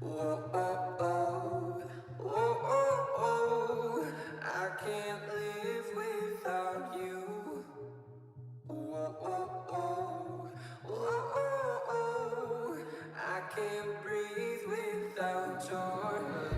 I can't live without you. I can't breathe without your love.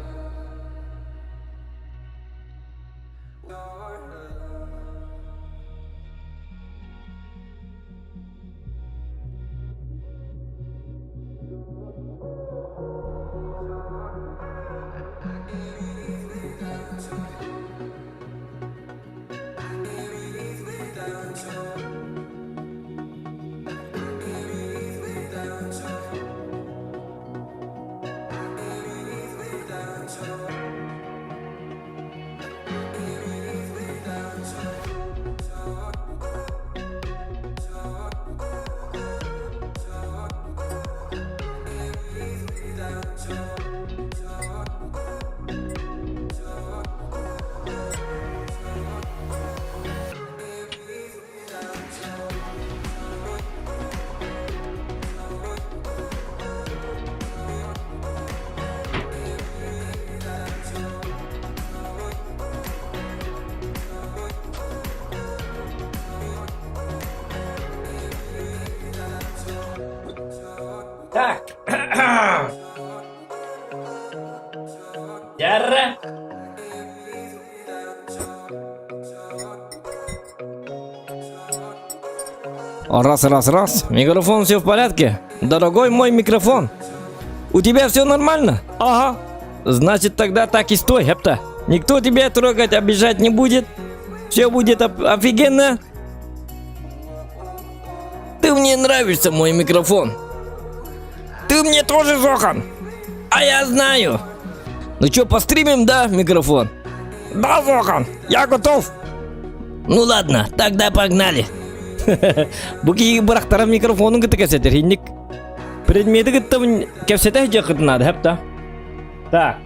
Так. Ярра. Раз. Микрофон все в порядке? Дорогой мой микрофон. У тебя все нормально? Ага. Значит, тогда так и стой, хепта. Никто тебя трогать, обижать не будет. Все будет офигенно. Ты мне нравишься, мой микрофон. Ты мне тоже, Зохан. А я знаю. Ну что, постримим, да, микрофон? Да, Зохан, я готов. Ну ладно, тогда погнали. Буки барахтарам микрофону гыты кәсетер хинник. Предметі гыты кәсетер жақыт надо, хепта. Так.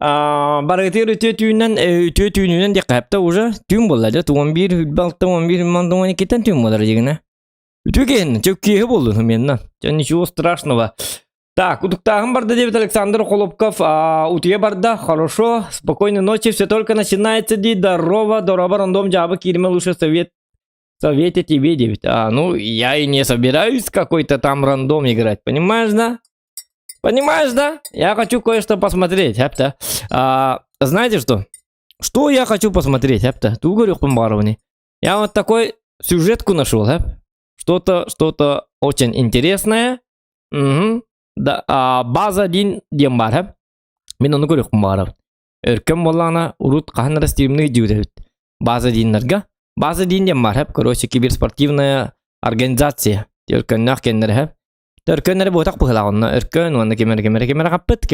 Барытыр өте түйінен де қапта уже түйін болады. 11, 11, 12 түйін болады дегені. Ütüген, çok keyif oldu menden. Ничего страшного. Так, утуктагым барды, Давид Александр Холопков. Утуе барда, хорошо, спокойной ночи, все только начинается, ди, здорово, рандом, джаба, Кирме, лучше совете тебе, Давид. Ну, я и не собираюсь какой-то там рандом играть, понимаешь, да? Понимаешь, да? Я хочу кое-что посмотреть, хепта. Знаете что? Что я хочу посмотреть, хепта? Ту говорю, я вот такой сюжетку нашел, хеп. Что-то очень интересное. Угу. Да, база дин дем бар. Мен оны көріп барам. Өркем болана урут қанра стримный дюдет. База диннерга. База дин дем бар. Короче, киберспортивная организация. Өркеннах кеннер. Өркеннер ботак пыхлаганна. Өркен, оны кемер капыт.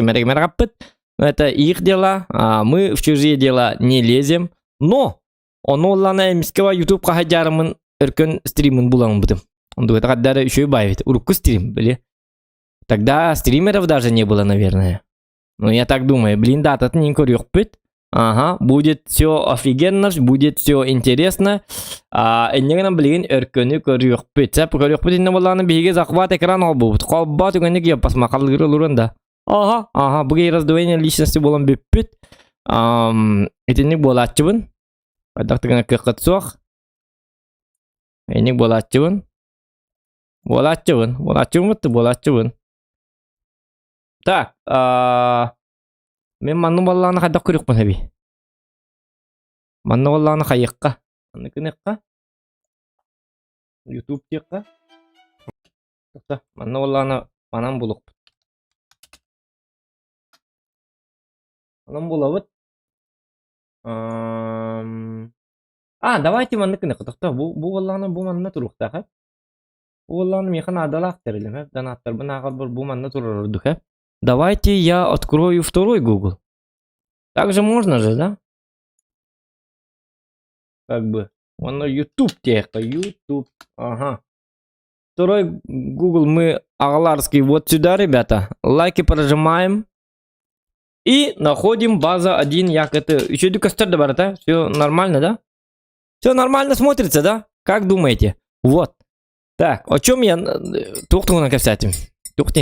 Это их дела. Мы в чужие дела не лезем. Но оны олана эмискева YouTube кахаджарымын Өркен стримын буламын бутым. Он дует каддары еще и бавит. Урукку стрим, блин. Тогда стримеров даже не было, наверное. Ну, я так думаю. Блин, да, тут не корюхпит. Ага, будет все офигенно, будет все интересно. Эннегенен блин, өркөнү корюхпит. Сәп корюхпит инне боланы биге захват экран албут. Калба түгенек я посмакал гырылурында. Ага, буге раздвоение личности болон биппит. Этинник болатчыбын. Адактыгына кыкытсок. Эник болатчыбын. Болатчыбын. Так, мен манну балланы кайда көрүкмүн эби. Манну балланы кайыкка. Аныкыныкка. YouTube текка. Манну балланы манан булук. Манан булабыт. Давайте манныкыныкка. Токто бу балланы бу манна турукта. Улан механ адалах терилем, донаттар бынагал бу манна турурдук. Давайте я открою второй Google. Так же можно же, да? Как бы. Он на YouTube текста, YouTube. Ага. Второй Google мы агаларский вот сюда, ребята. Лайки прожимаем. И находим база 1, як это. Еще дюкастер добавить, все нормально, да? Все нормально смотрится, да? Как думаете? Вот. Так, о чем я... Тух-тух на кассете. Ух ты,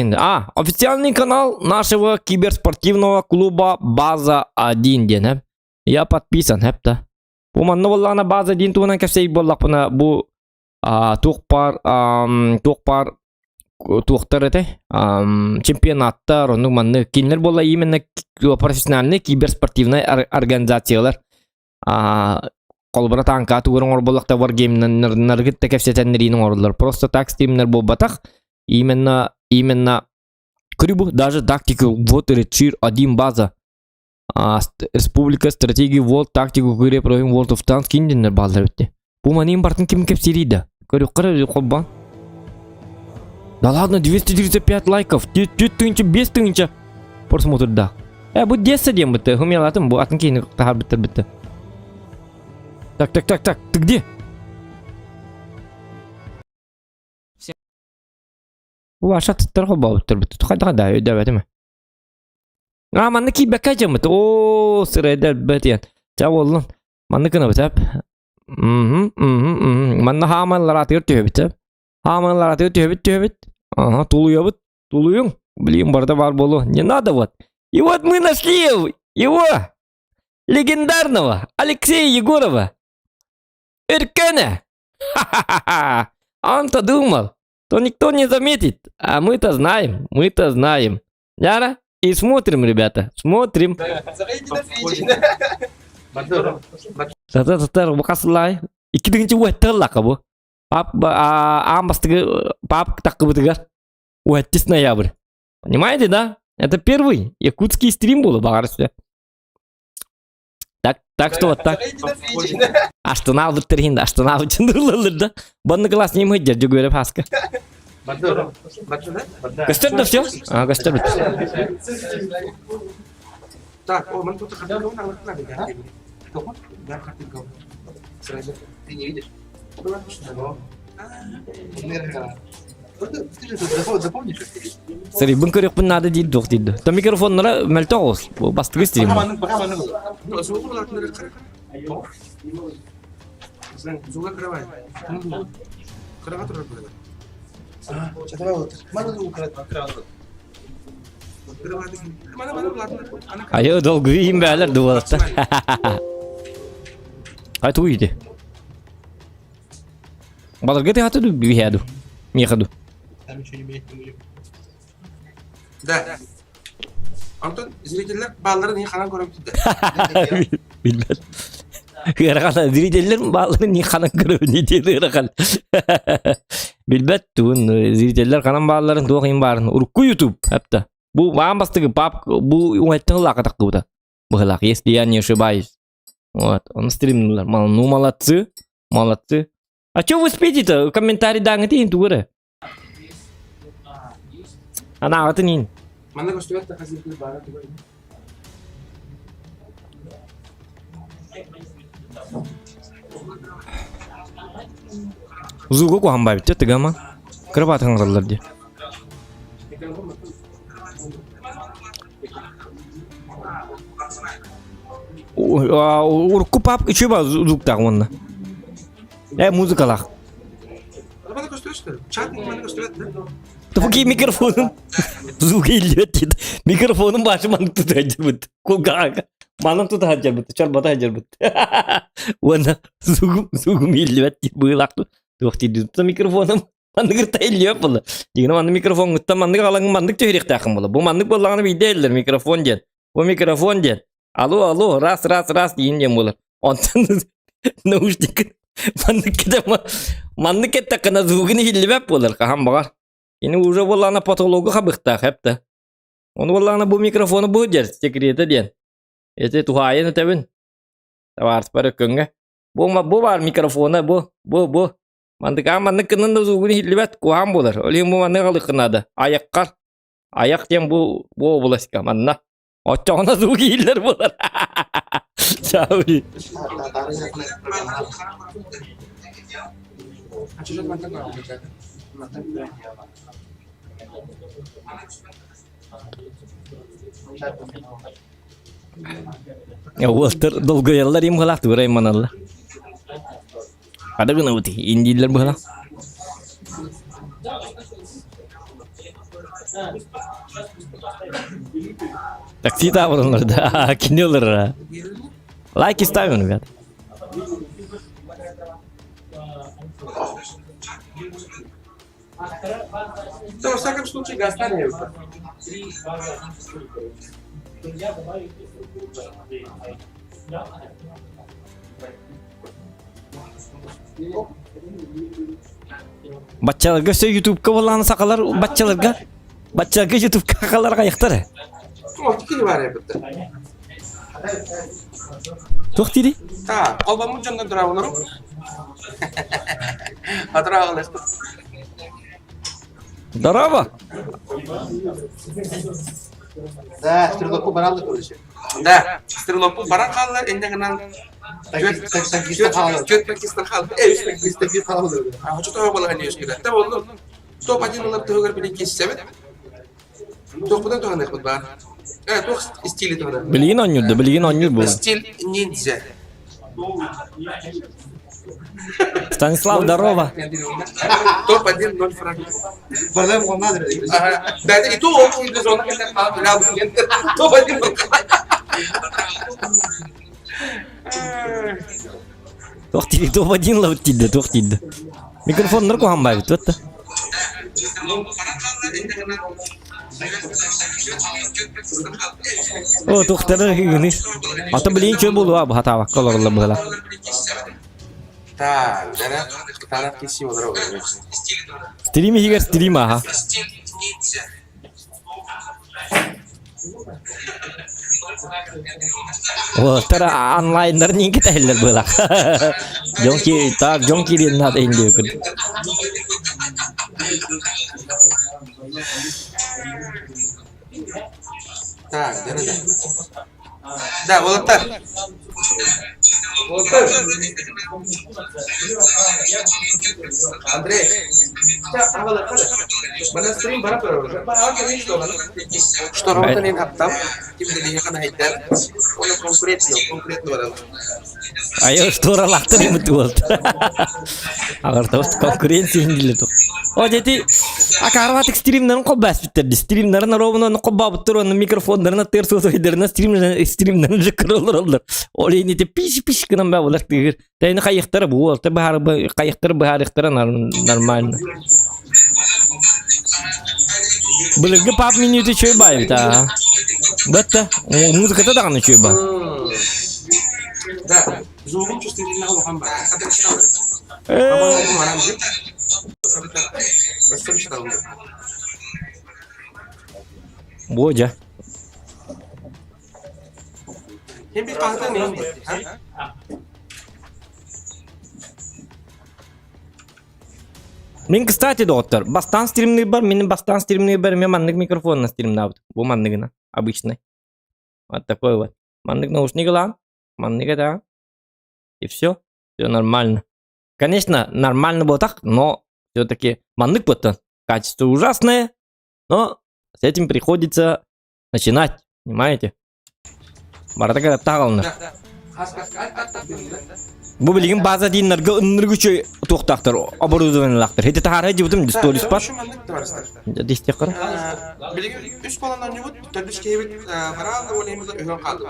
официальный канал нашего киберспортивного клуба База-1 ден. Я подписан, хепта. Бу манна боллана База-1 тугунан кепсей боллак буна бу туқпар туқтар эте чемпионаттар, onu манны кинлер болла именно профессиональный киберспортивный организациялар. Колбара танка тугурун орболлакта бар геймнер гитте кепсетеннеринин орлар. Просто так стримнер болбатак. Именно Крюбу даже тактику вот решир один база. Республика стратегии вот тактику кыре проем World of Tanks киндинер базар өтті. Бу манин бартын ким кепсириді. Көрі қоббан. Да ладно, 235 лайков. 5 тысяч просмотрда. Бу 10 дем бітті. Хумелатым, бу атын кейіні тахар бітті. Так, ты где? Ваша тыттар бауыттар бітті. Қайда өйдәбәді ме? Манны кейбәкка жамыты. О, сырайдар бәтен. Жауылын. Манны кына бітәп. Манны хаманлар атыр түйбіті. Хаманлар атыр түйбіт. Ага, тулуюң. Блин, барда бар болу. Не надо вот. И вот мы нашли его. Легендарного Алексея Егорова. Эркена. Ха-ха-ха. Он-то думал, что никто не заметит. А мы-то знаем. Яра? И смотрим, ребята. Смотрим. Татар бакаслай. Икидинчи уэттерлак абу. Пап так бытыгар. Уэттис ноябрь. Понимаете, да? Это первый якутский стрим был, багарсы. Так что вот так. Аштанал біттерген, аштанал біттерген. Банны класс не мы дядю говоря паска. Гостер да все? Гостер бит. Так, о, мы тут ходили, ты не видишь? Запомнишь? Сори, бункер пun надо дид дух дид. То микрофон нара мельтогос. Басты стрим. Ayo dolgu yiyeyim beyler duvarda. Hadi uyudu. Balık gete hatı du bir hadu. Мехаду. Там ничего не менять не будем. Да. Антон, зрителер балларын не ханан көріп түді. Bilmem. Hırakalı ziriteller bağları niye kanan kırıyor ne diye hırakalı. Bilmem tuğun ziriteller kanan bağların doğayın bağırın. Urku YouTube hepta. Bu bağım bastığı pap bu uğetten hılaka takı bu da. Bu hılak если я не ошибаюсь. Вот, он стримнулар. Ну молодцы. А чё вы спите-то? Комментарий даңыты енді көрі. Ана аты нейін? Мана көстігетті қазіргі бары түгір. Зуғы қоған бай бітті тігі ма? Кіріп атың ғылдар де. Урку пап үші ба зуқтағы онына? Музыкалақ. Мана көстігетті. Чатың мана көстігетті. Тобі микрофонын зуғы елдет деді. Микрофонын башы маңы тұты әжір бұд. Қолғаға. Манын тұты әжір бұд. Чарбата әжір бұд. Оны зуғым елдет деді. Бұғылақты. Тоқты деді. Микрофоным мандығыр та елдет бұлы. Дегені манды микрофон ұтта мандық алаңын мандық төхірек тақым бұлы. Бұл мандық болағаны бейді әлдер микрофон ден. Бұл микрофон ден. Алло, раз дейін ден бұлы. Онтан наушникін мандық кетті қына зуғын елдет бұлыр. Қаған бағар. Ini уже болана патологу хабыхта хепта. Он болана бу микрофону бу дер секреты ден. Эти тухайын өтебін. Таварс бары көнге. Бу бар микрофоны бу. Мандыка мандык кынын да зугун хиллибет куам болар. Олим бу мандык алык кынады. Аяққар. Аяқ ден бу боласика манна. Очоғына зуг хиллер болар. Чауи. Açacak mantık var. Walter dolgo yallar im halak tu ray manalla. Ada guna uti indiller bala. Такси табылır da. Kini olur ha. Like istiyor onu, rебят. То, во всяком случае, гастанет. Баччаларга все YouTube-ка боланы сақалар, баччаларга YouTube-ка қалар қайықтары. О, тикини бар я бітті. Тоқ дейді? Та, қолбамын жондан тұра оларым. Атыра қалақты. Здорово! Да, стрелоку баралды көрүшү. Да, стрелопу бара қалалар, эндегінен Такистан қалды. Жөт Пакистан қалды. Такистан қалды. Хочу того было не ешкіда. Та болды. Топ-1 олар төгір білен кессемет. Тоқ-бұдан тоғанық бұд бар. Тоқ стилі тоғанық. Білген онюрды бұл. Стиль ниндзя. Станислав, здорово! Топ-1 0 фраг. Бардам қолмады. Да, и то он из зоны, когда рядом. Топ-1 был. Тоқ дейді, топ-1 лауд дейді, тоқ дейді. Микрофондар қоған бай бітті. О, тоқтары үйініс. Ата білейін чөй болу абы хатава, колорлы бұғыла. Так, да, танат кесим дорога. Стрим егер стрим, аха. О, тара онлайндар нең кетәлер бұғыла. Джонки рен надо инде өкір. Так, да, вот так. Андрей, что ровно не хаптам, тем не хана хайдар, он конкретно барал. Айо, что ралақтыр еміті болды. Ағырта өсті конкуренция еңгілі. О, дети, акарватық стримдарын қол бәс біттерді. Стримдарын ровно қол бабыттыр, оның микрофондарын терс өтойдеріне стримдарын жүкір олар. Ол енеті пиш-пиш кінім бә олар тегір. Тәйіні қайықтары бұл, қайықтары бұхарықтары нормально. Бұлығы пап минуты чөй бай біта. Бәтті, музыката дағаны чөй бай. Да, зубым чувствительно лохан бар. Кадыр штабы. Абалым манам жеп. Бастыр штабы. Боджа. Hem bir kahta neyim? Мен, кстати, доктор, бастан стримный бар, менің бастан стримный бар, мен мандық микрофон на стримный абд. Бұл мандығына, обычный. Вот такой вот. Мандық наушники лам, мандығы да. И все нормально. Конечно, нормально было так, но все-таки мандық бөттен. Качество ужасное, но с этим приходится начинать, понимаете? Барата kada tağılınır. Bu bilgin bazı dinlerge ınırgı çöy toқтақтыр, оборудованиялақтыр. Хеті тағар хеті бұтым дистолис бар. Дистеқыр. Bilgin üç balandan yuvut, tördüş keyvit varalda olayımızda öğren kaldı.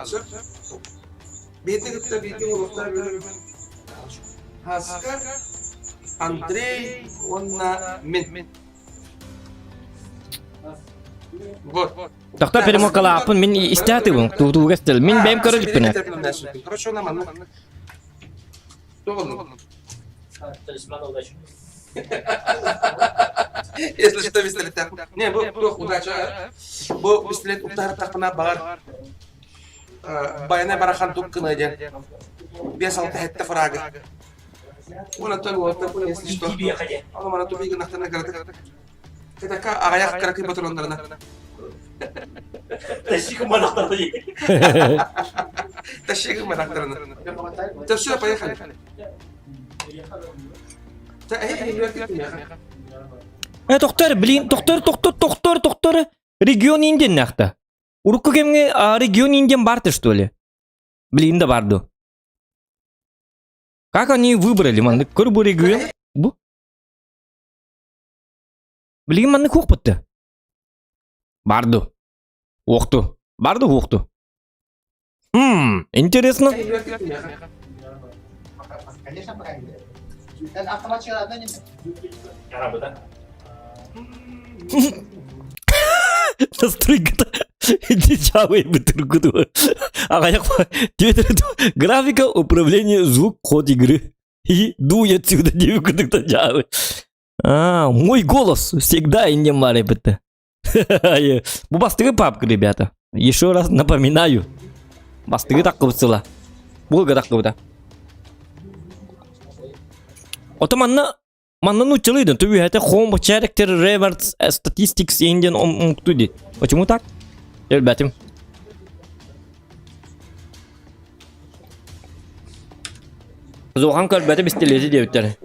Beytine gittiler, bilgin oluklar böyle. Haskar, Андрей, онна мен. Вот. Тақта перемокала апын, мен истәті бұн, туғыз тіл. Мен бәйім көріліп бұны. Короче, она манна. Если что, пистолет так. Не, бұл удача. Бұл пистолет ұқтары тақына бағар. Байына барахан туп кына ден. 5-6 хетті фрага. Ona tabii o tabii neyse işte. Ama bana tabii ki naktan karate. Kita ka ayak karaki patronlarına. Taşıkım anahtarı değil. Taşıyın anahtarını. Taşıyor поехали. Ta Тоқтар, білейін, тоқтар. Регион инден нақты. Урукку кемге регион инден барды, что ли? Білейін да барды. Как они выбрали, манды? Көр бұл регион? Бұл? Білейін манды көк бұтты. Барду. Оқту. Барду, оқту. Интересно. Конечно, правильно. Dan автоматчылардан емес. Настройката. Дичавый бутыргуду. Графика управления звук код игры. И дуй отсюда, девушка, джавы. Мой голос всегда и не маребета. Bu bastığı papkı ребята. Еще раз напоминаю. Bastığı takı bıtsıla. Bu kadar takı bıda. Ото манна научилыйдын. Түбі это home character rewards statistics инден ұмықту дейді. Почему так? Ребятим. Зоған көлбәті бістелесі деуіттері.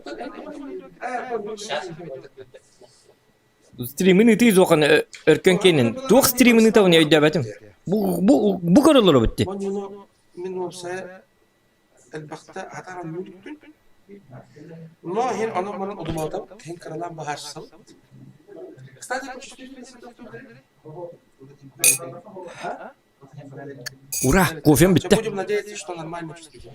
Стримini tez okan örken kenin. Tuğ strimini tavını öydü bәтім. Bu karıları bitti. من وبساء البختة هتعرف مولد но هين أنا مرة أضمادم هين كرلان بهار صل кстати Ура, кофем бітті. будем надеяться что нормально чувствуете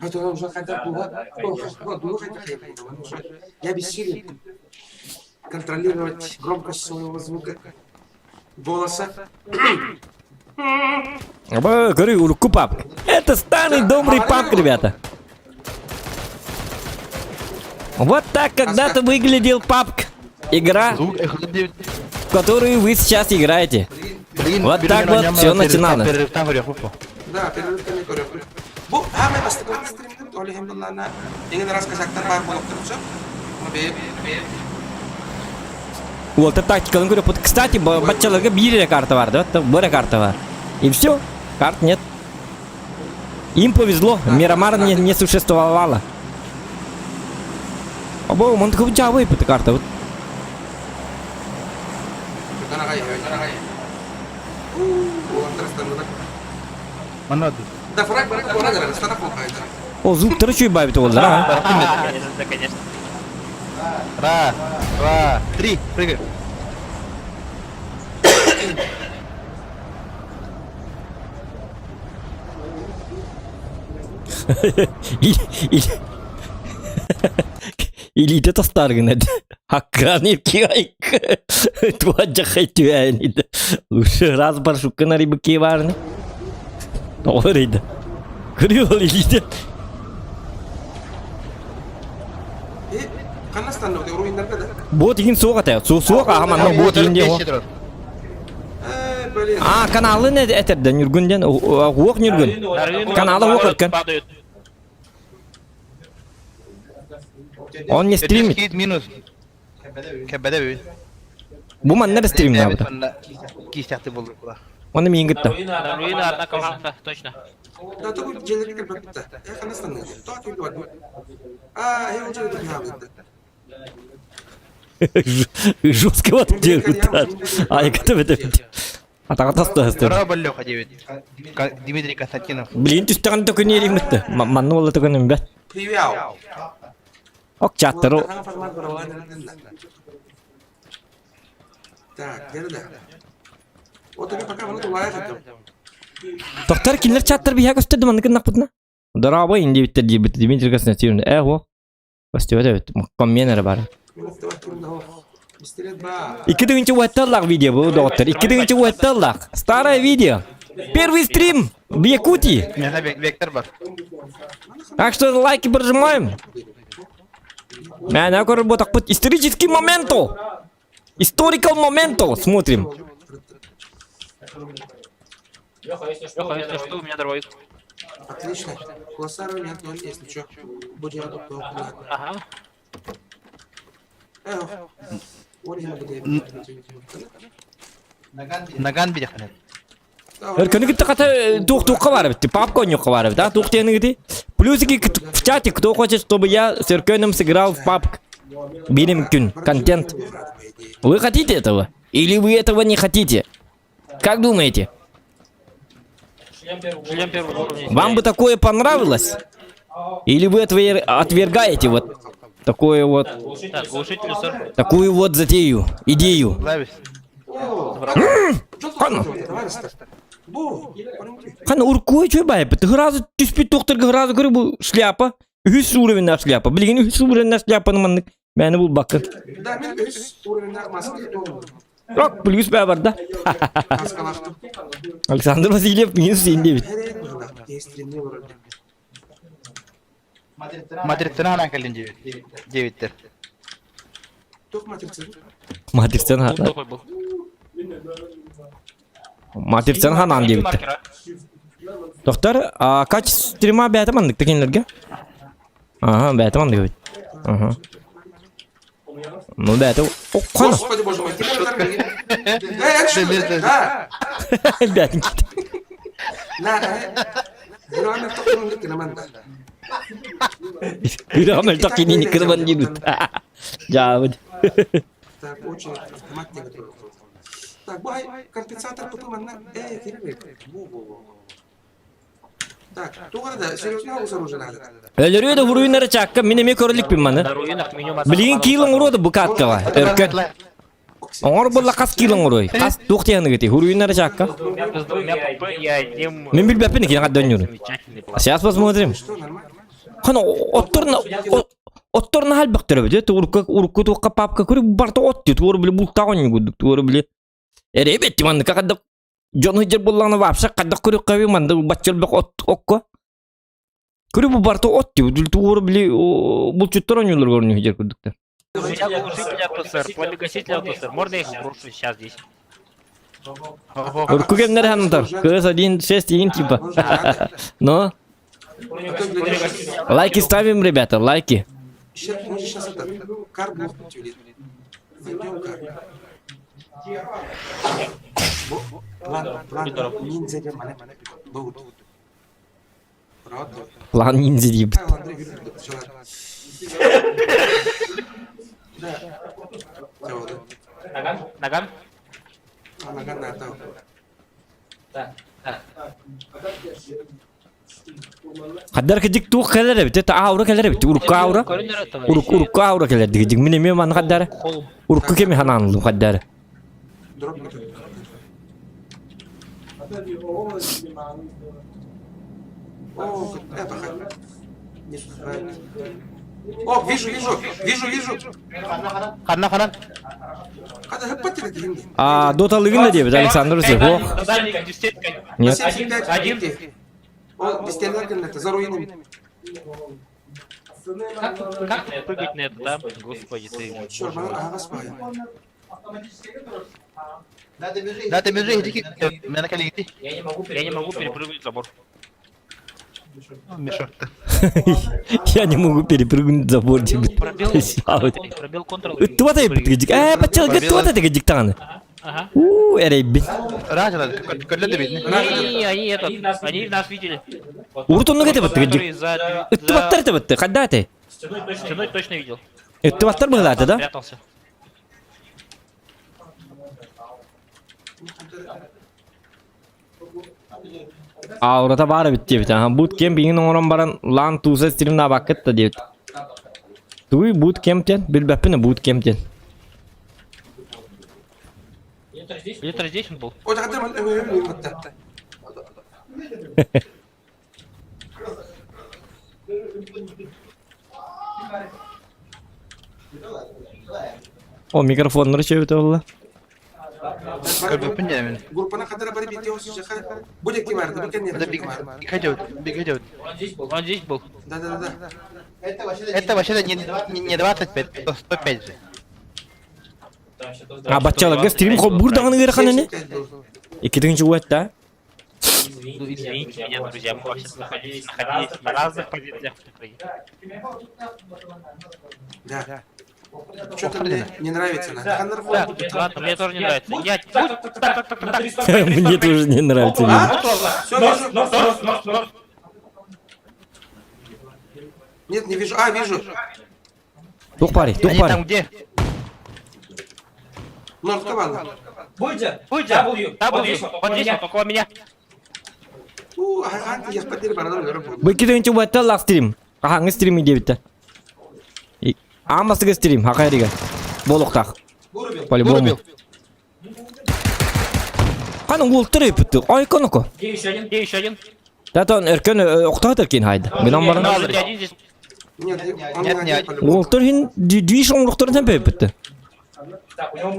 это уже хотя бы я бессилен контролировать громкость своего звука голоса. Говорю, руку пап. Это старый добрый пап, ребята. Вот так когда-то выглядел папк. Игра, в которую вы сейчас играете. Вот так вот все начиналось. Да, перерыв комментариев. Bu hemen bastıklarını streamledim. Öyle hem de onlarla yeni рассказактар бар болып тұрып Вот это тактикалын көріп бұд. Кстати, батчаларға бір карта бар, да? Бір карта бар. И все, карт нет. Им повезло, Мирамар не существовало. Або, он такой джавы по карта. Вот. Да, фраг, стара плохая. О, звук торчу и бавит его, да? Да, конечно. Раз, два, три, прыгай. Или это старый надо. Акраны киайк. Туаджа хайтюани. Лучше раз баршука на рыбаке важны. Орыда. Крыл или Канастан да уровень да. бот ин соғаты. Соға аманна бот ин де. Блин. Каналы не этерден жүргүнден. Оқ жүргүн. Каналы оқ өткен. Он не стримит. Минус. Кәбәдә бит. Бу маннар стрим набыда. Кистәкте булды була. Оны мен гитті. Руина одна команда, точно. Да, то будет делать как будто. Я канастан. То ты говоришь. Я уже это не Жестко вот делают. А я готов это. А так атасты. Рабалёха дебит. Дмитрий Константинов. Блин, ты стан только не римитті. Манны олы только не бәт. Привет. Ок чаттыру. Так, где-то. Вот это пока мы тулая хотим. Тоқтар келер чаттыр бия көстеді манны кіннақ бұдына. Дыраба инде биттер де бітті. Дмитрий Константинов. О. Көстеді өт. Мұққаммен әрі бары. Iki дегенче уәтталлақ видео бұл доктор. Iki дегенче уәтталлақ. Старое видео. Первый стрим в Якутии. У меня вектор бар. Так что лайки прожимаем. Меня работать под исторический моменту. Historical моменту. Смотрим. Леха, если что, у меня дробовик. Отлично. Классару нет, но если что, будем готовы. Ага. Наган бит ханет. Эркені кетті қата туқ-туққа барып, папка нюққа барып, да, туқ тені кетті. Плюсики в чате, кто хочет, чтобы я с Эркеном сыграл в папк. Берем күн, контент. Вы хотите этого? Или вы этого не хотите? Как думаете? Шлем первого уровня. Вам бы такое понравилось? Или вы отвергаете вот такую вот, Так, глушитель, сэр. такую вот затею, идею. Левис. Кана. Бу. Кана уркуй чөбай, ты гразы түспи тоқтырғы гразы көрі бұл шляпа. Үс уровенна шляпа. Білген үс уровенна шляпаны маннык. Мәні бұл бақы. Да, мен өз уровеньдегі маска толы. Рок, плюс бә бар да. Маскалақты. Александр Васильев мен сен дебит. Hereye burada. Değiştirilmiyor orada. Madrid'den hala gelin Cevitler. Çok matrixi. Матрицтен Бум хана. такой был. Матрицтен ханан дебит. Маркера. Тоқтар, кач стрима бәті мандык текенлерге? Ага, бәті мандык бит. Ага. Ну бәті, о, қана. Господи боже мой, кем это рвали? Экшн! Да! Бәтін кетті. На, Героями в таком не киноманда. Үйрағамел тақини не кірман дебит. Жабыд. Так, очень автоматный готовый. Так, бай, компенсатор потом она... Кирилл, так, туғарда, серьезно оружие надо? Өлөрү да хуруйнары чакка, мен эме көрілікпін маны. На руинах меню Білген килің ұроды бұл каткава, өркөт. Оңыр болла қас килің ұрой, қас туқтияны кеті, хуруйнары чакка. С двумя ПП и одним... Мен білбәппен екен қаддан жүрі. Замечательный план. Сейчас посмотрим. Что, нормально? Қана, отторна хал бақтыры бі, урқы туққа папқа көрі барта от дейді, туғыры білі бұлтағын егудік, туғыры білі. Әрі бетті манды, қадда Жон хыжыр боллағына вапша, қадда көрі қави манды, бачыл бақ отқа. Көрі бұл барта от дейді, туғыры білі бұлчыттар оңылыр көріне хыжыр көрдіктер. У меня глушитель авто, сэр. Пламегаситель авто, сэр. Можно я их брошу сейчас здесь? Урқы кемдер ханымтар, кыз 1.6 деген типа. Но, лайки ставим, ребята, лайки. Сейчас это, кар блок тюлит. Пойдем кар. План, ниндзя демоны. Будут. Правда? План ниндзя дейбіт. Андрей говорит, человек. Да. Чего, да? Наган? Наган на это. Қаддар кедік туқ кәлері біті, аура кәлері біті, ұрыққа аура. Ұрыққа аура кәлері дегедік, мен еме маны қаддары. Ұрыққа кеме хананылы қаддары. Дроп не тут. О, это хоть. Не сухает. О, вижу. Ханна. Когда хапатили деньги. Доталығын да дебіт, Александр Васильев. О, Дальник, десятка. нет. 75 Один. О, без это, за руинами. Как мне прыгать на это, да? Господи, ты... Черт, ага, спаю. Да, ты бежи, иди, меня накали. Я не могу перепрыгнуть забор. Мешок-то. Я не могу перепрыгнуть забор дебіт. Пробел контрол. Туата ебіт кедік. Бачал, туата те кедік тағаны. Ага. Әрі бі. Раньше когда ты видишь? Они нас видели. Уртонны кәті бітті кедік. Который за Үтті баттар те бітті, қадда әті? стеной точно видел. Үтті баттар бұғылаты да? Прятался. Аурата бары бітті бітті. Bootcamp еңін оңыран баран лан туысы стримна бақытты дебіт. Туй bootcamp'тен, білбәппіні bootcamp'тен. Где-то здесь он был. Ой, так это О, микрофонлары чөбіті олы. Как бы понятно. группа kadar bari bitiyor size. Будет кивар, да бекен Да, бег идет. Он здесь был. Да. Это вообще не 25, то 105 же. Бачалығы стрим қол бұрдағыны кері қананы? Екі түгінші уәтті, Извините меня, друзья, мы вообще находились на разных позициях в Украине. Да. Что-то мне не нравится. Ладно, мне тоже не нравится. Мне тоже не нравится. Все, вижу. Нет, не вижу. Вижу. Тух пари. Они там где? Норд команда. W, вот здесь вот, около меня. Я потерял барадан. Бұл екі түгінші уәтті лақ стрим. Қағаңы стримі дебітті. Амасы кестерим, хакайрига. Болуктак. По-любому. Каның ултыр епітті, айконыко. Где еще один? Тәтон эркен оқтады кен хайды. Гынан барын. Ну, один здесь. Нет, он Нет, не нет. один по-любому. Ултыр хин двиш оңлықтырын тәмпе епітті. Так, у него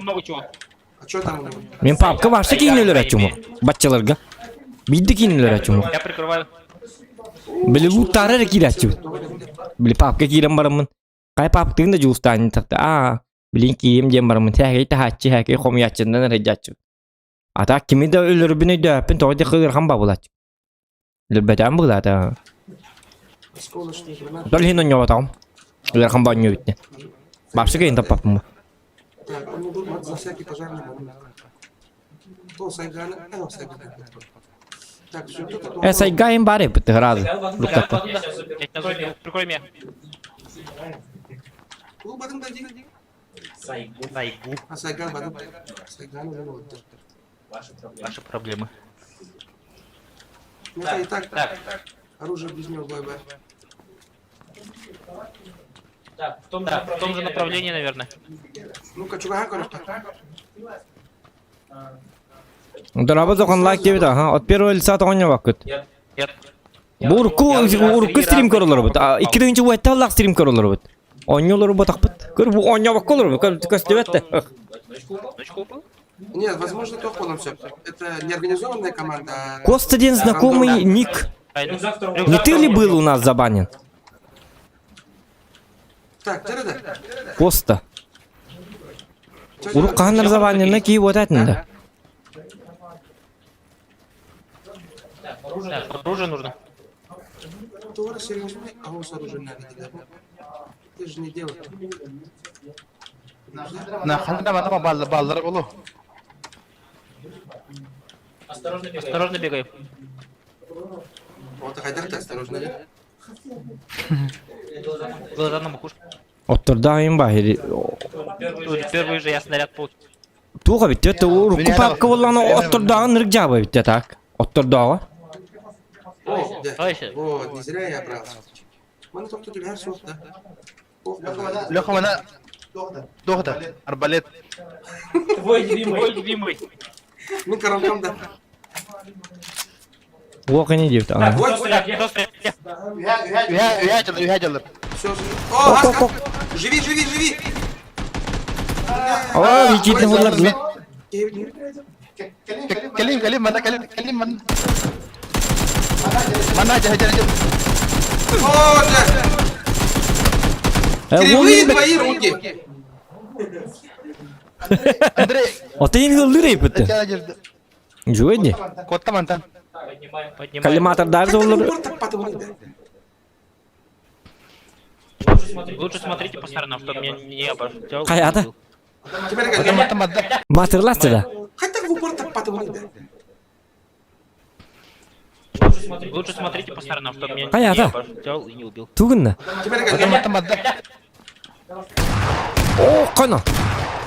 много чего. А что там у него? Мен папка башты кейінелер әчумы. Батчаларға. Бидді кейінелер әчумы. Я прикрываю. Білі луттары әрі кейді әчумы. Білі папка кейден барымын. Қай паптығын да жуыстайын тақты. Білін кейім дем барымын. Тәкей тәхатчы, әкей қомиятчындан әрі жатчы. Ата kimi de ölür bini de öpün toğda kıyırkan babulaç. Lübbeten bağladı. Осколочный гранат. Dol hin oynuyor batalım. Kıyırkan banyo bitti. Başka kıyın tapap mı? Так, он тут вот за всякий пожарный момент. О, Сайгана. О, Сайгана. Так, все, кто-то... Say gayim bari bitti herhalde. Lukatı. Я тебя забил. Прикрой меня. Ну, бадым дади. Сайгу. А Сайган, бадым. Сайган уже вот. Ваши проблемы. Ну, это и так. Так, Оружие без него, бай-бай. в том же направлении, наверное. Ну-ка, чувак, коротко. Dolabı zokanlar gibi de ha. At bir öyle saat oynuyor vakit. Нет. Bu urku stream korulur bu. 2-nji wette Allah stream korulur bu. Oynuyorlar bu takpıt. Gör bu oynuyor bak olur bu. Köstebette. Ночку упал? Нет, возможно, только он все. Это неорганизованная команда. Костадин знакомый ник. Не ты ли был у нас забанен? Так, Тереда. Коста. Урuk kanlar забанен ki вот это да. Так, оружие нужно. Товар серьезный, а он с оружием надо делать. Ты же не делай. Na xanda mana ballar ulu. Осторожно бегай. Вот, Хайдар, ты осторожно. Глаза на макушку. Otturdayım bahiri. Тут первый же я снаряд получил. Tuğa bitti. Uruk papka olanı otturdağın ırk bitti tak. Otturdağı. О, да. Дальше. Вот, не зря я брал. Мы только тут версию, да. Ох, да. Леха mana dohda arbalet. Твой любимый. Ну, коронком, да. Уока не дивт. Вот, Üye çalır. все. О, Аска! Живи, живи, живи! Aa wikitni vurlar lan. Kelim mana kelim mana. Mana aja. О, да! Кривые твои руки! Andre Atayın hıldır yapıttı. aja. Joydi. Kota mantan. Поднимай. Kalimatlar darız Как ты olur. не упор так потом, да? Лучше смотрите по сторонам, чтобы меня не обошел. Hayata. Теперь как Mata. Matırlattı da. Хоть так в упор так потом, да? Лучше смотрите по сторонам, чтобы меня Hayata. не обошел и не убил. Tugun da. Теперь как Mata. Oh kana.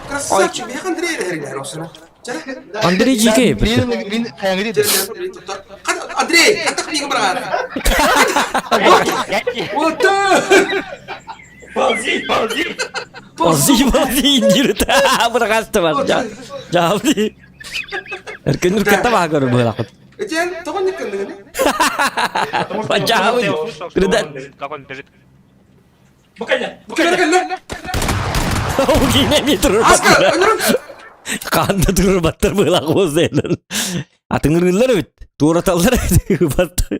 Красавчик, я Андрей Регуляров, Росина. Andrei jike yapıttı. Bin kayan gidi. Андрей, это книга, брат! Вот так! Ползи! Azı indirdi. Bırakastı var. Cavdi. Erken ürkette bakıyorum bu lakıt. Этьен, то он не кандыгы, Cavdi. Kırıdan. Как он бежит. Теперь как O yine mi durur Аска, battır? ölürüm! Kanda durur battır bu lakı o zeylan. Atın ırıllar bit. Tuğratallar battır.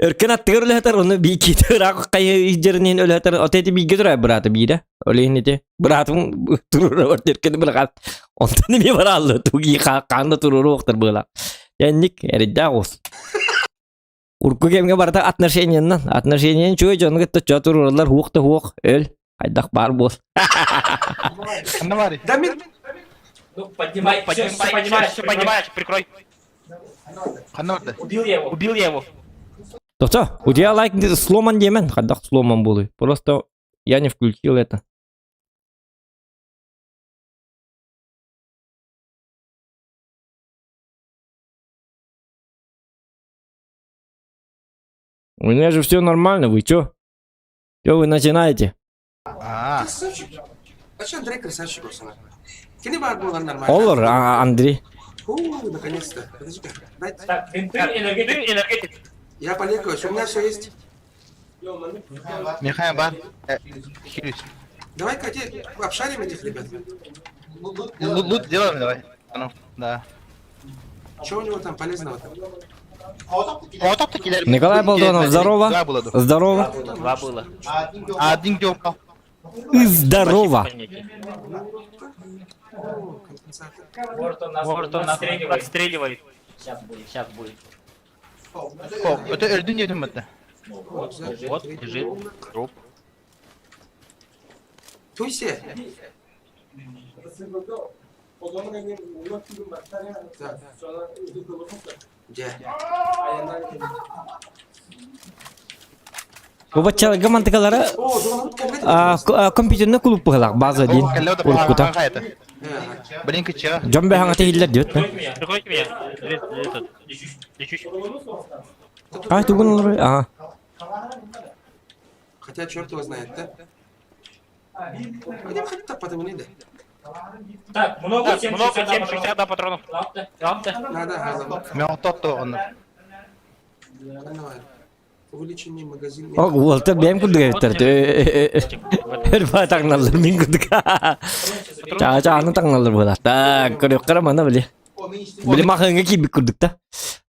Erken attır öyle hatar onu bir iki tırak kayı izcerinin öyle hatar. Oteti bir gidiyor bıratı bir de. Öyle yine de. Bıratım durur var erken bırakat. Ondan bir var aldı. Tuği kanda durur vaktır bu lak. Yendik eride olsun. Urku kemge barda atnarşeniyenden. Atnarşeniyen çoğu canı gitti. Çatırırlar huğukta huğuk. Öl. Haydak bar bol. Kanda mari. Дамит! Поднимай, все поднимаешь, прикрой. Kanda mari. Убил я его. Тоқта, у тебя лайк сломан демен. Хайdak сломан болуй. Просто я не включил это. У меня же все нормально, вы чё? Чё вы начинаете? Красавчик. А че Андрей красавчик olsun? Kini var bu olanlar mı? Olur Andri. Наконец-то. Подожди-ка. Дай. Так, энергетик. Я полегаю, у меня все есть. Механя бар. Хилюсь. Давай-ка обшарим этих ребят. Лут делаем давай. А ну, да. Что у него там полезного-то? Вот так такие. Николай Болдонов, здорово. Да, было. Здорово. Два было. Один где упал. Здорово. Компенсатор. Вот он отстреливает. Сейчас будет. О, это Эрдин не думает. Вот, лежит. Труп. Туйсе. Так. Где? Bu bachchalarga mantiqalari О, kompyuterni kulib qo'ylar ba'zi din. Колледа Urkuta. это. Блин, кача. Jombe hangata yillar diyor. Прикройте меня. Лечусь. Ay tugun olur. Aha. Хотя черт его знает, да? Где хоть так потом не да? Так, много 7,60 да, патронов. Ладно. Надо, надо. Мяу тот-то он. Давай. Увеличение магазина. O wolta benim kudu getirdi. Her batang nalır min kudu. Cha anu tang nalır bola. Tak kırık kara mana beli. Beli mahanga ki bir kurduk da.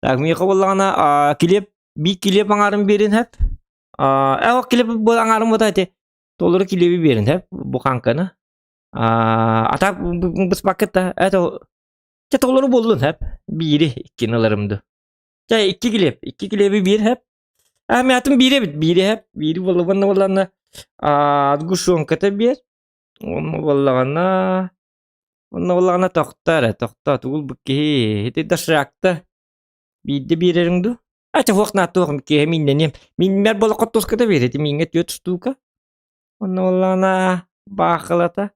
Tak mi kawallana kilip bir kilip angarım berin hep. O kilip bu angarım bu da te. Toluru kilipi berin hep bu kankana. Atak bu paket da. Eto. Cha toluru buldun hep. Biri iki nalırımdı. Cha iki kilipi bir hep. Hayatım biri hep. Biri vallahi Guşun kata bir. Onu vallahi toktar. Tuğul bu ki. Heti daşrakta. Bir erimdu. Aça fuq natuq ki minnenim. Minmer bala qotos kata bir. Heti minget yotustuka. Onu vallahi bakılata.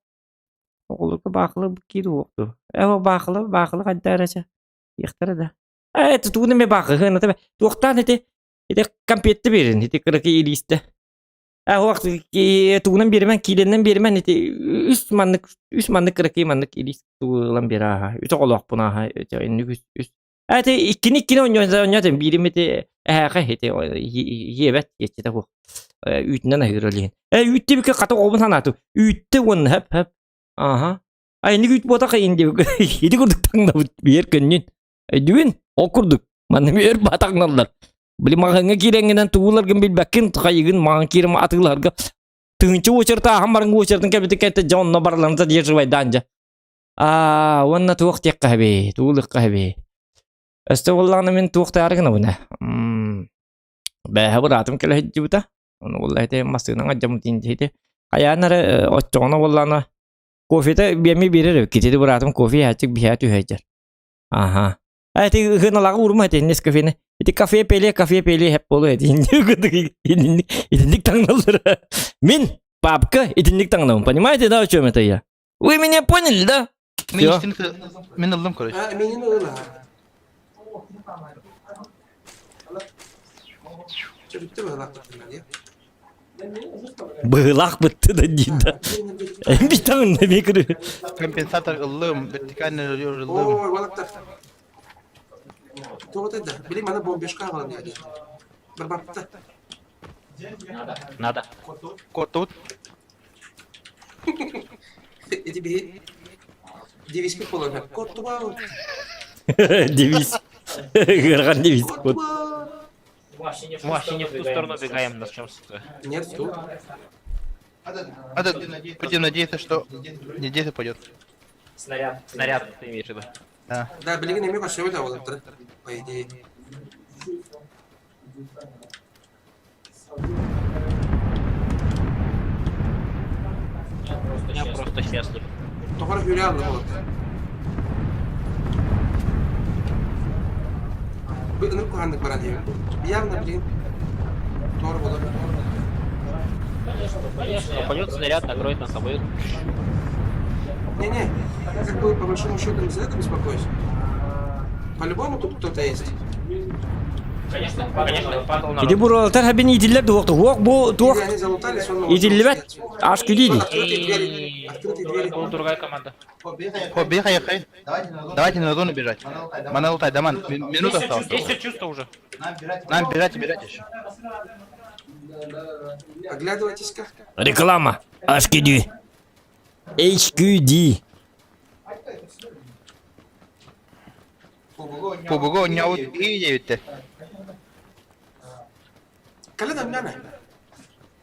Oğlukta bakılı bu ki doğdu. Evo bakılı kadaraca. Yıktara da. Evet tuğunu me bakı. Tuğtan heti. Heti kampiyette birin. Heti kırıkı iliste. O vakti tuğundan beri ben kilenden beri ben heti üst manlık kırıkı manlık iliste tuğulan beri aha. Üç olak buna aha. Üst. Heti ikini oynuyorsun. Birim heti heti yevet geçti bu. Ütünden ayırılıyın. Ütte bir katı olun sanatı. Ütte onun hep. Aha. Ay ne güç boda kayın diye. Heti kurduk tangda bir yer gönlün. Düğün okurduk. Manı bir yer bataknalar. Beli mahanga kirengenen tuğular gembil bakin kayıgın mahang kirim atılarga. Tığınçı uçurta hamarın uçurtun kebiti kete jonno barlansa diye şurvay danca. Wanna tuğuk tek kahve. Tuğuluk kahve. Estağfurullah min tuğuk tarıgına bu ne? Beha beratım kela hicci buta. Onu vallahi te masına ngajam tinci te. Kayanara oçona vallahi kofete bemi birer kiti de beratım kofi hacık biha tu hajar. Aha. Eti hına laga urma te Nescafe ne. Eti kafe peli hep bolu eti. İdinlik tanrıları. Min папка идинlik tanrım. Понимаете, да, о чем это я? Вы меня поняли, да? Мен aldım короче. Menini öyle. Bitti mi lan? Bığlak bitti da cidden. Bir tane ne bekliyor? Компенсатор ылым, вертикальный ылым. Ой, балактар. То вот это. Бери mana бомбешка алған деді. Bir бапты. Надо. Кот тут. Эти bir deviz bir olan hep. Kod tuba. Deviz. Kırgan deviz. Kod tuba. В машине в ту сторону бегаем, начнемся. Нет, тут. Надо, будем надеяться, что не где-то пойдет. Снаряд, ты имеешь в виду. Да. Да, білеген еме başka öyle olacaktır. По идее. Я просто счастлив. Tohara hüle aldı olacaktır. Bu ınık kuhanlık var diyeyim. Bir yandan bileyim. Doğru olur. Упадет снаряд, накроет нас обоих. Не-не, как бы по большому счету не за это беспокоюсь. По-любому тут кто-то есть. Конечно, падал Иди народ. буралатар хабин идиллер дуоқты. Уок бу туок. Или они залутали, сонно... Идиллибет. Аш күдейді. Открытые двери. Открытые двери. Был другая команда. О, бегай, ехай. Давайте на зону бежать. Мана лутай, Даман, минута осталась. Есть все чувство уже. Нам бежать и бежать еще. Оглядывайтесь-ка. Реклама. HQD. HQD. Побуго, не вот и девять. Каледа мяна.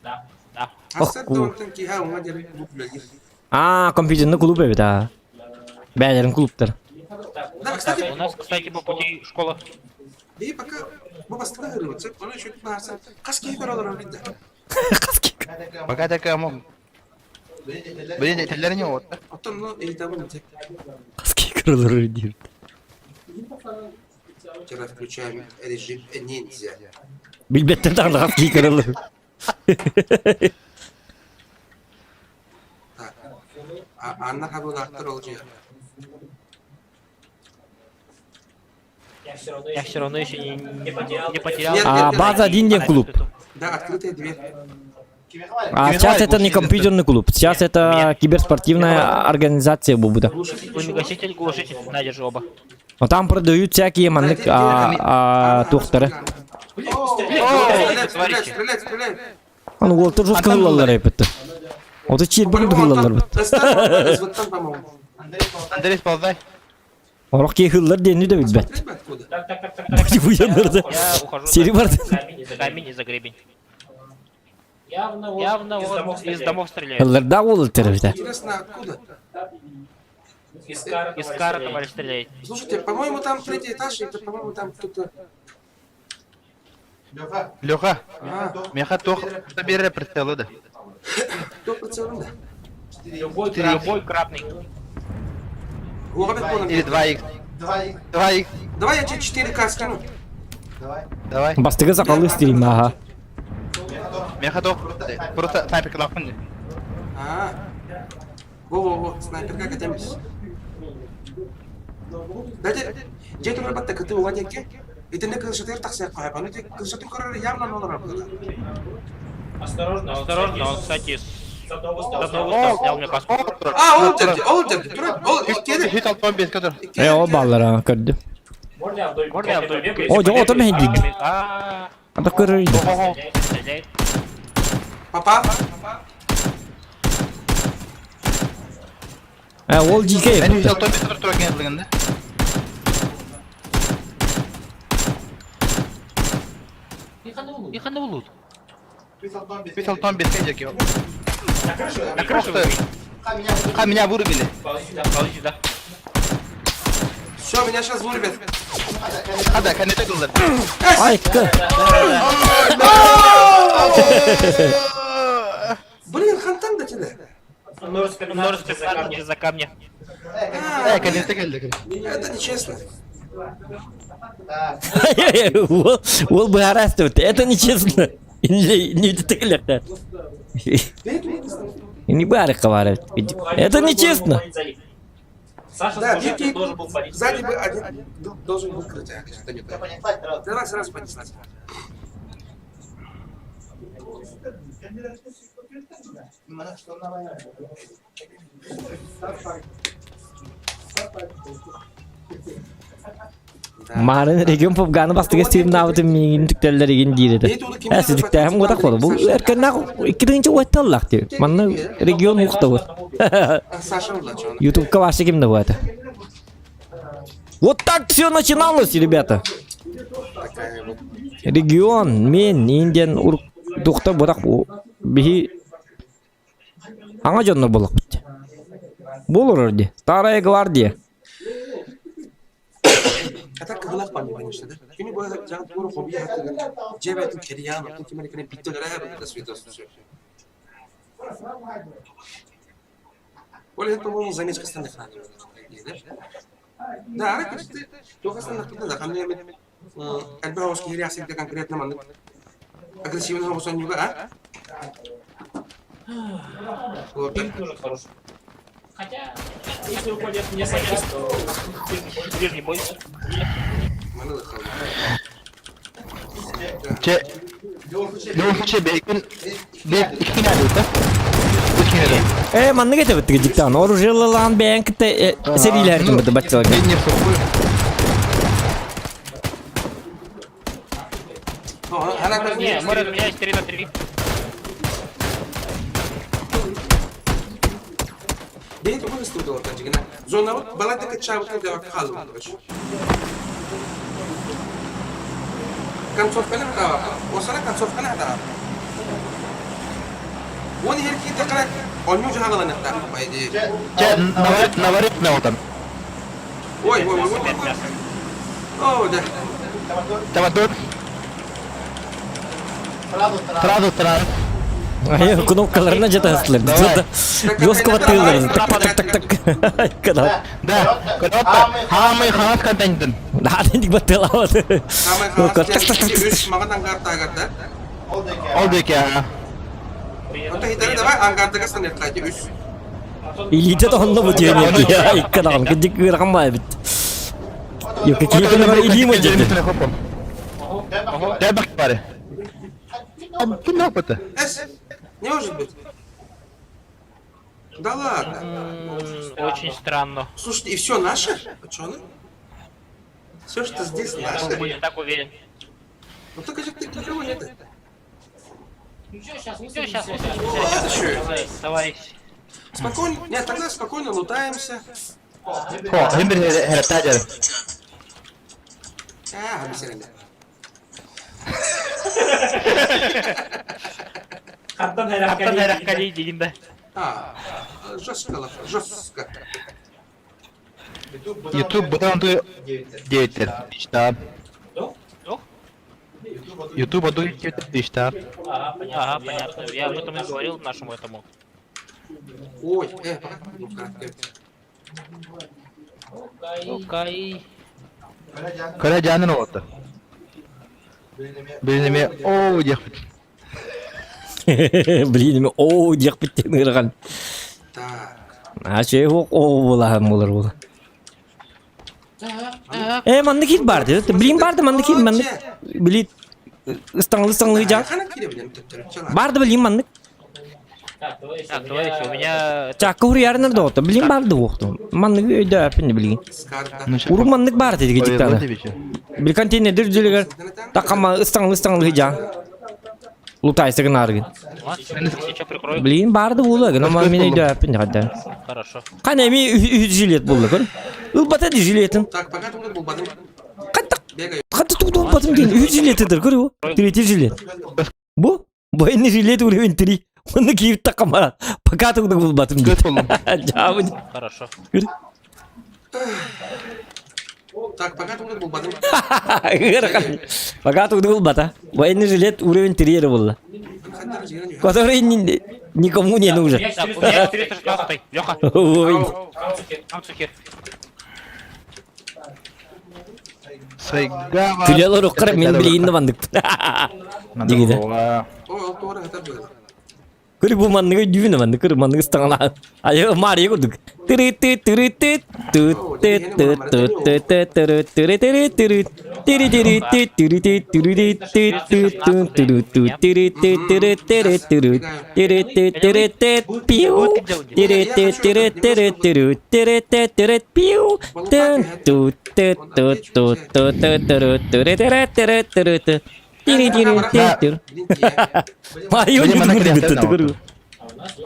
Да, да. Асет донтен ки ха ума жери буклagi. Компьютерный клуб это. Бәлерін клубтар. Да, кстати, У нас, кстати, по пути школа. и пока мы восстанавливаться, он еще не баса. Каски королор видно. Пока такая мог. Блин, это для него. Потом, ну, и там не Қаски кырылыр дейді. Вчера включаем режим ниндзя. Билбеттен тағында қаски кырылыр. Так. А Анна Хабулахтар olacak. Я все равно еще не потерял. Нет, База один день клуб. Да, открытая дверь. Сейчас это не компьютерный клуб. Сейчас это киберспортивная организация будет. Глушитель, найдешь оба. Но там продают всякие маннык тухтары. Стреляй. Он ол тоже скылалар эпетті. Оты чирбін дұғылалар бітті. Вот там, по-моему. Андрей, сползай. Орақ кей хыллар дені де білбәт. Смотреть бы откуда. Бәді бұянларды. Я ухожу Сері барды. за камень и за гребень. Явно вот из домов стреляют. Хылларда ол тірі. Интересно, откуда? Из кара товарищ стреляет. Слушайте, по-моему, там третий этаж, и это, по-моему, там кто-то... Леха, А, меха тох собери прицелы, да. кто прицелом, да? Любой крапный. Город понял. Или 2х. 2х. Давай я тебе 4К скину. Давай. Бастығы сақалы істерейм, аға. Меха тох. Просто снайпер лапын. А, во, снайпер как это мисс? Дайте, где ты работаешь, как ты у Вадике? И ты не кылшатыр так себя пахай, но ты кылшатыр король явно надо работать. Осторожно, он, кстати, с одного снял мне каску. А, ол дерди, турат, ол, кеди. Хит алтон без который. О баллар, көрді. Можно я вдоль бегаю? О, жоқ, отыр мен дейді. А, Ата көрді. стреляет. Папа, Ол жеке Ben hit епті. алтон без который турак не да? Иханы улут. Хит алтон без хедик его. На крыше Ха, меня вырубили. Получи, да. все, меня сейчас вырубят. Хада, канете кылдар. Ай, кы. Блин, хантан да тебя. Множество за камня. Канете келди. Это нечестно. Ол бы арасты өтті. Это нечестно. Не тікілікті. Не бары қавары. Это нечестно. Да, Вики, сзади бы один должен был крыть, а что не так. Давай сразу понеслась. Марын регион попғаны бастығы істейім науыты менің түктерлер еген дейді. Әсі түктәйім қодақ болды. Бұл әркеннақ 2-ші ойты аллақ дейі. Манны регион ұқты бұл. Саша улачен. Ютубка ваши кемді бұл это. Вот так все начиналось, ребята. Такая вот. Регион, мен, Индиан, ұқты бұрақ бігі аңа жонны болық бітті. Бұл ұрырды. Старая гвардия. Это кыгылак память, конечно, да? Кини боя жаңа туру хобби хаты. Жебетин кериян, оттун кимерекене биттелер ага да свидос все. Оля, это, по-моему, заметка стандартных да? Да, ара кычты. Тоха стандартных да, хамне мен Альбаровский реакция где конкретно ман. Агрессивный хобби сон а? Вот так. Хотя, если уходят мне сейчас, то ближе не бойся. Манылы хобби. Че, в любом случае, бейкон, iki nerede usta? Üç nerede? Манны кетіп өттігі диктан. Оружиялалаған бәйін кітті серийлер кім біді баччаларға. Ben не сокую. Ну, она как Не, мы разменялись 3 на 3. Бейт уже студил там жигна. Зона вот была такая чавка, да, халу, короче. Концовка не хватало. Осана концовка не хватало. Он и какие-то как он уже хавала не так, по идее. Че, наварит ne otan? Ой. О, да. Tamam dur. Трadu. Ай, кнопкаларына жатасызлар. Жестко баттыңыздар. Так. Кадал. Да, кнопка. Хамы ханат контентин. Дадендик баттылавады. Самый хавала. Üç mağan angarda agarda. Oldu ki ya. Onta hitari давай ангардаga sanırtaydı üç. Илите тонны бу түйенек. Я иккадан кидик кыргамбай бит. Yok kiyikine var iliyim Benim acaba. üstüne hopum. Gel bak bari. Abi ne yaptı? Эс, не может быть. Да ладно. Очень странно. Слушайте, и все наше? Пацаны? Все, что здесь Я наше. был не так уверен. Ну только же ты никого нет. Все, сейчас. Это что? Давай. Спокойно. Нет, тогда спокойно лутаемся. Ho, hem bir herhalde geldi. Hamsirenler. Kaptan Herakali deyinde. Жестко. YouTube butonunu değiştir. İşte. YouTube adı işte. Ага, понятно. Я об этом и говорил нашему этому. Ой, пока. Ну-ка, Окей. Kara canın oldu. Benim o yaptı. Блин, о, дияқ биттен кырган. Так. Аче ок о булам булар бул. Манды кит барды. Блин барды манды кит манды. Билет ыстаңлы жак. Хана киреbilirim tüttürüp. Барды билим манды. Так, товарищи, у меня... Чакка урьярнар да отта. Билим барды оқты. Манды өйдө апын билген. Скарта. Урум мандык барды деге диктада. Бил контейнердер жүлегер. Такама ыстаңлы жак. Лутайсы гынаргын. Сейчас прикрою. Блин барды булы. Но мен өйдө апын дегенде. Хорошо. Кана ми жилет булды көр. Ылбата ди жилетін. Так, пока тут был бадым. Каттак. Бегаю. Қатты туду батым дейін. Жилетідір көрі о. Третий жилет. Бу? Военный жилет уровень 3. Оны киіп тақама. Пока туду бұл батым дейін. Жабын. Хорошо. Көрі. Так, пока тут был бадым. Пока туду бұл бата. Военный жилет уровень 3 ері болды. Который никому не нужен. Так, у меня 416. Леха. Ой. Там цукер. Сайгава. Күлелер оқырып мен білейінді бандық. Дегеді. О, doğru hatar böyle. Көрі бұл маңнығы дүйіні бандық. Көрі маңнығы стаңына. Аяғы мария көрдік. Мария көрдік.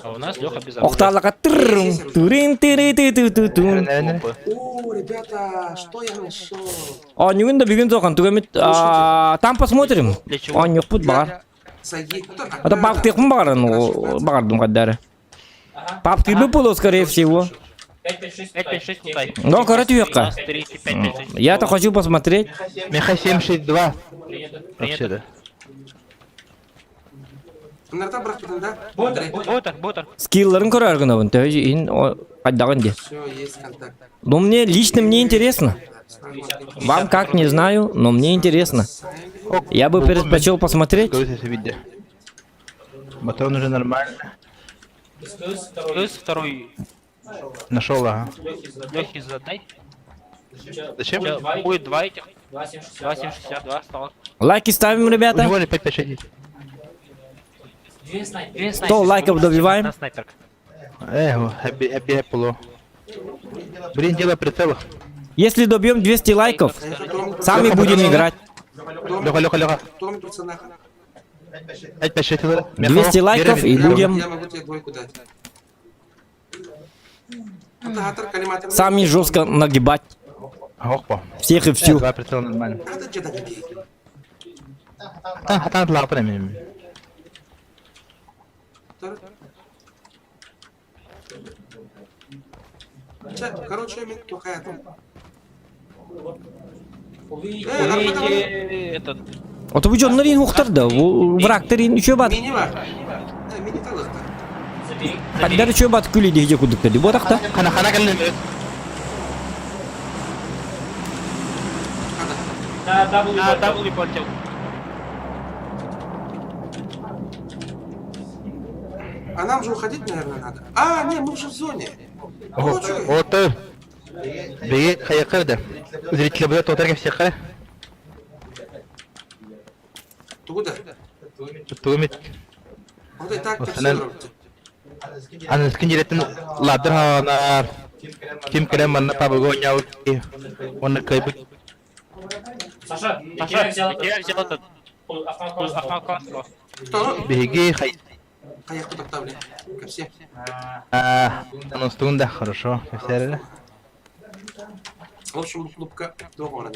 А у нас Леха без Оқтарлаға тұррым. Турин тири. О, ребята, что я нашел? Анюгін да бүгін соған түгемет. Там посмотрим. Анюк бұд бағар. Саги. Это бақтықпын бағардым қаддары. Бақтықпы болу, скорее всего. 556 лутай. Но короче юққа. 3556. Я-то хочу посмотреть. Меха 762. Принято. Вообще-то. Нарта брат, да? Ботер. Скиллерін көрәргін абын. Тәуі ең қайдағын де. Все, есть контакт. Но мне лично мне интересно. Вам как, не знаю, но мне интересно. Я бы предпочел посмотреть. Скажите видео. Батон уже нормально. Плюс второй. Нашел, ага. Лехи задай. Зачем? Будет 2 этих. 2,762 стало. Лайки ставим, У ребята. него же 5-5-6. Две 100 лайков добиваем. На снайперка. Обе полу. Блин, дело прицелов. Если добьем 200 лайков, сами будем играть. Леха. Том пацана. 5-5-6. 200 лайков и будем Я могу тебе двойку дать. Хатар калиматор. сами жестко нагибать Опа. всех и всю. Два прицела нормально. Хатар джеда какие. Хатан отлап прям. Короче, мен плохая там. Увидите этот. Ото bu jonların muhtarda. Bu bıraktarın üçe bat. Мини var. Мини талыкта. Kadar üçe bat külü diyecek kuduk dedi. Bu atakta. Хана каллен. На W полетел. А нам же уходить, наверное, надо. А, не, мы уже в зоне. Вот. Беги хайкырды. Зрители будут отрывать всех. Туда. Тумит. Вот и так Вот фиксируйте. Аны скинжелеттен ладыр хана. Ким керем манна пабыго няу. Он кайбы. Саша, я взял этот. Автомат классного. Кто? Беги хай. Каяк тут бля. Ко всем. Ну стунда, хорошо. Все. В общем, клубка договора.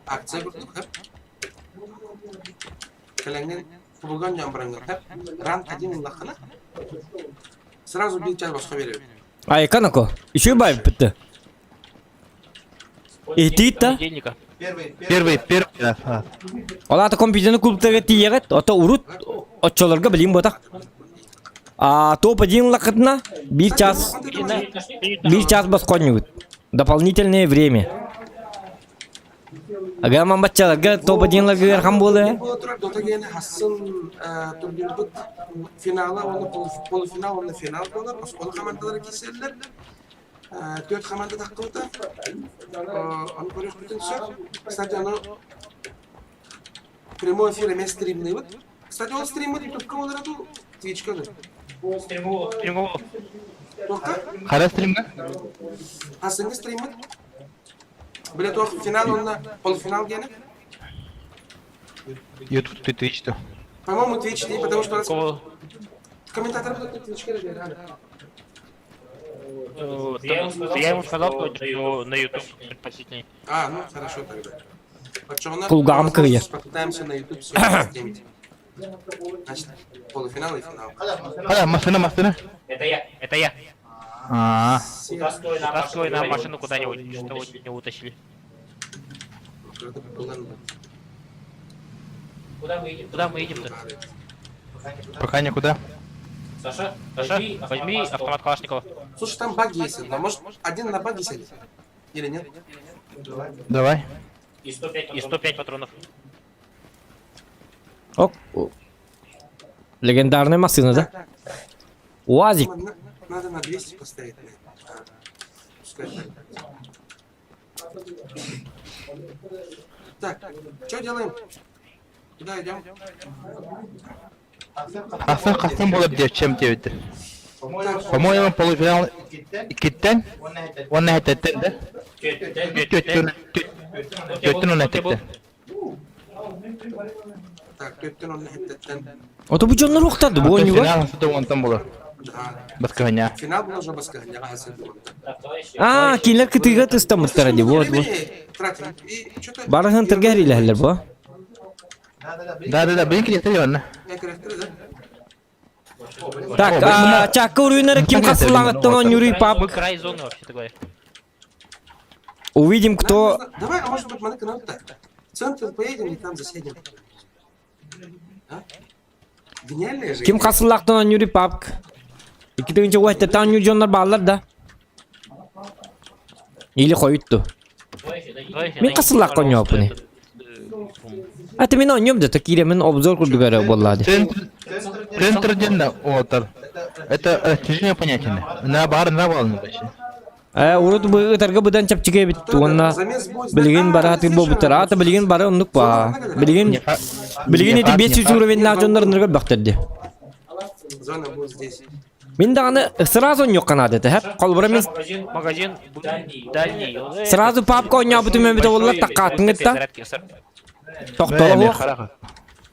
Акция курдук, хэп. Калянген фулган ямбранган, хэп. Ран один лахана. Сразу бил час башка берем. Ay kanako. Üçe bay bitti. Ehtiytta. Денника. Первый. Ola ata kompüterini kulüptege tiyeget. Ata urut. Otçolarga bileyim botak. То один лакатна. Bir час басконнют. Дополнительное время. Ага мам баччаларга топ один лага верхам болы. Bu oturak Dota gene Hasan turbilbut finala, onu polufinaal, onu final bolar. Onu komandalara keserler. 4 komanda takıldı. Onu koruyor bütün söz. Kısaca onu прямой эфир емес стримный. Кстати, он стримит YouTube'ка olarak Twitch'ка. Стримовал. Только Хара стримга? Hasan'ı стримит. Бля, то финал, он на полуфинал гене. YouTube, Twitch то. По-моему, Twitch не, потому что у нас Кого? комментаторы будут на Twitch'ке реально. Я ему сказал, что на YouTube предпочтительней. А, ну хорошо тогда. Пацаны, Кулгам кырые. попытаемся на YouTube все стримить. Значит, полуфинал и финал. Хара, машина. Это я. Таской на машину куда-нибудь, что не утащили. Куда мы едем-то? Пока никуда. Саша, возьми автомат Калашникова. Слушай, там баги есть одна. Может, один на баги сядет? Или нет? Давай. И 105 патронов. Ок. Легендарная машина, да? УАЗик. Надо на 200 поставить. Пускай так. Так, что делаем? Куда идем? Хасан будет чем 9. По-моему, полуфинал Киттен. Он на это да? Тёттен он это. Так, Төттен он хеттен. Ото bu jonlar uqtadi bu oyunu var. Финал что он там было. Басканя. Финал был уже басканя. Kinler kıtıga tıstamıtlar hadi bu. Тратим. И что-то... Barahın tırgahır ilahlar bu. Да, блин, не верно. Я корректирую, да? Так, çakka oyunları kim kasılagattan on yürüyüp Мы ап. край зоны вообще-то говоря. Увидим, кто... Давай, а может быть, мы на канал-то? В центр поедем и там засядем. А? Гениальная же. Kim kasılagattan on yürüyüp ap. İki tığınca vahdettan yürü jonlar bağlar da. İli koyuttu. Men kasılakkan yok bunu. Hatta men oynuyorum da takire men obzor kurduk ara vallahi. Центр денна отор. Это растяжение понятия. На бар на волну вообще. Урут бу ытарга будан чапчыга бит. Онна Замес бой. билген бара хатыр бу бутар. Ата билген бара ондук ба. Билген эти 500 уровень нажондар нырга бактырды. Зона будет здесь. Мен даганы сразу нёк канады та. Хеп колбура мен Магазин дальний. сразу папка оня буту мен бит олла такатын гытта. Токтоло.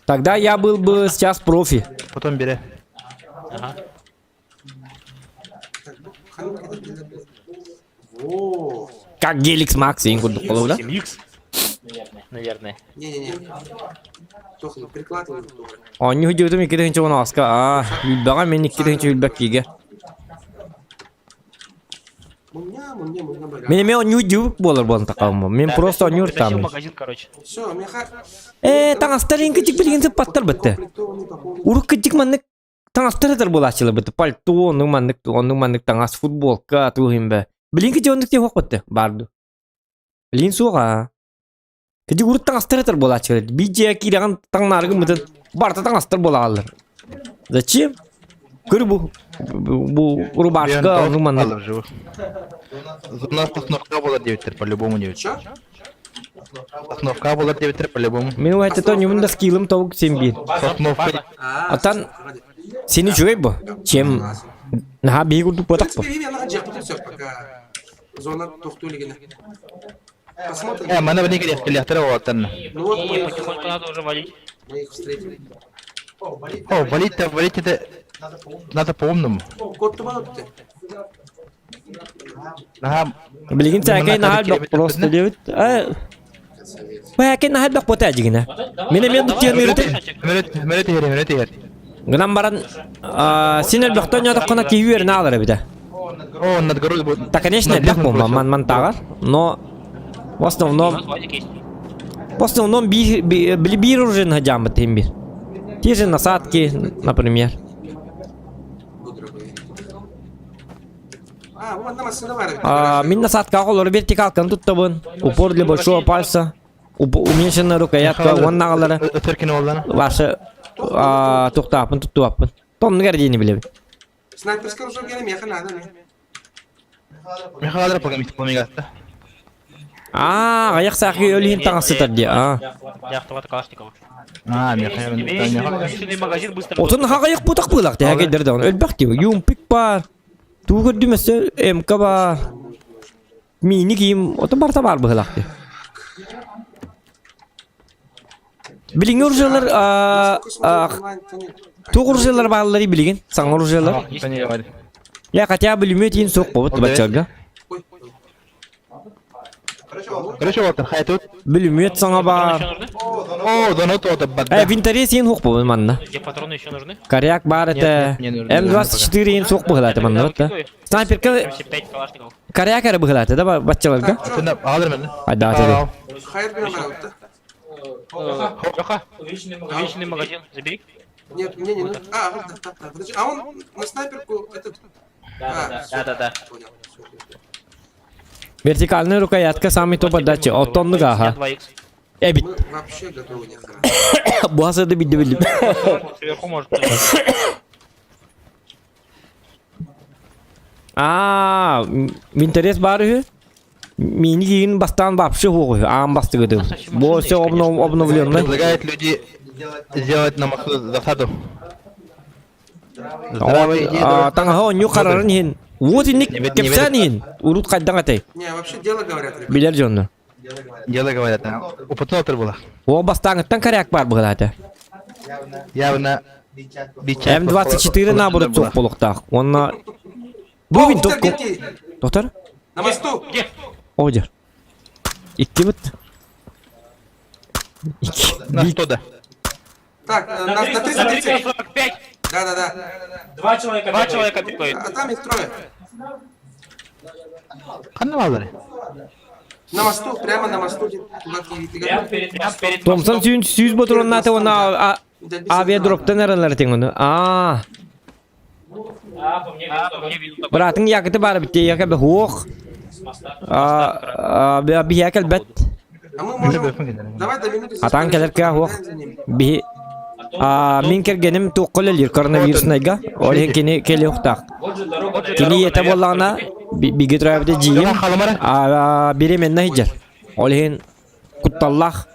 Тогда я был бы сейчас профи. Потом бери. Ага. Во. Как Геликс Макс ин курдук болобу да? 7X. Наверное. Не-не-не. Тоха, прикладывай. Оню хужутум 2-нче оны аска. Билбага мен 2-нче билбек киге. Муня, бара. Мен оню жубук болор болон такамы. Мен просто оню Притащил уртам. магазин, короче. Все, меха. Таңастарын кичик билген сыпаттар битти. Урук кичик маннык таңастырыдыр болачылы битти. Пальто, онун маннык таңас футболка тугимбе. Билген кичик ондук те хок битти. Барды. Билген суга. Кичик урук таңастырыдыр болачылы. Бije кираган таңнаргы мытын барта таңастыр болагалар. Зачем? Көр бу рубашка, онун маннык. Зона остановка была 9 по-любому 9. Че? Остановка была 9 по-любому. Мен уайты то нюмында скиллым тавук сембир. Остановка. Атан сени жугай бу. Чем наха биги курдук В ботак бу. принципе, я надо будет все, пока зона тухтулигина. Посмотрим. Mana beni kerja kelihatan awatan. Ну вот И потихоньку надо уже валить. мы их встретили. Oh, валить это надо по-умному. Кот туман ты. Nah, Билген сакай нахал бак просто дебит. Вакай нахал бак бота жигина. Мен дуктен үйрөтө. menit hier. Гынан баран синел бактан ята кона кийер наалар биде. Oh, надгород будет. Да, конечно, бак бомба ман тагар, но в основном били уже на джамбат имбир. Те же насадки, например. Вот на машину варят. Мин насадка колор вертикал туттабын. Упор для большого пальца. Уменьшенная рукоятка, вон нагалары. Теркин oldu. Ваша туктапын, туттуапын. Томны гардини билебит. Снайперская уже гене меха надо, не? Мехадра помигатта. Аяк сакы өлүн таңсытыр ди. Автомат Калашникова. Личный магазин быстро. Отун хагаяк бутак булак те хагедер да. Өлбак ди. Юмпик бар. Тугыр димесе МК бар. Мини кийим ото барта бар булак ди. Билиң уржалар тугуржалар баллары билген. Саң уржалар. Я хотя бы лимитин сок болот бачага. Короче, вот хайтут. Билимет саңа бар. О, донот ота бадда. Винтарес сен хук болот манна. Где патроны еще нужны? Коряк бар это. М24 ен сок булат манна. Снайперка 75 Калашников. коряк ара булат да бачаларга. Сенде алыр мен. Айда теде. Хайр гене варят. Леха, увеличенный магазин забери. Нет, мне не нужно. Вот, подожди. А он на снайперку этот... Да. Понял. Вертикальная рукоятка самый топ отдачи. Оттонну гаха. 2Х. Бит. Мы вообще готовы не знаю. Буаса да бидди билди. Сверху может. Винтарес бар. Мини кийин бастан вообще хуй. Басты гыды. Бу все обновленный. Предлагает люди сделать на массу засаду. Таңга оню карарын хин. Вот и ник кепсан хин. Урут кайдан атай. Не, вообще дело говорят, ребят. Билер жонду. Дело говорят. Опытный было. О бастаңыттан коряк бар булат. Явно М24 наоборот сок болуктак. Онна бу винтовку. Доктор? На мосту! Где? Одер. Икки бит. на 100 да. Так, на 330. 345. Да. Два человека приходит. А там их трое. Каналары. На мосту, прямо на мосту. Туда Прям перед Томсон мостом. сүйүн ботурун наты она авиадроптан эралар теңону. По мне видно. Братың якыты бар бит, якы хук. Би якел бет. А мы можем... Давай до минуты... Атан келерке хук. Би Мин кергеним туққыл элир коронавирус найга. Олен кини келе уктак. Кини ете боллана Биги трабыда Yoga жием. halımara. Беремен найджар. Олхин кутталлах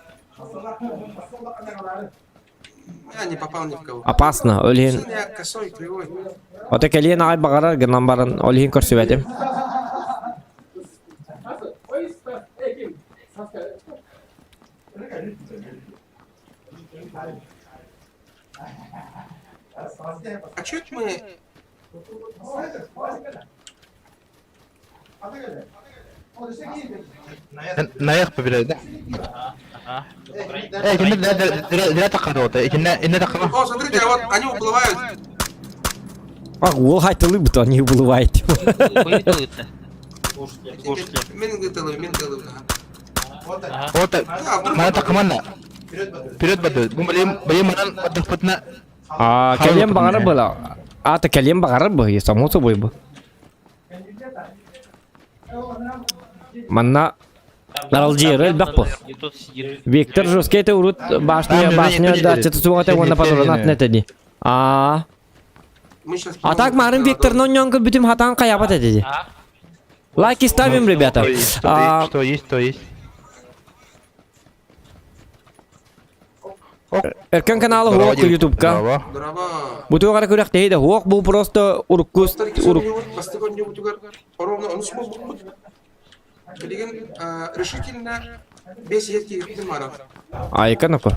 Я не попал ни в кого. опасно. Олхин Я косой, кривой. ота келен ай багарар гынан барын. Олхин көрсөбетим. А чё это мы... Nayak победит, да? Кине диле такады ота. Кине такады. О, смотрите, а вот они уплывают. Ол хайтылы бут, они уплывает. Хуй-то. Слушайте. Мен гылы. Ота. Мана такыманна. Вперед бады. Бәйім манан отдықпытына. Келен багары была. Ата келен багары бы, само собой бы. Манна Наралжиры бак бу. И тут сидит. Виктор жесткий урут башня да чета сугата вона патрон атнетеди. Мы сейчас... А так Марин Виктор ноньонка битим хатан каябат эти. Лайки ставим, ребята. Что есть, то есть. Эркен каналы хуак ютубка. Дрова. Буту кара көрек дейді. Хуак бу просто уркус урук. Посторонний утюгар. Ровно он смог быть. Билеген решительно без едки Димаров. Айка накор.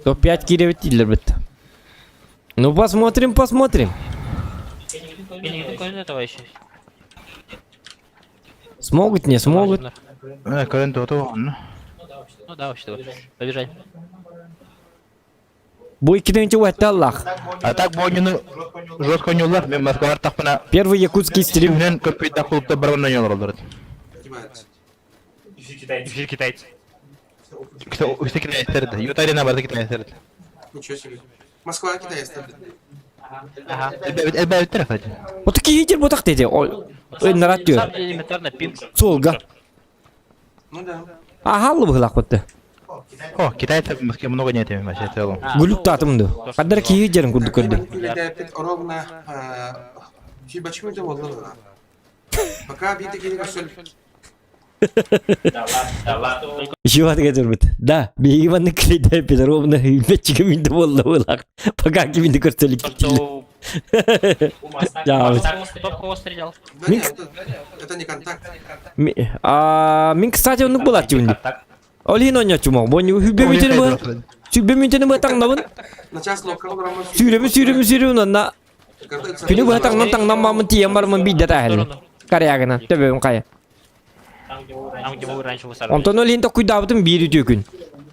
То 5 киревитилер бит. Ну посмотрим. Я не такой этого еще. Смогут, не смогут. Көрін тұты Ну да, вообще-то. Побежать. Бу икиденчи уәтті Аллах. А так бойнunu жестко ойнулар. Мен Москвалар тақпына Первый якутский стрим. стримнен көппейді құлыпта бір бірін ойнулар олар. Издевается. Все китайцы. Үсті китайстерді. Ютарина барды китайстерді. Ничего себе. Москва, Китай ставит. Ага. Әлбәбеттер, кстати. Вот такие хитер ботак dedi. Ой, нарат На diyor. самом деле элементарно пинг. Солга. Ну да. Ахаллы быхлак бутты. О, китайцы в Москве много нет, вообще, в целом. Гүлүк татымды. Каддар ки хитерин күрдүк көрдү. Или ровно... Почему это было? Пока биты гелика соль. Жуат кетер бит. Да, биги ванны клейдер Петровна мечиге минде болду быхлак. Пока ки минде көрсөлүк киттилер. Ja, Кто в кого стрелял? Да нет, это не контакт. Мен, кстати, онук болат жибинди. Олин ойночу мог. Боню хүббемитени бы. Сүббемитени бы таңнабын. На час локал драма. Сүйрөмү онна. Күнү бы таңнан мамын тием бармын бидде тахыл. Карягына төбөм кая. Там, где мы раньше высаживали. Онтон олин да куйдабытым бири төкүн.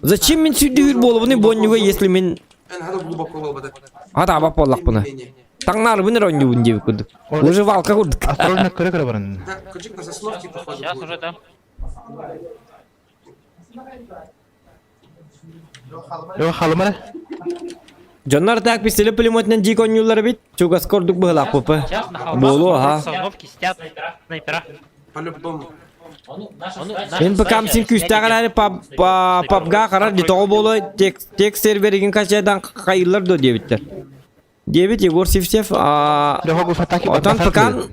Зачем мен сүрдүр болобуны бонюга, если мен Надо глубоко было бы. ата бап боллак буна. Таңнар быныр ойнубун деп күрдүк. Выживалка курдук. Осторожно, көрі барын. Да, кучик на сосновке походу. Сейчас уже там. Yok, halımara. Жоннар так пистеле пулеметнен жик ойнулар бит. Чугас кордук быхлак бупы. Сейчас на холмах Болу, ага. установки сидят снайпера. По-любому. Мен бакам син күстәгәләре папга карар дитого болой тек сервериген качадан кайылар до дебиттер. Дебит Егор Севсев Леха гуфа таки отан пакан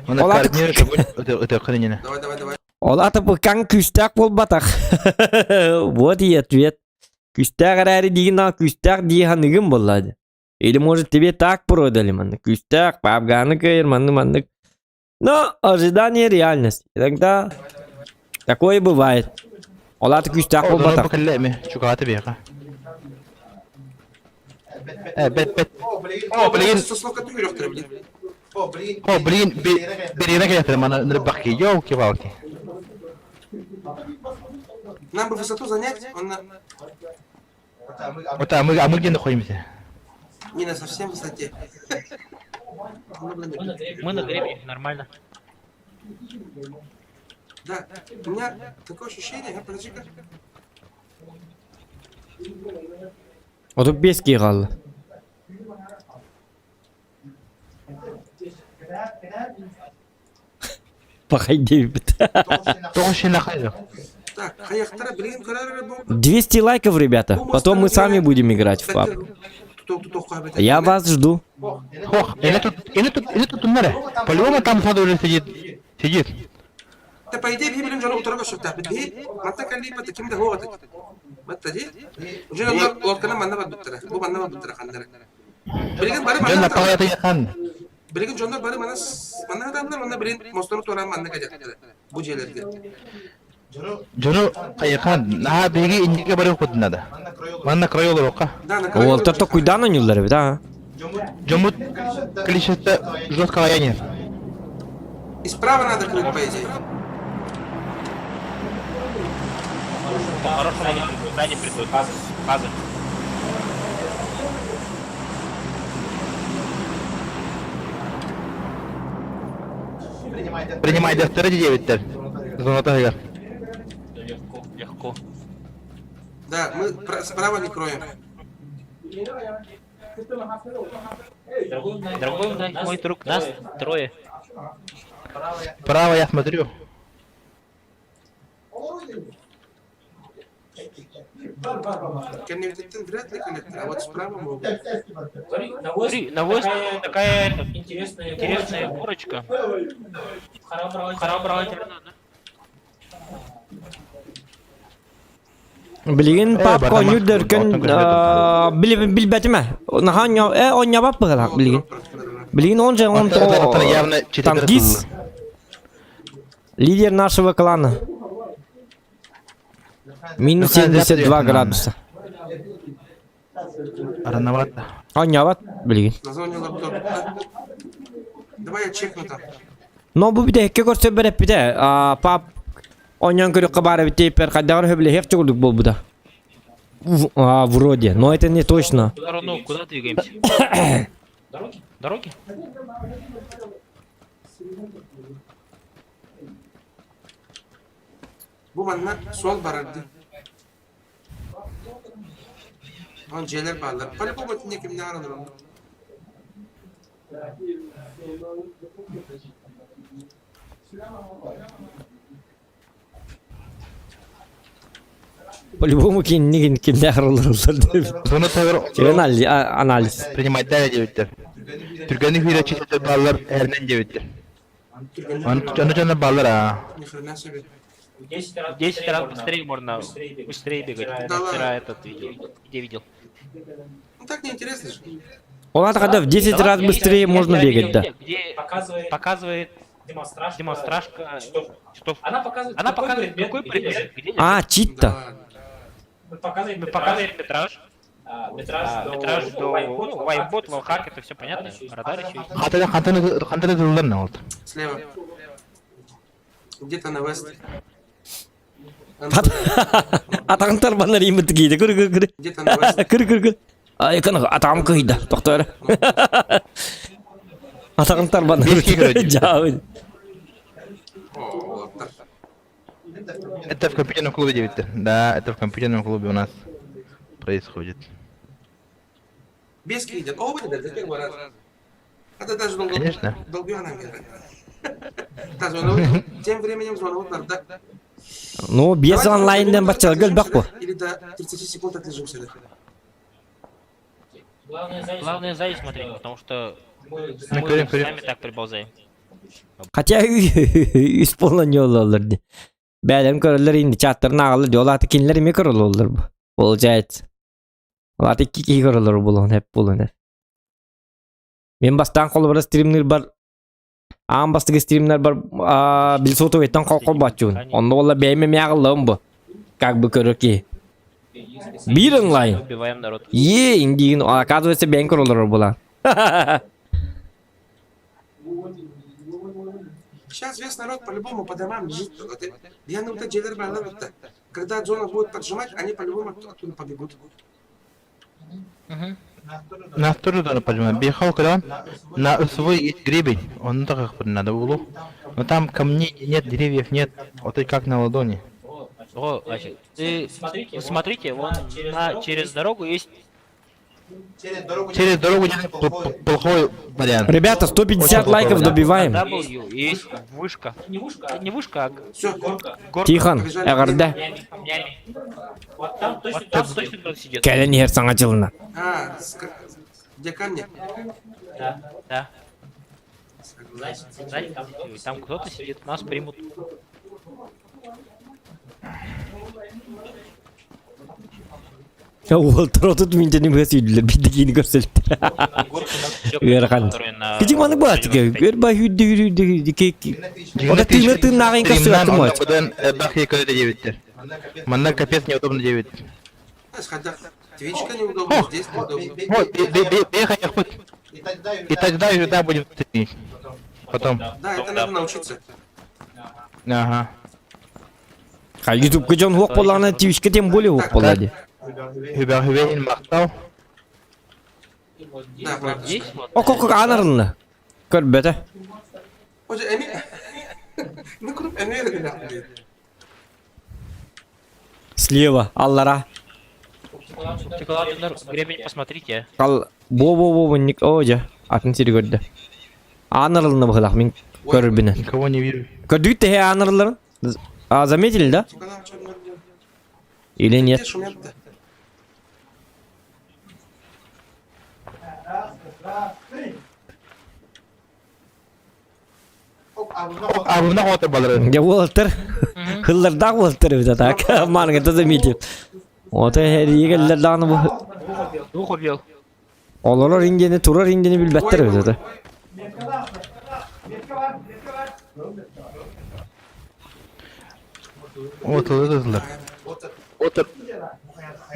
Она Олар- координирует это охранение. Давай. олата пакан күстәк болбатак. Вот и ответ. Күстәгәләре дигән күстәк дигәнлегем булады. Или может тебе так продали манны. Күстәк папганы кайыр манны. Но ожидание реальность. Иногда такое бывает. Олата күстәк О, болбатак. поколеми, чукаты бега. Бет. О, блин. Сосновка ты веревка, блин. О, блин, берега кетер, мана рыбаки, ёлки-палки. Нам бы высоту занять, он Вот, а мы где находимся? не на совсем высоте. Мы на гребне, нормально. Да, у меня такое ощущение, подожди-ка. Отуп бески калды. Пахай дебит. Тоғыз шен нахайдық. Так, хаяқтара, блин, карары был. 200 лайков, ребята. Потом мы сами будем играть в паб. Тут Я вас жду. Хох, ini tutunlar. По-любому там саду уже сидит. Да, по идее, били блин, жена утрока шутта. Били, мата кали пата ким да хова та. Мата ди. Уже на лодкана манна баттара. Бу манна баттара хандара. Билген бары Jangan манна. nak kaya kan. Билген жона бары манна да манна билин мостон тора манна кajak. Бу желерге. Jono kaya kan. Nah, begi ini ke baru kut nada. Mana kroyo lo ka? Да, на Олтарта куйдан ойнулар бит, а? Жомут клишета жестко каяние. И справа надо крыть, по идее. Хорошо, сзади придут. Фазы. Принимай дефтер 9-тер. Зона тайга. Легко. Да, мы справа не кроем. Дорогой мой друг, нас трое. Право я смотрю. Кенневитин вряд ли коллектор, а вот справа могут. Смотри, навоз такая интересная горочка. Храброго надо. Билген пап барама. коню деркен билбетиме. Нахан оня бап багалак билген. Билген он же он Это явно танкист. Лидер нашего клана. Минус 72 градуса. Рановато. Оня бат билген. На зоне лаптоп. Давай я чекну там. Но бу биде хекке көрсө берет биде. Пап онyan көрөк кабары бите пер кадагар хөбле хек чугулук болбуда. Вроде, но это не точно. Куда двигаемся? Дороги? Bu manna sol barardı. On jeler bağlar. Pali bu batın kim ne aranır onu? По-любому кимде аралар деп. Зона тайга. Чеген анализ. Принимай да 9-тер. Türkiye'nin hüyre çeşitli bağlar erden 9-тер. Onu canı bağlar ha. Ни хрена себе. 10 раз быстрее можно быстрее бегать. Да Вчера ладно. этот видел. Где видел? Ну так неинтересно же. Олар когда в 10 раз быстрее можно бегать, да. Где показывает демонстражка, что Она показывает, она показывает какой предмет, где Чит-то. Да ладно. Мы показываем мы показываем метраж, метраж до вайбот, лоухак, это все понятно, радар еще есть. Хантаны дылдар ne oldu? Слева. Где-то на вест. Атаңтар банар имет гейді, күр. Где-то на вест. Күр. Айкын атам кыйды, тоқтар. Атаңтар банар. Бешке кіреді. Жауын. О, лаптар. Это в компьютерном клубе 9-тер. Да, это в компьютерном клубе у нас происходит. Бески идет. О, вы да, как раз. Это даже Конечно. долбёна мира. Да, звонок. Тем временем звонок надо. Ну, без онлайндан бачал гөлбак бу. Или до 30 секунд отлежимся. Главное сзади смотреть, потому что мы Көрем. сами так приползаем. Хотя исполнение олар. Бәлем көрілер енді чаттарын ағылыр. Олаты кенілер еме көрілер олар бұл. Получается. Олаты ки көрілер бұлын, әп бұлын. Мен бастан қолы бір стримнер бар. Ағын бастығы стримнер бар. Біл соты өйттен қол бачуын. Онда олар бәйме мәғылығым бұл. Как бы көрір ки. Bir онлайн. Убиваем народ. Индиген. Оказывается, бәйін көрілер бұлан. Сейчас весь народ по-любому по домам лежит. Я на вот эти джейлер брала. Когда зона будет поджимать, они по-любому оттуда побегут. Нас тоже надо понимать. Бехал когда на свой есть гребень. Он так как надо было. Но там камней нет, деревьев нет. Вот и как на ладони. О, значит, вы смотрите, вон через дорогу есть. Через дорогу плохой вариант. Ребята, 150 лайков добиваем. W есть вышка. Не вышка, а Все, горка. горка. Тихон, әғырда. Камнями. Вот там точно кто-то сидит. Кәлін ер саңа жылына. Декан нет. Да. Сзади там кто-то сидит, нас примут. Уолтер отут минжени бөсүйлөр бидигини көрсөлтү. Уярхан. Кичи маны баатыга. Гөр ба хүддү ке. Ода тыймыр нагын касыгаты мот. Одан бахи көде дебиттер. Манна капец неудобно дебит. Хотя Твичка неудобно, здесь неудобно. Вот, бегай, хоть. И тогда уже да будем тренить. Потом. Да, это надо научиться. Ага. Ха YouTube-га жон хук болгона Twitch-ке тем более хук болады. Хюберхюбейн мактау. Да, правда. Здесь вот. Окок анарынны. Көрбөтө. Hoca Emir... Ne kurup Emir'e de yapmıyor. Слева, аллара. Стеклоатомдар, гребень, посмотрите. Кал бо ник ожа. Атын сири көрдү. Анарылны быхлак мен көрбүнө. Никого не вижу. Көрдүк те анарларын. А заметили, да? Канал что делать? Или Где нет? шумят-то? Абына хоты балыры. Я Уолтер. Хылларда Уолтер это так. Манга это заметил. Вот егеллердан бу. Двух убил. Олар индени турар индени билбеттер это. Вот это. Вот.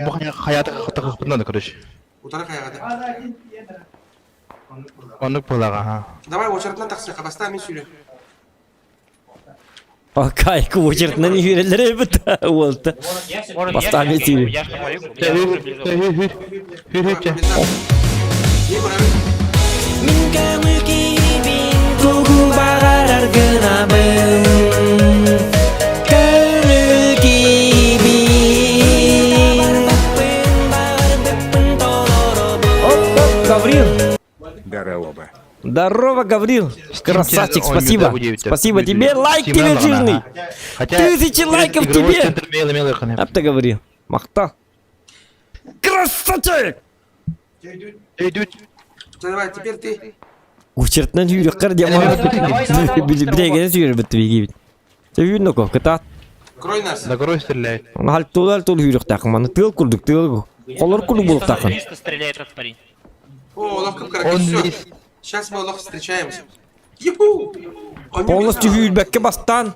Bu hayatı kıtlıkından da karış. Утара кайгада. Onu bulağa ha. Давай очередной таксиха, поставь мне сюда. Кайку очередно не верили бит. Уолтер. Может, Поставить или- я что мою? Hür. Не правильно. Tugu bagarar gınabım. Gönül gibiyim. Гаврил. Здорово, Гаврил. Красавчик, Он спасибо. меня будет. Спасибо тебе. Лайк тебе Стимулировано, жирный. ага. Хотя 1000 лайков игровой тебе. центр мелый ханем. Апта Гаврил. Махта. Красавчик. Идут. Давай, теперь ты. Учертнан үйрөккөр демагат билеген сүйөр битвиги бит. Сүйүнө ко ката. Крой нас. На горой стреляет. Тул үйрөк такын маны тыл курдук тыл. Колор курдук болуп такын. 300 стреляет этот парень. О, ловко Он караки, все. весь. Сейчас мы ловко встречаемся. Юху! Он не Полностью узнал. үйрөккө бастан.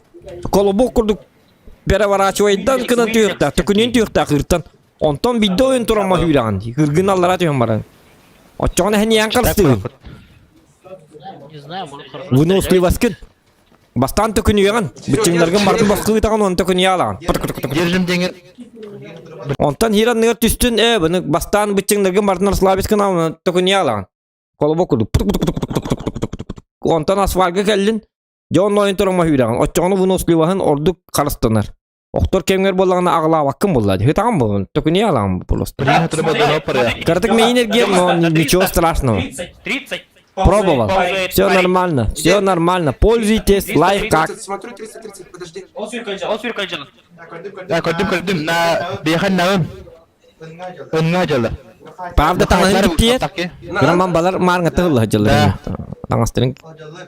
Колобок курдук переворачивайдан кына түйөртө. Төкүнөн түйөртө кыртан. Онтон видео ойын турама үйрөгөн. Кыргын аллара түйөн баран. Очоны хениян калсты. Не знаю, может хорошо. Выносливый васкин. Бастан төкүн үйрөгөн. Бүтүңдөргөн барды баскы таган он төкүн ялаган. Держим деньги. Онтан хиран нер түстүн буну бастан бүтүңдөргөн бардын слабискын аны төкүн ялаган. Колобок курдук. Онтан асфальга келдин. Жон ойын турама үйрөгөн. Очоны выносливыгын ордук карыстанар. Октор кемгер болгона агыла ваккын болду. Хетаган бу төкүн ялаган просто. Приехал треба до опоры. Картык мейнерге, но ничего страшного. 30. Пробовал. Ползает, Все лайк. нормально. Все нормально. Пользуйтесь. Лайфхак. 30, смотрю, 30, подожди. Он сюркальчал. Он сюркальчал. Ya koydum. Na biyahan nağın. Önüne acılı. Правда таңын биттиет. Граман балар марга тыгылы жылы. Таңастырын.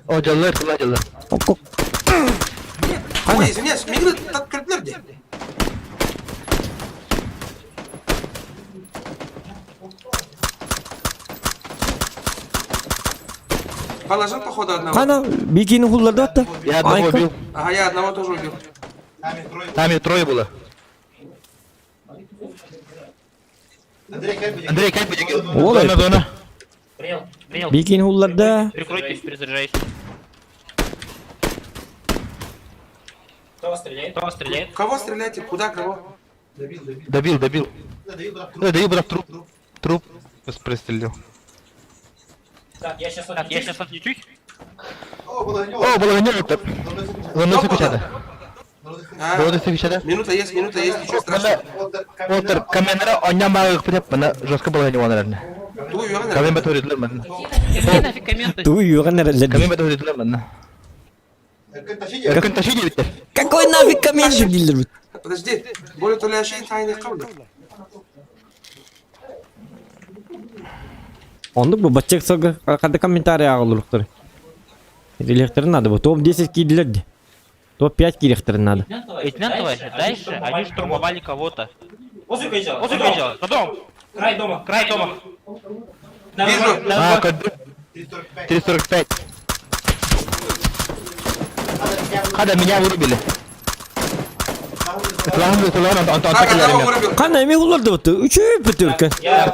Acılı kılı acılı. Оп. Ой, извиняюсь, мигры так картнер где? Положил, походу, одного. Кана бикини хулларды атты. Я одного убил. Ага, я одного тоже убил. Там их трое было. Андрей, как будет? Олай. Зона. Принял. Бикини хулларды. Прикройтесь, перезаряжаюсь. Кто стреляет? Кто стреляет? Кого стреляете? Куда кого? Добил. Добил, брат, труп. Пристрелил. Так, я сейчас Так, я сейчас отвечусь. О, было нет. Зона секучада. А, Зона секучада. минута есть, ничего страшного. Отыр камера оңнан бағып бітіп, мына жосқа болған оңаларына. Ту, Йоганна. Камен бәті өретілер мәні. Какие нафиг комменты? Ту юган нерелди. Камен бәті өретілер мәні. Өркін ташы дебіттер. Какой нафиг коммент дилдер? Подожди, более тулящий тайный кабля. Ондук бу баччак сага кады комментарий агылыктыр. Электрин надо, топ 10 кийлерди. Топ 5 кийлерин надо. Лейтенант, товарищ, дальше они штурмовали кого-то. Возле Гайджала. Возле Гайджала, на дом! Край дома. Край дома! Вижу. А, код 345. Хада, меня вырубили. Он Так, так одного вырубил. Кандай эме уларды буту? Үчөө бүтүркө. Я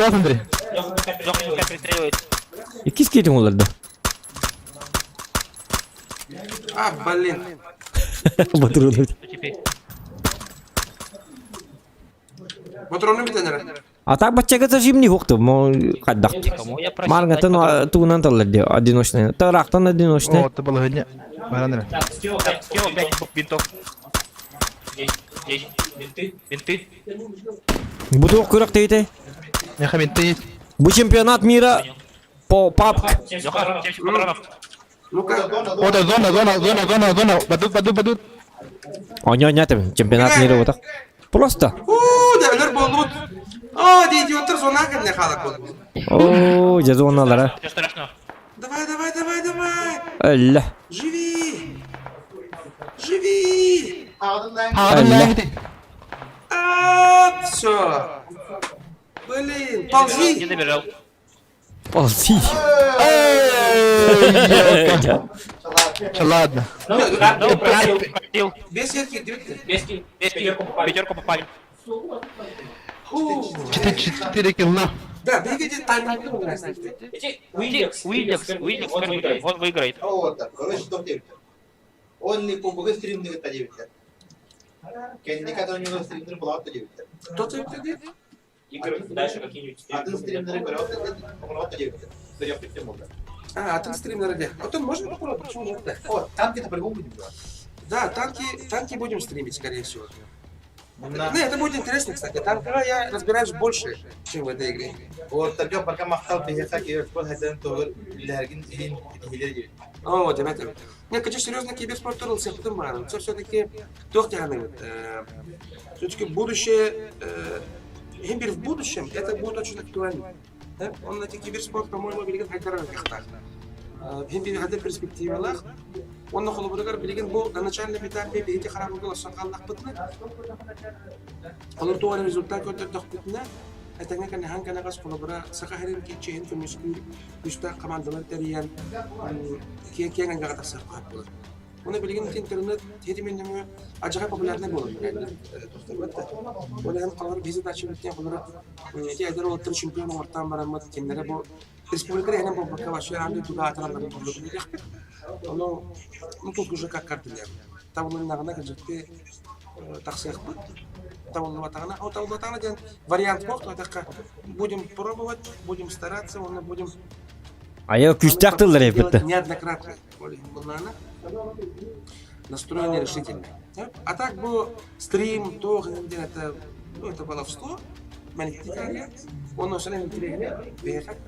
Андрей. Жоқ, пускай пристреливает. Икис кетиң уларды. А, блин. Батырды. Что теперь? Патроны битенер. А так баччага зажимни хокту, мо каддакты. Кому я просил? Маргатын туунан талларды, одиночный. Тарактан одиночный. О, это было годня. Андрей. Так, скилл 5. Скилл 5 бинтов. Здесь. Винты. Бинты. Бутук курак дейте. Я хамин, ты есть? Бу чемпионат мира по папк. 70 Леха, патронов. 70 патронов. Ну-ка. О, да, зона. Бадут. Оня там чемпионат мира вот так. Просто. Дәулер болут. О, идиоттар зона кенне халык болду. О, жазоналар. Ничего страшного. Давай. Алла. Живи. Алла. Все. Блин, Не ползи. добежал. Ползи. Ладно. Ну, просил. Просил. Без ветки, двигатель. Без килл. Без Пятерку попали. Пятерку попали. 4 килла. Да, двигатель тайминг нравится. Эти Уильямс. Уильямс, он выиграет. Вот так. Короче, что делать? Он не побугай стримный это делать. Кенди, который у него стримный был, это делать. Кто ты где? Игры дальше какие-нибудь. Один стримный был, это делать. Судя по всему, да. А ты стример где? А то можно попробовать, почему нет? О, танки-то по-любому будем делать. Да, танки будем стримить, скорее всего. Да. Не, это будет интересно, кстати. Танкера я разбираюсь больше, чем в этой игре. Вот тогда пока махтал бегать, я спал хозяин то для Аргин и Хилери. О, ребята. Нет, конечно, серьезно, киберспорт турился, потом баром. Все-таки тохтяны. Все-таки будущее, в будущем, это будет очень актуально. Да? Он на киберспорт, по-моему, билеген хайдаран кахтар. Химбир хадер перспективалах. Он на холобрагар билеген был на начальном этапе перейти харам было сокаллах пытны. Холортуар результат который дохпытны. Это не kan хан kana gas холобра сахарин ки чейн то мискул юста командалар териян ки нга тасар капла. Оны билеген интернет хедимен ажага популярны болот. Оны хан калар визит ачып өткөн холора эти айдар олтыр чемпион ортан барамат кимдере бу республика эне бу бакавашы анды туда аталган болот. Оно тут уже как картелер. Там он нагана кежекте таксиях бут. Тавлатана, а тавлатана ден вариант бок, то будем пробовать, будем стараться, мы будем. А я күстәктелер эпетте. Неоднократно. Настроение решительное. А так был стрим, то это, это баловство, манитикария, он уже приехать,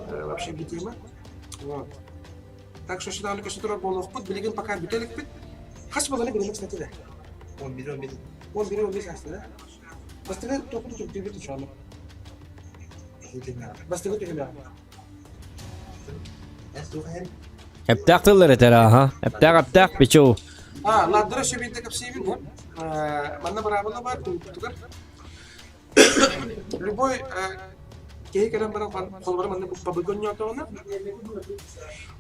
вообще битима. Вот. Так что считали, что это было в путь, билеген пока бителек пит. Хас было не кстати, да. Он берет. Он берет весь да? Бастыгы только тут бит иншалла. Бастыгы тегеле. Эптәктелер этера, ха. Эптәк бичо. Ладыра шебенде капсивин, манна барабыла бар, тугар. Любой кей кадам баран холбар манна пабыгон ньотона.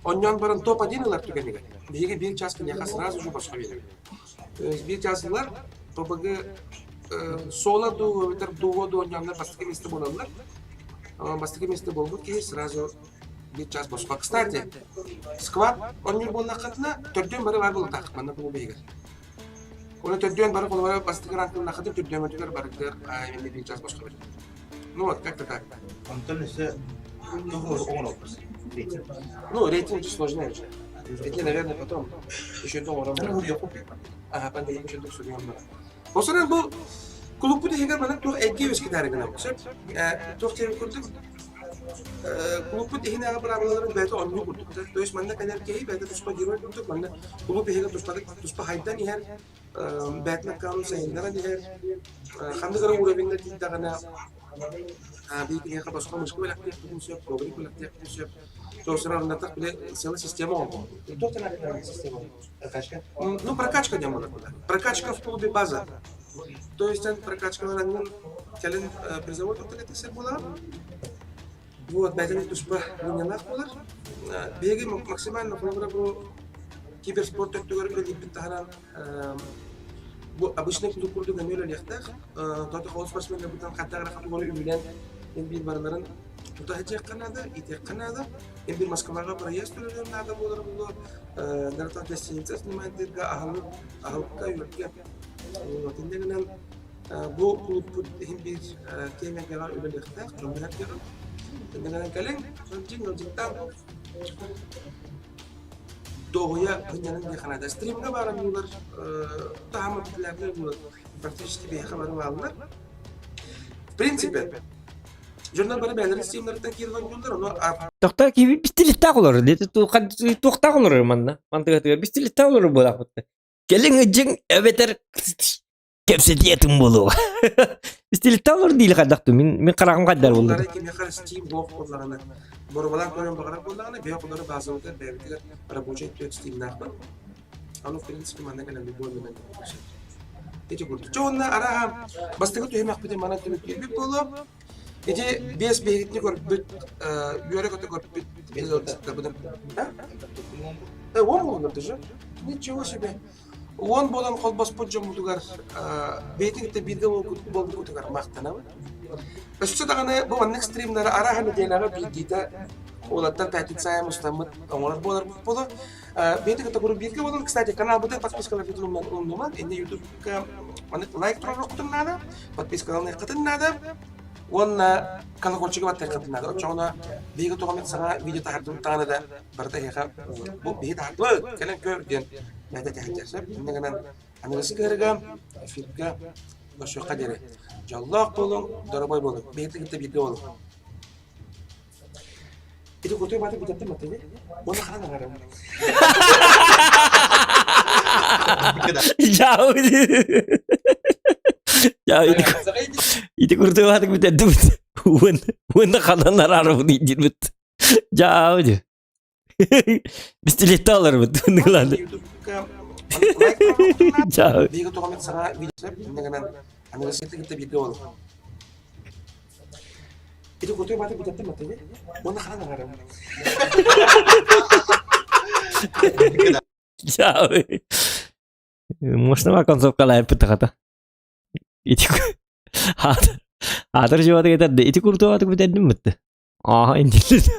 Оньон баран топ-1 лар туганига. Биге бир час кыняка сразу же башка берет. То есть бир часлар побыгы сола ду ветер дуго ду оньондар бастыгы месте болалар. Бастыгы месте болбут кей сразу бир час башка. Кстати, сквад оньон болна катна төрдөн бары бар болу так манна бу бейгер. Оны төрдөн бары колбара бастыгы ранкын нахаты төрдөн өтүгөр барыгдар айменде бир час башка берет. Ну вот, как-то так. Антон еще он вопрос. Ну, рейтинг сложнее уже. Эти, наверное, потом еще дома работают. Ага, панде еще до сюда не надо. Осанан был клуб будет играть, mana tuh EG kita hari kenapa? Tuh cewek kurdu. Клуб будет играть, apa orang betul orang kurdu. То есть mana kan yang betul tuh sebagai orang kurdu, mana клуб играть tuh sebagai haydan ihar. Betul kan saya ingin kan ihar. Kami kalau udah bingung kita karena بيجي ياخد بس مش كل حاجة تكون سيب كوبري كل حاجة تكون سيب то сразу на так целая система. Кто то на система? Прокачка? Ну, прокачка не может быть. Прокачка в клубе база. То есть он прокачка на раннем телен призовой вот это все было. Вот, поэтому то что не надо было. Беги максимально про киберспорт то говорили битахаран. Обычно клуб курду гамело лехтах. То то холос спортсмен бутан хаттагара хатугору үмүлен бир барларын Tutahacak Kanada, ite Kanada, bir Moskvaga proyes türlüğün nada bulur bulur. Narta destinasyon sınırlarında ahlıkta yürürken. Tindenilen bu kulüp hem bir kemik kadar ödülekte, cumhuriyet görür. Tindenilen kalem, sonuçta cidden doğuya dünyanın bir Kanada stream'e varamıyorlar. Tahammüllerle bulur. Praktik bir haber varlar. Принципе, журнал бары бәлері стримлерден келген жолдар, оны Тоқтар кеби бистилетта олар. Деді тоқта олар манда. Мантыға бистилетта олар болақ бұтты. Келің үджің өбетер кепсетиетім болу. Бистилетта олар дейлі қаддақты. Мен қарағым қаддар болды. Onlara kim yakar Steam boğuk kodlarını, borubalar koyun bağırak kodlarını, beya kodları bazı otur, beyabitiler, рабочий тет Steam нахпа. Оно, в принципе, манда кален bir bölümden konuşur. Ece kurdu. Çoğunla araha, bastığı tüyüm akbeti mana tümük bir bolu. Ece BS behitini gör, yöre kötü gör, biz orada budur. Он был даже. Ничего себе. Он болан колбас поджам мутугар. Бейтингте бидге бол кутугар мактанабы. Өсчө даганы бу аннек стримдары араханы денага биддите олаттан пятица мустамыт оңолар болар болду. Бейтингте көрүп бидге болон, кстати, канал бутен подпискалар битулум мен улмума. Энди YouTube-ка лайк турак надо, подпискаларны кытын надо. Он колокольчиге баттар кытын надо. Очоңна биге тогамет сага видео тахардым таганы да барда яха бу биге тахарды келен көрден. Näitä tehdään. Minä analisin kerran filmka başı kaderi. Jallah bolun, darabay bolun. Birlikte birlikte olun. Itu kutuyu mati bijattı mı tabii? Onu kana nagarım. Ya itu kurtu hati kita dut. Wanda kana nararo di jibut. Jauh aja. Bistilette alır mı? Tındıklandı. Jauh. Biga tokamet sana video minä analisin birlikte birlikte olun. Itu kutuyu mati bijattı mı tabii? Onu kana nagarım. Jauh. Можно ма концовка лайв пытахата. Ити Атыр жауады кетерді. Ити күрті атық бітердім бітті. Аха, инделді.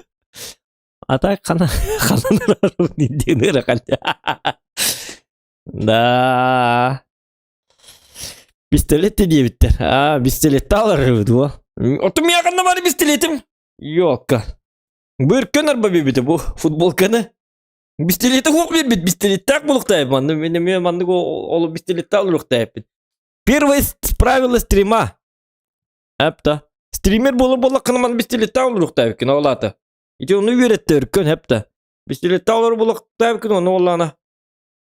Ата қананыр ару инделдері қалды. Да. Пистолетті дей біттер. Пистолетті алыр өді. Отым яғында бары пистолетім. Йоққа. Бір көн арба бебеті бұл футболканы. Пистолеті хоқ бебет. Пистолетті ақ болуқтайып. Мен мандығы олы пистолетті алырықтайып. Первое правило стрима. Hepta. Streamer болу қаныман пистолетті алырықтайып екен олаты. Ити оны үйретті үркен hepta. Пистолетті алырықтайып екен оны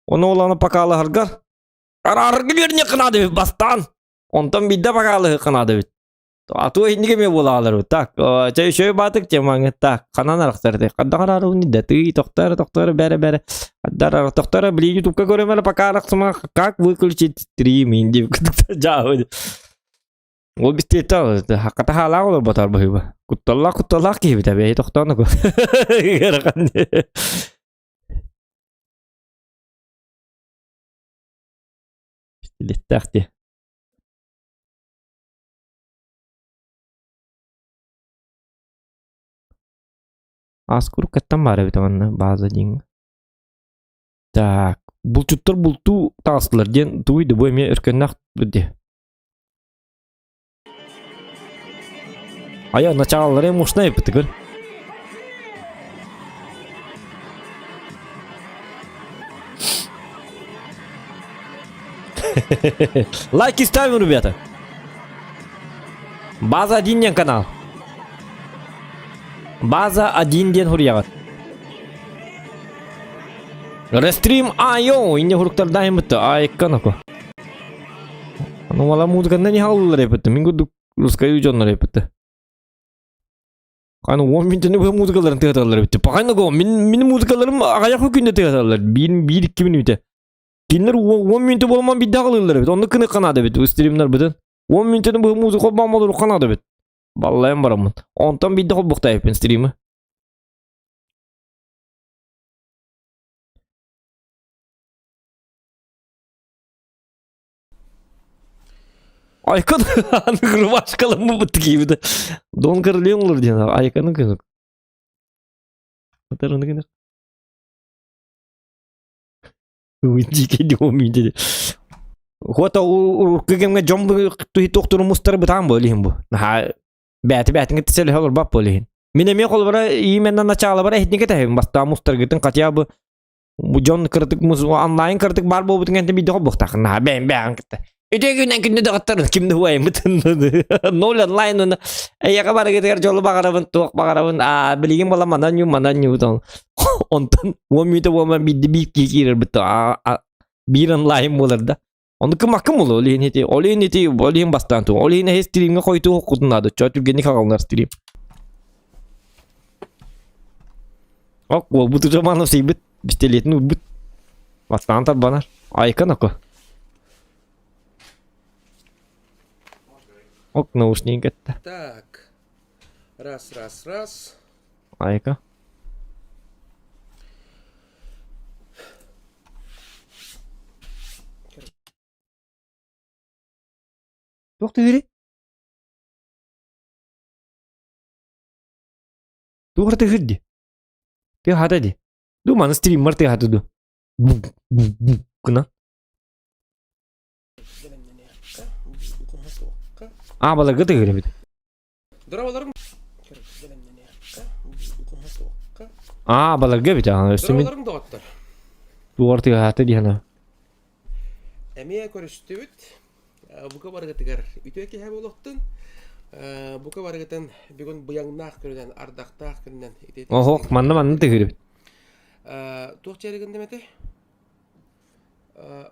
оланы пакалы hargar. Арарғы беріне қынады бастан. Онтан бидді пакалы қынады бит. Атуы хиндіге ме бола алыр. Так, шөй батық жемаңы. Так, қанан арықтарды. Қадда қарары ұнды. Ты тоқтары бәрі. Қаддар тоқтары біле ютубқа көремелі пакалық сыма. Как выключить стрим инди. Жауы. Ол бистелетті алыр. Хаққата хала олар батар бұйба. Құтталақ кейбі тәбе. Тоқтаны кө. Қарақанды. Бистелетті ақты. Аскур каттан бары бит анна база дин. Так, булчуттар булту тастылар ден туйды бу эме өркөннак бүдде. Ая началлары мушнай битгер. Лайки ставим, ребята. База 1 ден канал. База 1 ден хурьягат. Рестрим айо, инде хуруктар дайым бітті, айыққан око. Аны вала музыканда не халылар епітті, мен күрді Русская уйдёнlar yapıttı. Hani 10 minutunu bu muzikaların tığatarlar bitti. Bakayım da benim muzikalarım ayak hükünde tığatarlar. 1-2 minute. Kinler 10 minute bolman bir dağılırlar bit. Onu kını kanadı bit. Bu streamler biten. 10 minutunu bu muzika olmamalı kanadı bit. Vallahi baramın. Ondan bir daha bukta yapın stream'i. Aykan anı başkalım mı bıttı gibi de. Don kırılıyor olur diye. Aykan'ın kızı. Atarını kınır. Jike diyorum dedi. Hota o kıgımga jombu tuhi doktoru mustar bıtan böyleyim bu. Ha bäti gitseli olur bap böyleyim. Mineme kol bara iyi menden açala bara etnike tehim basta mustar gittin katya bu jon kırtık mus online kırtık bar bu bütün bir daha bıktak. Ha ben gitti. Öteki günde de atarız kimde huayım bütün. Nolan line onu. Ya kabar gider jolu bakarabın tok bakarabın. Bilgin bala manan yu don. Ondan 10 minute olman bir girer bitti. Bir line olur da. Onu kımakım olur. Oleyin eti bastantı. Oleyin he stream'e koytu okudun adı. Çocuk geni kalanlar stream. Ok bu tu zaman nasıl bit. Bisteletini bit. Bastantı bana. Aykan aku. Ok наушник это. Так. Раз. Айка. Yok tüyürü. Du harta hırdı. Te hata di. Du mana streamer te hata du. Kena. Balar gıtı hırı bir. Durabalarım. Balar gıtı bir tane. Üstümin. Durabalarım doğatlar. Du harta hata di hana. Emeğe körüstübüt. Bu kadar gıtıgar. Ütüeki hem oluktun. Bu kadar gıtın bir gün bıyangnak körüden, ardaktak körüden. Oho, manna te hırı bir. Tohçeri gündemete.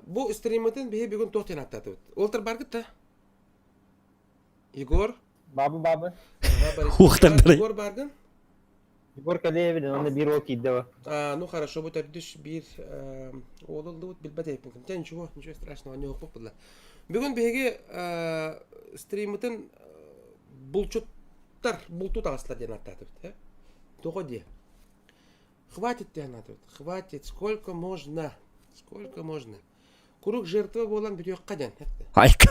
Bu stream'den bir gün tohçen atladı. Oltar bar gıtta. Igor. Бабы. Ухтардырай. Igor bargın. Егор Калевин, он на бюро кидал. Ну хорошо, bu terdüş bir oldu bilbede yapayım. Ничего страшного не yok bulla. Bugün bege stream'den bultut ağızlar diye anlattı. Того diye. Хватит diye anlattı. Хватит, сколько можно. Kuruk жертва болан bir yok kadan. Ayka.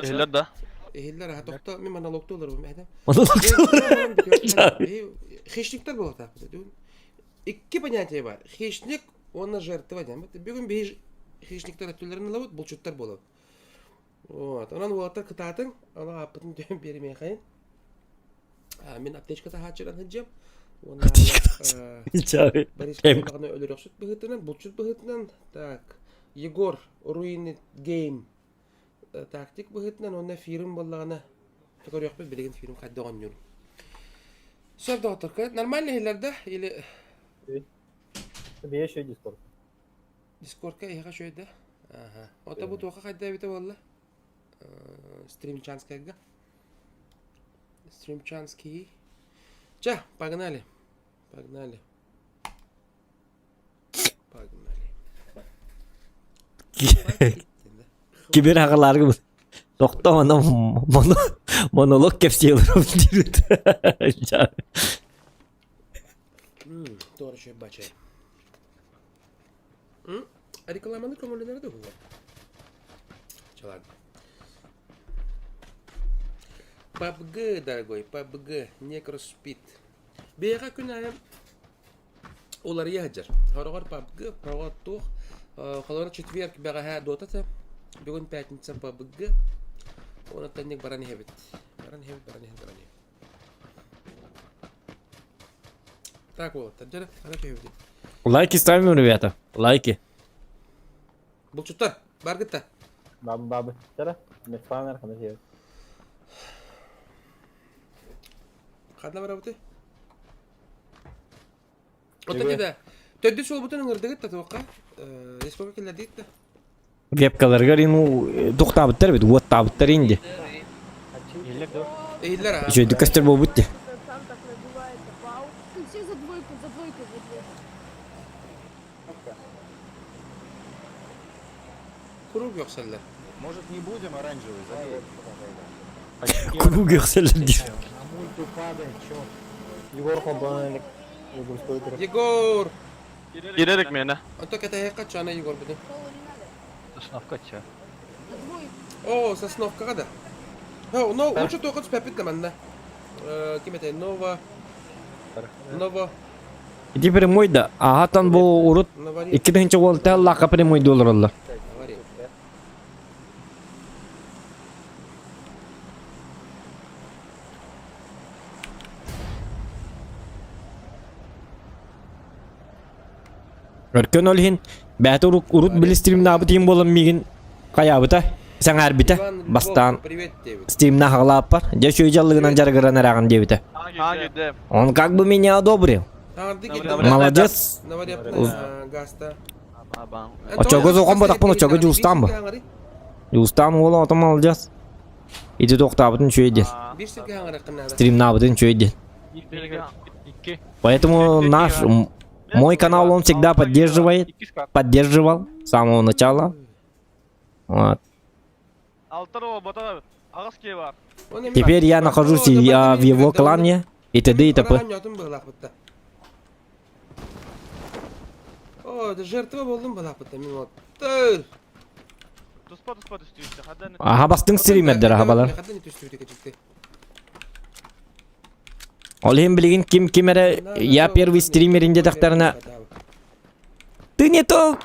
Ehler da. Ehiller ha tokta men monologda olur bu mehden. Monologda. Хищниктер было так. İki понятия var. Хищник, ona жертва diye. Bugün bir хищниктер türlerini lavut bulçutlar болады. Вот. Ondan ulatlar kıtatın. Ona apıtın dön bermeye kayın. Men aptechkada haçıran hıcam. Çağır. Barışkanlarına ölür yoksut bıhıtından, bulçut bıhıtından. Tak. Егор, Ruined Game. Taktik bıhıtından ona film bollağına. Tekrar yok bir bilgin film kadda oynuyorum. Söyle otur ki. Normal hillerde ili Тебе еще Дискорд. Discord'ka iyi şöyle de. Aha. O da bu toka kadda bite valla. Stream chance kagga. Stream chance ki. Ча, погнали. Погнали. Kiber hakalar gibi. Dokta bana monolog kepsiyorlar. Doğru şey bacay. Reklamalı konuları nerede bu? Çalar. PUBG, дорогой, PUBG, Necrospeed. Бега күнәем олар яһаҗар. Харагар PUBG, прогат тух. Халар четверг бега Dota. Бүгін пятница PUBG. Оны тәннек баран хебит. Баран. Так вот, таджара, ана хебит. Лайки ставим, ребята. Лайки. Булчуттар, бар гытта. Бабы. Тара, Метфанер, ханасия. Кадна бара бути. Отта да. Төдді сол бутын ыңырды гытта тоққа. Республика келер дейт да. Кепкаларга ину туктабыттар бит, уаттабыттар инде. Eğiller ha. Еще дикостер был будьте. Там так набивается бал. Все за двойку, за двойку, за двойку. Kuruk yok seller. Может, не будем оранжевый, забей. Круг görseler diyor. Мульту падает, чё? Егор Хобаник. Егор Стойкер. Yegor. Girerik mi yine? Anta kataya kaç tane Yegor bir de. Sınavka çağır. За двойку. Oo, Sosnovka kadar. Ha, no, uçu tokat spepit de bende. Kime de Nova. Nova. İti primoy da. Ahatan bu urut. Nova. İkinci volta laka primoy dolar Allah. Var ya. Örkön olhin. Bäti urut bilistrim nabı diyeyim bolan migin. Kayabıta. Sen arbite. Bastan. Привет, David. Steam nahaqlap var. Ja şöy jallığından jargıran arağın debite. Hangi dem? Он как бы меня одобрил. Tanrı ki. Молодец. Nova yaptın gasta. Aban. Очогоз окон бодакпын, очого жуустан бу. Юстан ол отом алacağız. İti toktабытын çöydен. Bir sürü hangi kınada. Стрим набытын çöydен. 2. Поэтому мой канал он всегда поддерживал с самого начала. Вот. Алтарова бата Агаски var. Теперь я нахожусь в его клане и т.д. и т.п. О, да жертва болдum балапыта мен вот. Төр. Туспа düştü. Hadi ne? Aha bastın streamerdir ahabalar. Hadi düştü çıktı. Ол hem bilgin kim kimere я первый стримеринде тақтарына. Ты не то.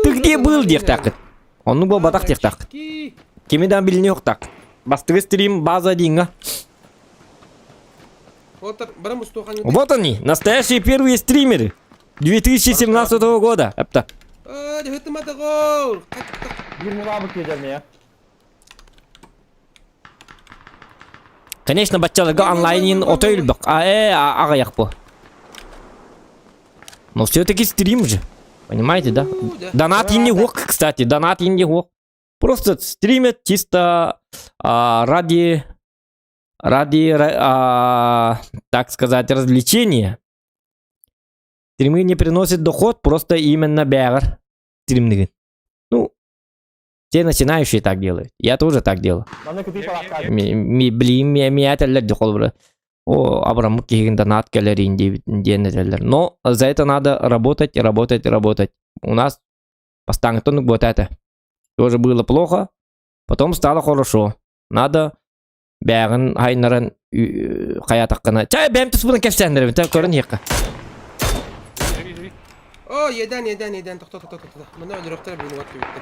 Ты где был дек так? Он был батак дек так. Кимеден билini yok так. Bastığı стрим база дейін. Вот они, настоящие первые стримеры 2017 года. Әпті. Bir muvabık geleceğim ya. Конечно, бачаларга онлайнин отойлбак. Ағаяқ бұл. Но все-таки стрим же. Понимаете, да? Донат не гох, кстати, донат не гох. Просто стримят чисто ради, так сказать, развлечения. Стримы не приносят доход, просто именно бягар стримный. Ну, все начинающие так делают. Я тоже так делаю. Bana kötü falan Блин, меня теллер дохол бра. О, Абраму кеген донат келер индиенетеллер. Но за это надо работать, работать, работать. У нас постангтон вот это. Тоже было плохо, потом стало хорошо. Надо бягын хайнаран хаятаккана. Чай бем туспун кепсендерим. Та көрün яка. О, yeden. Toxta. Bana öldürüktür beni vat bitti.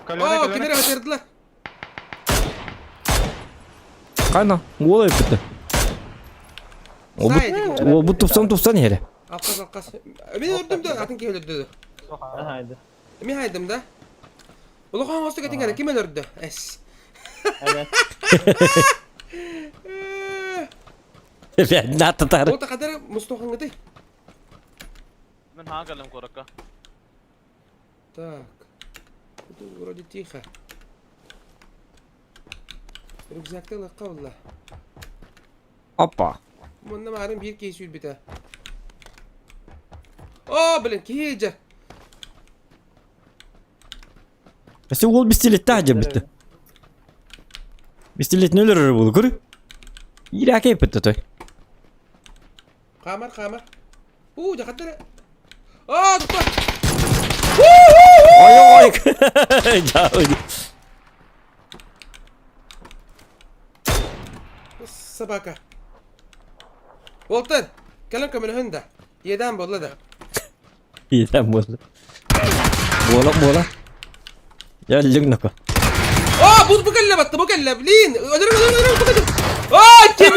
О, kimere bitirdiler. Кайна, голой битти. О, bu tupsan yere. Alkas. Beni öldürdüm de atın kim öldürdü? Haydi. Mi haydım da? Ulu kan hostu getin kim öldürdü? Es. Evet. Ben tatar. O da kadar Mustafa gitti. Ben hangi alim koraka? Так. Тут вроде тихо. Рюкзакта лыкка валла. Опа. Bunda marım bir kez yül biter. О, блин, кейджер. Mesela ol bistilet acaba bitti. Bistilet ne olur bu kuru? İrak yapıttı toy. Kamar. Jakat dere. Aa, tutma. Ay. Jauh. Sabaka. Walter, كلامك من هندا. يدان والله ده. İyi sen bola. Bola. Ya lügnaka. اه مكلب انت مكلب لين اه كيف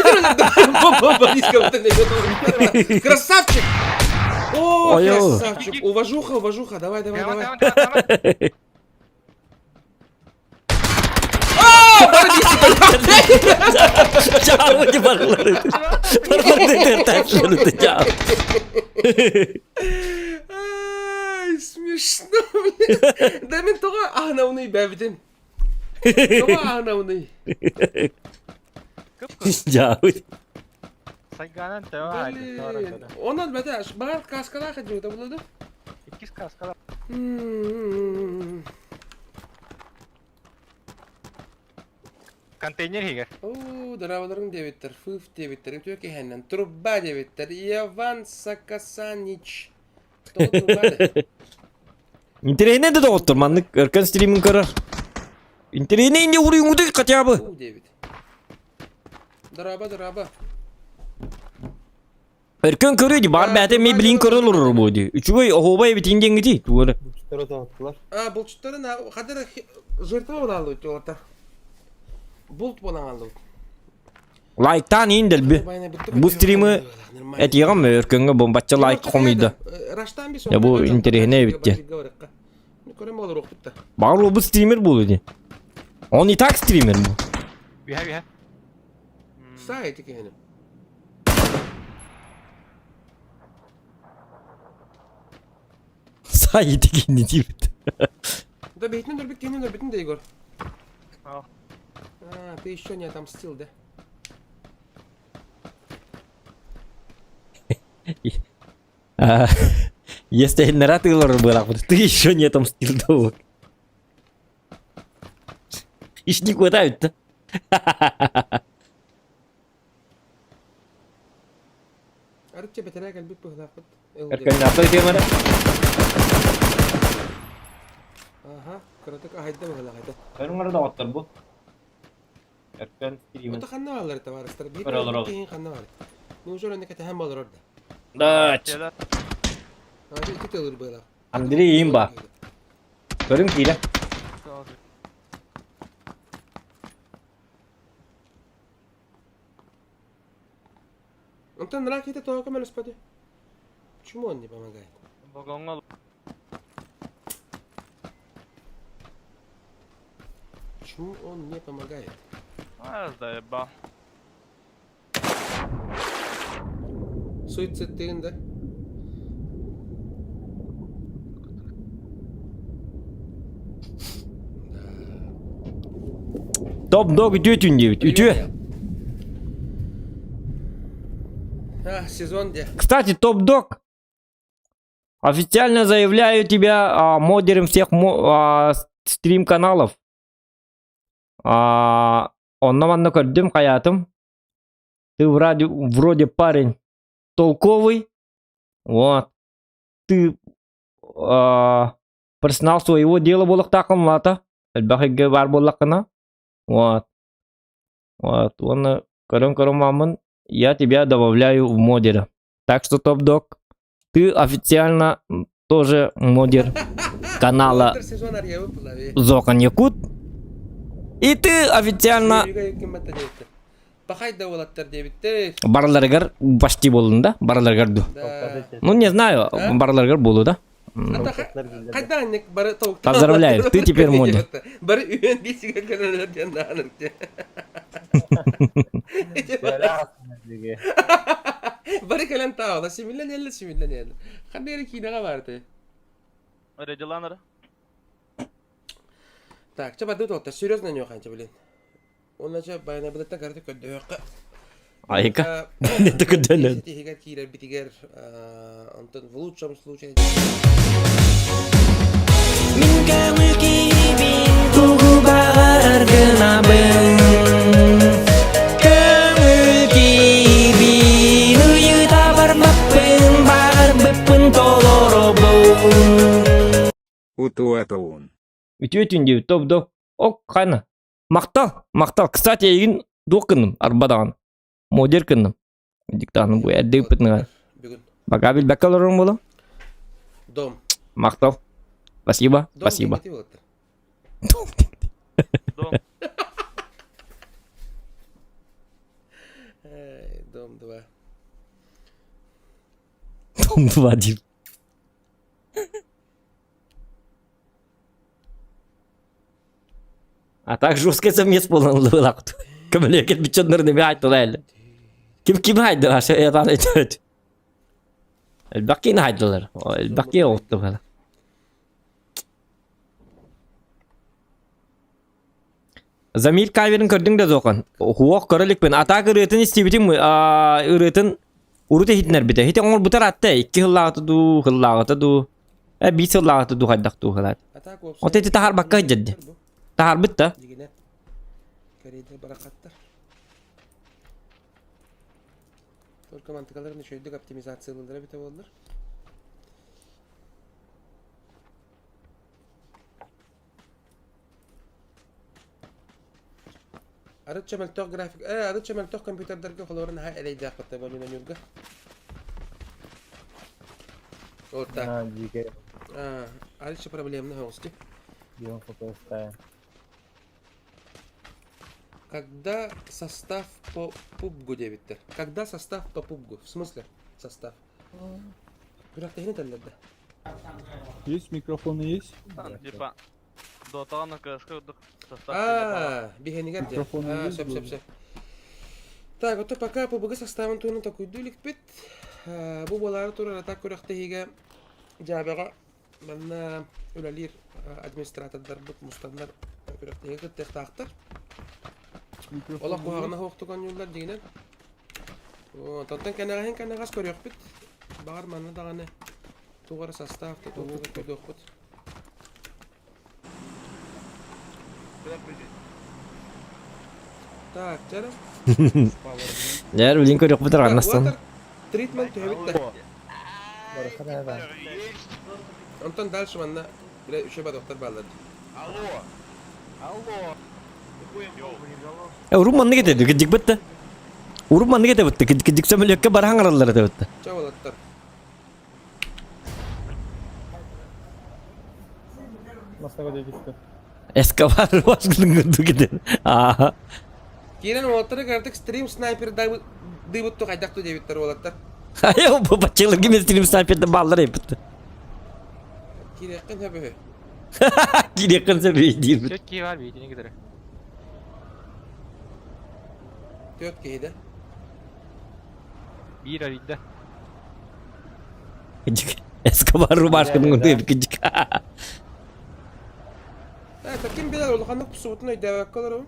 красавчик о красавчик уважуха давай Jauh di barları. Barları taşları jauh. Ай, смешно, блин. Да мен тога ана уны бәвден. Kama ana bunu. Jauh. Sayganan teva. Ondan bete bağır kaskala kaçıyor da buladı. İkiz kaskalar. Konteyner higer. Oo, darabaların devitler, fıf devitler, ötüyor ki hemen, truba devitler, Yavan Sakasanic. Doğru truba de. İnternet de oturmanlık. Erken streaming karar. İnternet ince vuruyor da kaçıyor bu. Oo, devit. Daraba. Erken körüydü. Bar bete mi bilin körül olur bu diye. Üçü boy ohobaya bitince gitti. Doğru. Bulçları tanıttılar. Aa, bulçutların ha, kadar zırtı olan aldı orta. Bult bolan aldı. Like'tan indel bir. Bu stream'i et yağım mı erkenге bombaça like komiydi. Raştan bir Ya bu internet bitti. Körüm olur okutta. Bağlı bu streamer bu dedi. Oni tak streamer bu. Vi har. Sağ etik yani. Sayıdı kendi değil. Da behitne dur bitin de Igor. Al. А, ты еще не отомстил, да? Если генератор был, ты еще не отомстил долг. Ишь не хватает-то. Арчи бетерек البيت بهلاقت. Erken apa itu mana? Aha, karatek ahayda بهلاقت. Benim arada otur bu. Erken streamer. وانت خلنا والله تبارك استر بيت. Oralar. خلنا والله. نوجر انك تهم والله رد. Daç. هذه تقدر بهلاق. Andri iyiyim bak. Görün ki ile. انت نراك هيك تو كمان اسبدي. شو موني بما قاعد. Bogongol. شو موني بما قاعد. Zaeba. Сует сеттеген да. Top dog ütü девять. Ütü. А, сезон где? Кстати, Топ Дог официально заявляю тебя модером всех стрим-каналов. Оннан көрдüm hayatım. Ты вроде парень толковый. Вот. Ты персонал своего дела болық тақымлата. Әлбәхеге бар болақына. Вот. Вот. Оны көрім мамын. Я тебя добавляю в модера. Так что, Топ Дог, ты официально тоже модер канала сезон арьявы плаве. Зокон Якут. И ты официально Пахайда болаттар дебитте. Барларгар почти болдun да? Барларгар ду. Да. Ну, не знаю, Барларгар болу да? Кайда аннек бары таук. Поздравляю, ты теперь модер. Бары үйен бесіге көнелер жанданырды. Бары кәлен таула, семилен елі. Қандай әрі кейнаға барды? Реджеланер. Так, ча барды тоқта, серьезно не оқанча, блин. Онна ча байна бұдатта кәрді көдді өққа. Айка, не так дәлен. Тихигер кейлер битигер, антон в лучшем случае. Minkä mykibin tuhu kenabeng Kemykibin uyu tabar mappin bar bepun tolorobong Утуатаун. Ütütün diyor, Топ Дог. Ок, қана. Мақтал. Кстати, егін доқыным, арбадаған. Модер кынным. Диктаным bu әдді өпітіні. Бүгін. Бака бил бәккал орын болу. Дом. Мақтал. Спасибо. Дом Спасибо. кеңеті болаттыр. Дом. Дом 2. Дом 2 deyip. А так жорстко совмес боланылы лақтı. Көмелeket bütçenleri de bir ayet olaylı. Kim aydı lan şey yadan etüt. Elbaki ne aydılar? Elbaki oldu böyle. Zamil Kayver'in kördün de zokan. Huok körülük ben. Atak ırıtın istibitim ırıtın urute hitner bite. Hiti onu butar attı. 2 hıllağıtı du, hıllağıtı du. 1 hıllağıtı du haydak du hıllağıtı. Atak O teti tahar bakka hicaddi. Tahar bitti. Digine. Kariyde barakattır. Torka mantıkalarını şöyle optimizasyonlara bite olur. Arıtça meltok grafik, arıtça meltok kompüterlerge kolorun ha eleydi akıtta bölünen yurga. Orta. На, дикая. Arıtça problemli hosti. Бьем фото ставим. Когда состав по пубгу дебиттер? Когда состав по пубгу? В смысле состав? Бирок техник теллерде. Есть микрофоны есть? Типа, Дотаны кышкырдык. Бихенигер де. Микрофон есть Сөп, был? сөп, сөп. Так, вот пока пубгу составын туйны такуйдулик бит. Бу болары турара так көрөктегиге жабыга манна үлелир администратордар бут мустандар көрөктеги тактактар. Ола куагына хоқтуган юллар дегенен. Тоттан кенагахин кенагас көрөк бит. Багар манна даганы тугары состав тугары көдөк бит. Так, жарым. Yer bilin körük butar anlasın. Тритмент төбүттер. Барахана, да. Онтон дальше манна бире үшөбө доктор балдар. Urum mandı getirdi. Gıcık bitti. Urum mandı getirdi. Gıcık sömülükke barhan araları da bitti. Чавалаттар. Мастага дегисті. Eskavar başkının gıdı gidin. Aha. Кирен оттары картык стрим снайпер дыбытту кайдакту дебиттер болаттар. Hayır bu bacılar gibi stream sniper'de balları yapıttı. Киреккен хөбө. Gide kınsa bir değil. Çökkiyi var bir yediğine gider. Төт кейде. Bir araydı. Gıcık. Eskavar başkının gıdı gıcık. Таким билер ол кандай кусубутун өйдөк колор.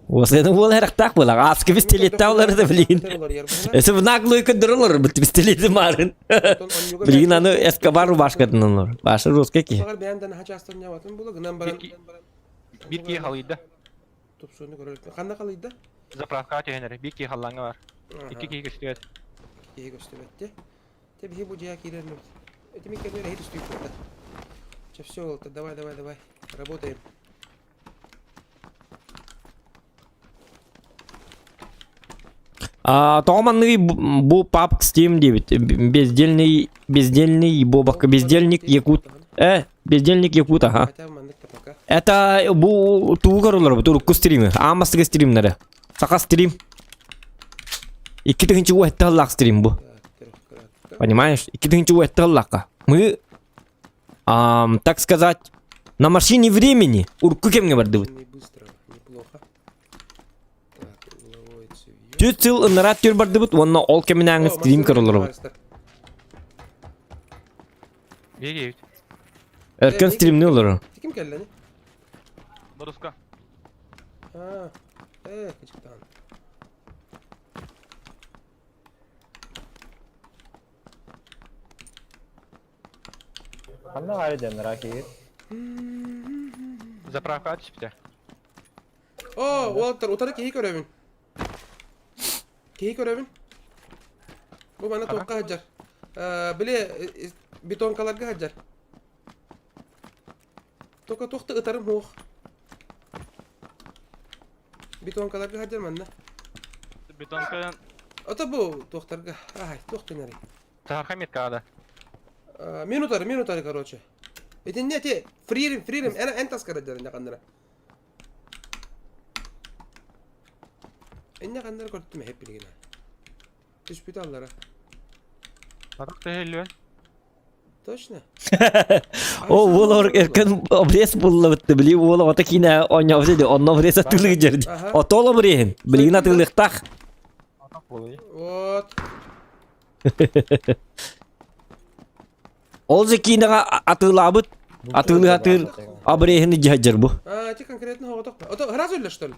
O senin bu olarak tak bu lan. Askı biz teliyetavları da bilin. Ese bu naklı uyku durulur. Biz teliyeti marın. Bilin anı Eskavar başkının olur. Başı Ruska ki. Багар бендан хач астын жабатын булу гынан баран. Bir kişi halıydı. Тупсуну көрөлүк. Кандай калыйда? Zapravka atıyor bir kişi halanga var. İki kişi gösteriyor. Кей көстөбөттү. Теб хи бу жая кирен. Этими кемер хит стуйт. Всё, давай, давай, давай. Работаем. Тоғаманлығы бұл папк Steam дебіт. Бездельный бобак. Бездельник Якут. Бездельник Якут, ага. Хотя мандык пока. Это бұл туғар олар бұл турку стримі. Амастығы стримнері. Сақа стрим. 2-тігінші уәтті ғыллақ стрим бұл. Понимаешь? 2-тігінші уәтті ғыллаққа. Мы, так сказать, на машине времени урку кемге барды бұд. Не быстро, неплохо. Так, угловой цевьё. 4 жыл ынырат төр барды бұд. Онына ол кемінәңі стрим кір олар бұд. Bir kişi. Erken streamni olur. Kim keldi lan? Boruska. Küçükten. Қандай ғайы демір әкейір? Zapravka atış bir de. Walter, otarı keyi görevin. Keyi görevin. Bu bana tokka hacar. Bile betonkalarga hacar. Tokka tokta ıtarım hoğ. Betonkalarga hacar manna. Betonka Ota bu toktarga. Ay, tokta nere. Tarhamet kağıda. Минутары, короче. Это нет, фририм, энтас караджар, не кандара. Энне кандара көрттүм хеп билген. Түшпүт аллара. Barak da hello. Точно. O olur erken obres bulla bitti bili ola ota kina onya dedi onna obres atılır jerdi. Ota ola birin bilgin atılır tak. Вот. Ol zekina atılabıt Atıl abrehini cahcar bu. А, эти конкретно хоготок. Это раз или что ли?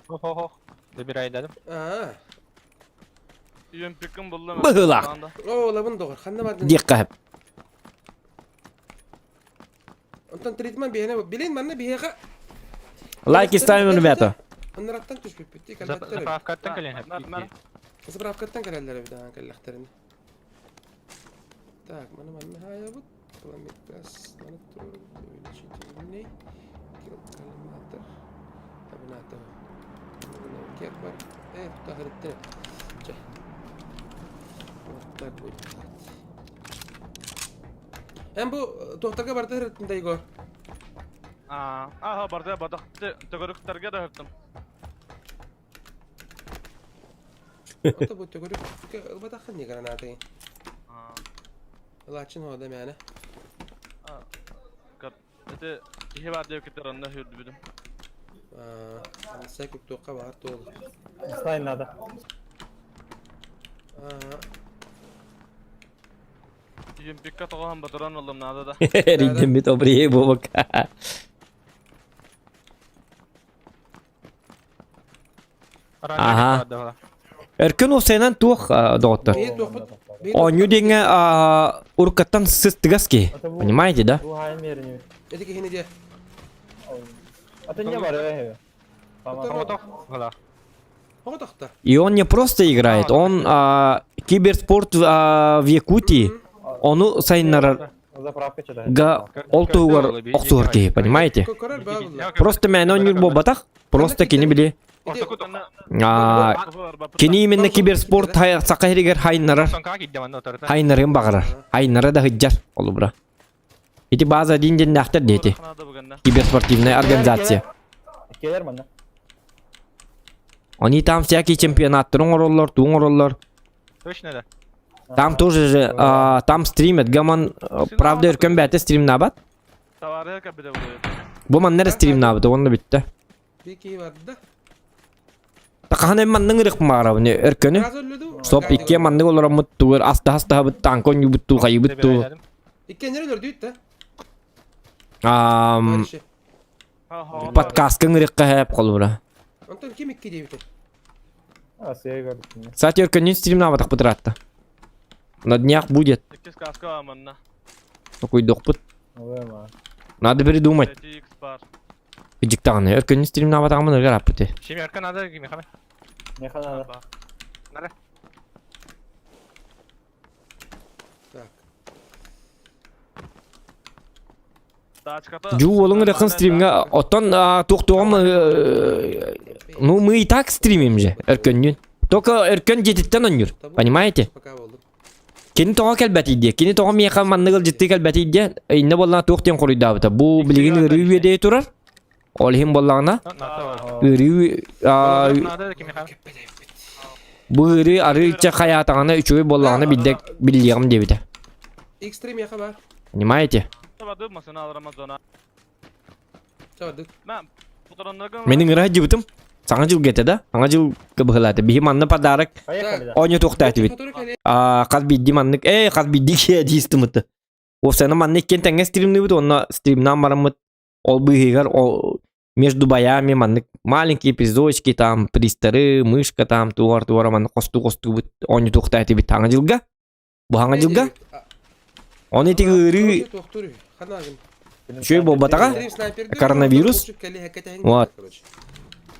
Хо-хо-хо. Добирай дедим. А, Юмпиким булдым. Быгылак. о, лабын догор. Ханна бардын. Диккап. Онтан тритман бейне, билин манна бейга. Лайк ставим, ребята. Оннараттан түшпөп битти, Заправкаттан келен хеп. Заправкаттан келелер биде келлехтерин. Так, манна хая бут. Километрас, манна туру, читинне. Километр. Табината. Кет бар. Тахырытты. Ча. Вот так будет. Hem bu tohtaga barda hırtında Igor. Aha barda badaktı. Tögörüklerge de hırttım. Ota bu tögörük badakın ne kadar natayın. Allah için o da yani. Ete ihe var diyor ki teranda hürdü bidim. Sakıp tohka var toğlu. Ставим надо. Юмпикка тоған батыран oldum nada da. Riddim bit abreye bu bak. Aha. Erken o senen tuh doktor. Bir tohkut. Он юдинге уркаттан сыстыгаски. Понимаете, да? Bu hain yerini. Edik hini diye. Это не бар эве. Тоқ. Hala. Hoga tohta. И он не просто играет, он киберспорт в Якутии. Он сайнарар Заправка чада. га олтугар оксугарки, понимаете? Korar bağlı. Просто мен он юрбо батах, просто кини били. Кини именно киберспорт сакайригер хайнарар. Хайнарым багарар. Хайнара да хыджар олу бра. Эти база динден нахтар дети. Киберспортивная организация. Келер мана. Они там всякие чемпионаты, роллер, роллер. Точно да. Там тоже там стримят. Гаман, правда, эркен бәте стрим набат. Товары кабиде oluyor. Bu man nere stream nabat, onu bitti. Bir ki vardı. Takahane manның ырык мара, не эркені. Biraz öldürdü. Стоп, икке манның олар мыттуыр, аста быт танкон юбутту, кайы бутту. İkken nereye öldürdü de? Ам, подкасткын ырыкка хэп колура. Ondan kim iki diye bitir. А, сейвер. Кстати, эркенин стрим набатак бытыратта. На днях будет. Sekiz kaskı var manna. Такой дохпут. Вема. Надо придумать. 7x var. Жиктаганы, эркенин стрим набатагымын ыргар аппыты. Şimdi erken adı kimi kame? Не хана. Nere? Так. Daha çıkata. Жу олың ырыкын стримге, оттан тоқтуғам, ну мы и так стримим же, эркенин. Только эркен жетиттен онюр, понимаете? Пока oldum. Кини тоға кәлбәт идея, кини тоға мияқа манныгыл житті кәлбәт идея, инне боллана тоқтен қорыйда бұта. Бұл білеген ұрыу едей тұрар, ол хем боллағына, ұрыу, Nada kimi kame? бұл ұры арыча қаятағына үшөй боллағына білдегім дебіті. X-Stream yaka var. Понимаете? Tabadı masana alırama zona. Çağırdık. Ben bu taraflardan Менің ұры жібітім, саңа жыл кетеді, саңа жыл кыбығылады. Бейі манны падарық, Поехали, да. оне тоқтайды бит. Қаз бидді маннык, қаз бидді ке дейсті мұты. Офсаны манны кен тәңе стримны бұд, онна стримнан барымыд. Ол бұйығар, между боями маннык маленькие эпизодочки, там, пристары, мышка, там, туар манны қосту бұд, оне тоқтайды бит таңа жылға. Бұл аңа жылға. Оны тегі ұры, шөй бол батаға, коронавирус. Вот.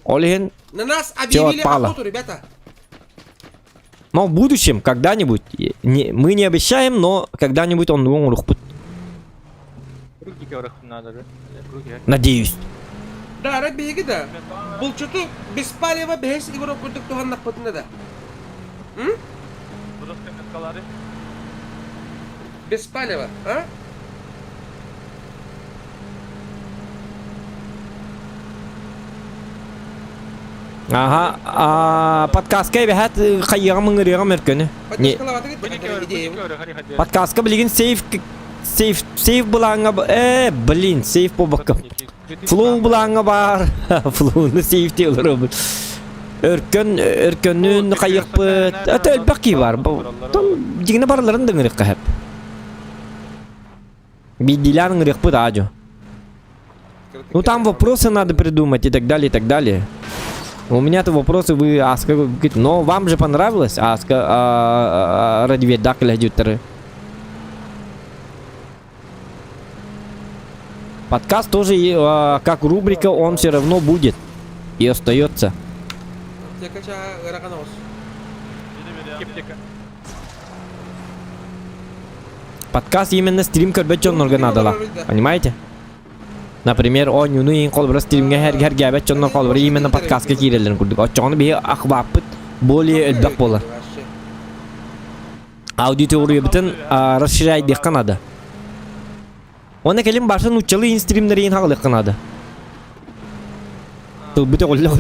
Ол ен, На нас объявили пала. охоту, ребята. но в будущем, когда-нибудь, мы не обещаем, но когда-нибудь он умрет. Ruki görüp nada da. Ruki. Надеюсь. Да, рад беги да. Булчуту беспалево бес игру курдук тухан напотна да. Burası kaskaları. Беспалево, а? Ага, подкастка бәхәт қайыға мұңырыға мөркені. Не, подкастка білген сейф бұлаңа, блин, сейф болбаққым. Флоу бұлаңа бар, флоуны сейф дейлер обыр. Өркөннің қайық бұд, әті өлбәқ кей бар. Дегіне бараларын дыңырық қағып. Виделян рехпы аджо. Ну там вопросы надо придумать и так далее, и так далее. У меня-то вопросы вы но вам же понравилось радиоведакля дютеры. Подкаст тоже как рубрика, он все равно будет и остается. Подкаст именно стрим көрбөчөн надо, понимаете? Например, он юнуин колбра стримге хер габет чоннор колбра именно подкастка кирелерин курдук. Очоны бе ахвапыт более элбек болар. Аудитория битен расширяй дек канада. Оны келим башын учалы ин стримдерин хагылык канада. Тылбыты колла.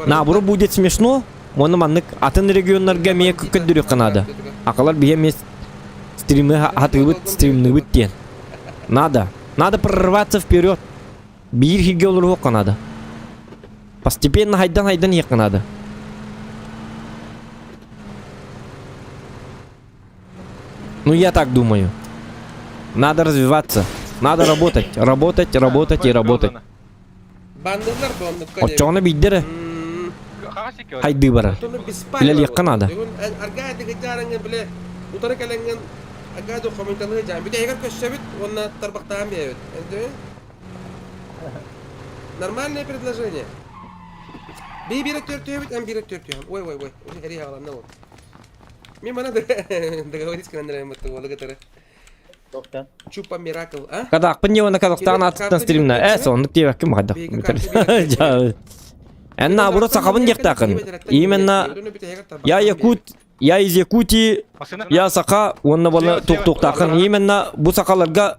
Наоборот будет смешно. Оны маннык атын регионнарга мeye көкөдүрүк канада. Акалар бие мес стримы хатыбыт стримны биттен. Надо прорваться вперед. Бир хиге олурук канада. Постепенно хайдан ек канада. Ну я так думаю. Надо развиваться. Надо работать и работать. Бандылар бонды. Очоны биддере. Хайды бара. Билел ек канада. Аргайды гыжарыңы биле. Утары келенген агадо комментаны жам. Bir de eğer köşebit onunla tarbaktan bir evet. Нормальное предложение. Bir тёртёбит, ам bir тёртём. Ой. Уже хери хавалан вот. Ми мана договориться с Андреем это вот гатары. Чупа миракл, а? Когда пневна Казахстан аттан стримна. Сонды тевек ким хадда. Энна бурут сакабын дектакын. Именно я из Якутии, я сака, онна бала тук-туктакын. Именно бу сакаларга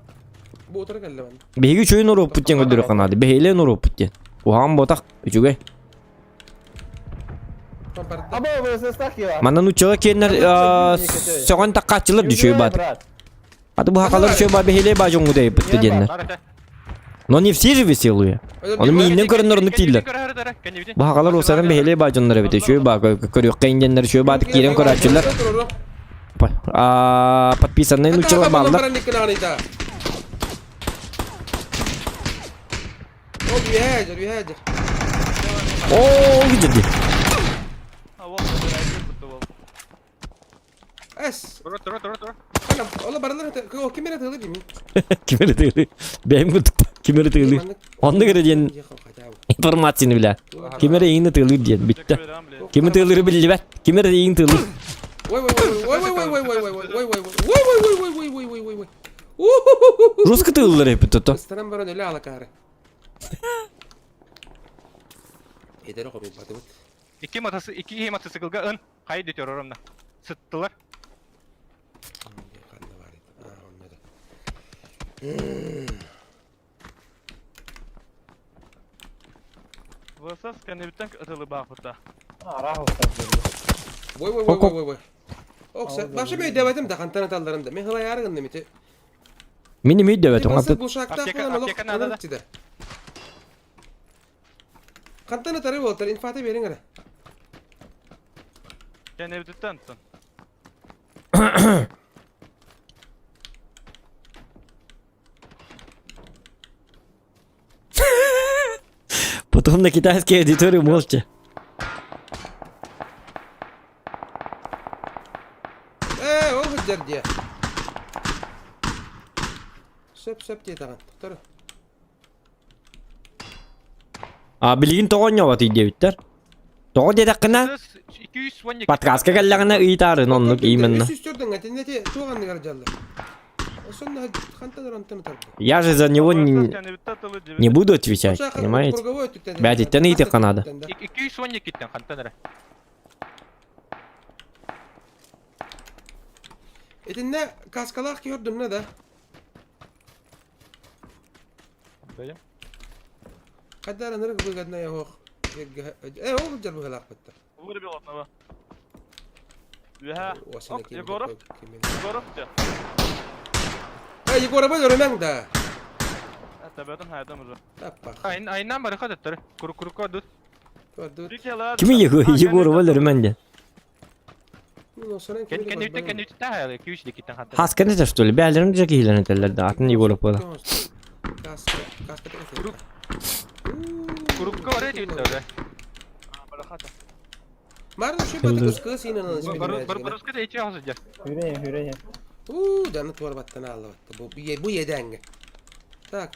беги чөйін ұрып бүттен көдірі қанады. Бейлен ұрып бүттен. Оған ботақ үчуге. Манан учуға кейінер соған таққатчылар düşөй бады. Аты bu хақалар düşөй бады бейлей бажын ғудай бүтті денне. Но не все же веселые. Оны мейінен көрінлерінік дейділер. Bu haqalar olsadan beheley bacınlara bite. Şöyle bak, körüyor kayıncanlar şöyle batık giren körüyorlar. Подписанные нучала балlar. Oo gidiyor. Ola baralar o kimere tığlı değil mi? Kimere tığlı? Benim kutukta. Kimere tığlı? Onda göre diyen informasyonu bile. Kimere yayını tığlı diyen bitti. Kimi tığlıları bildi ben. Kimere yayını tığlı. Vay. Ruska tığlıları hep tuttu. Istaran baron öyle alakarı. Ederi koyayım batı. İki motosikletga ön kayıt ediyor orada. Sıttılar. Vosas kanebitten atılı bakıta. Vay. Oksa başa bir devetim de kantan tallarında. Men hava yargın demeti. Mini mi devet on Nasıl atı. bu şakta falan olur. Kantan tarı voltar infate verin ara. Kanebitten tın. Потом на китайской аудитории молча. O hıccar diye. Söp diye tağın. Dur. Bilgin toğun yavatı devitler. Toğun dedekine 212. Patkaska gallarına ıytarın onluk iyimenna. Üst üstürdün gati neti tuğanlı garcalı. Sonra kantan rantını tardı. Я же за него не буду отвечать, понимаете? Блядь, это не идет Канада. 212'den kantanlara. Edinle kaskalak gördün ne de? Benim. Kadar anırık bu kadına ya hoş. Oğul car bu halak bitti. Vur bir otna ba. Veha. Wasına kim? Yegorov ya. Yegorov öyle da. Tabiatın hayatım uzun. Tappa. Ayından bari kat ettir. Kuru kodut. Kodut. Kimi Yegorov ölür bence. Ну, sonra Kendi ütütte hayal 2-3 dikitten hatta. Haskını taştı. Beylerim de kihilen eterler de. Atın Igor bola. Grupka oraya ütütte öyle. Marda şu batı kız yine nasıl Baruska da içi hazırca. Hüreyim. Canı var battan aldı battı. Bu yedenge. Tak.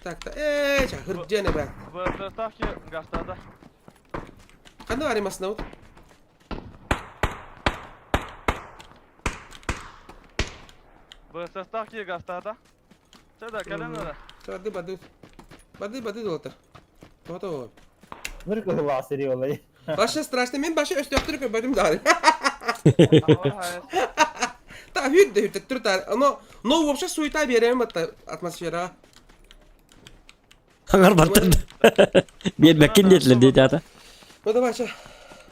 Hırcı ne be. Ставки гастада. Kandı var imasına o. Ставки гастада. Seda kalemlere. Badi doltar. Toto. Bir kız vasiri olayı. Başa straşta men başa östü öptürüp öpürdüm daha. Ta hürdü tutar. No вообще суета берем atmosfera. Hangar battı. Bir bakın dediler dedi ata. O da başa.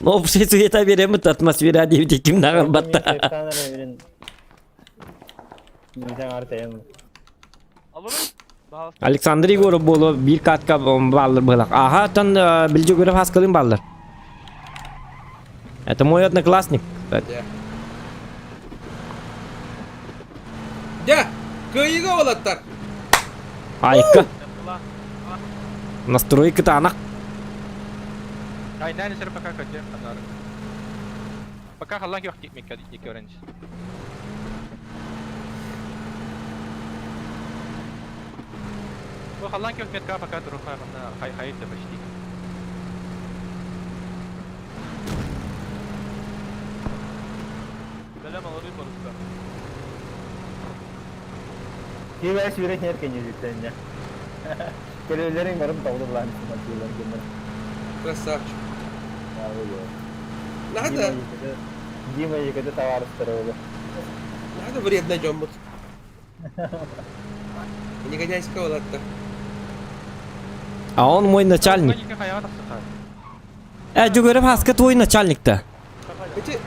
No şey suyeta verem atmosfera diye bir kim hangar battı. Efsane evinin. Bir tane artıyım. Alırım. Alexander Igor bolu bir katka ballar balak. Aha tan bilce göre haskalın ballar. Это мой одноклассник. Ya, kıyıga olattar. Ayka. Настройка-то она. Ay nane seri пока kaçıyor anlarım. Пока hallan yok gitmek ilk öğrenci. Bu hallan yok metka пока durup hayır da başlı. Selam alırım Baruska. Hiç yürek yerken yüzükten ya. Kelevlerin varım tavır lan. Красавчик. Ya öyle. Надо, Дима yıkadı tavar старого. надо вредно жомбут. Негодяйского латта. А он мой начальник. Hayata sıkar. Göre haska твой начальник-то. Эти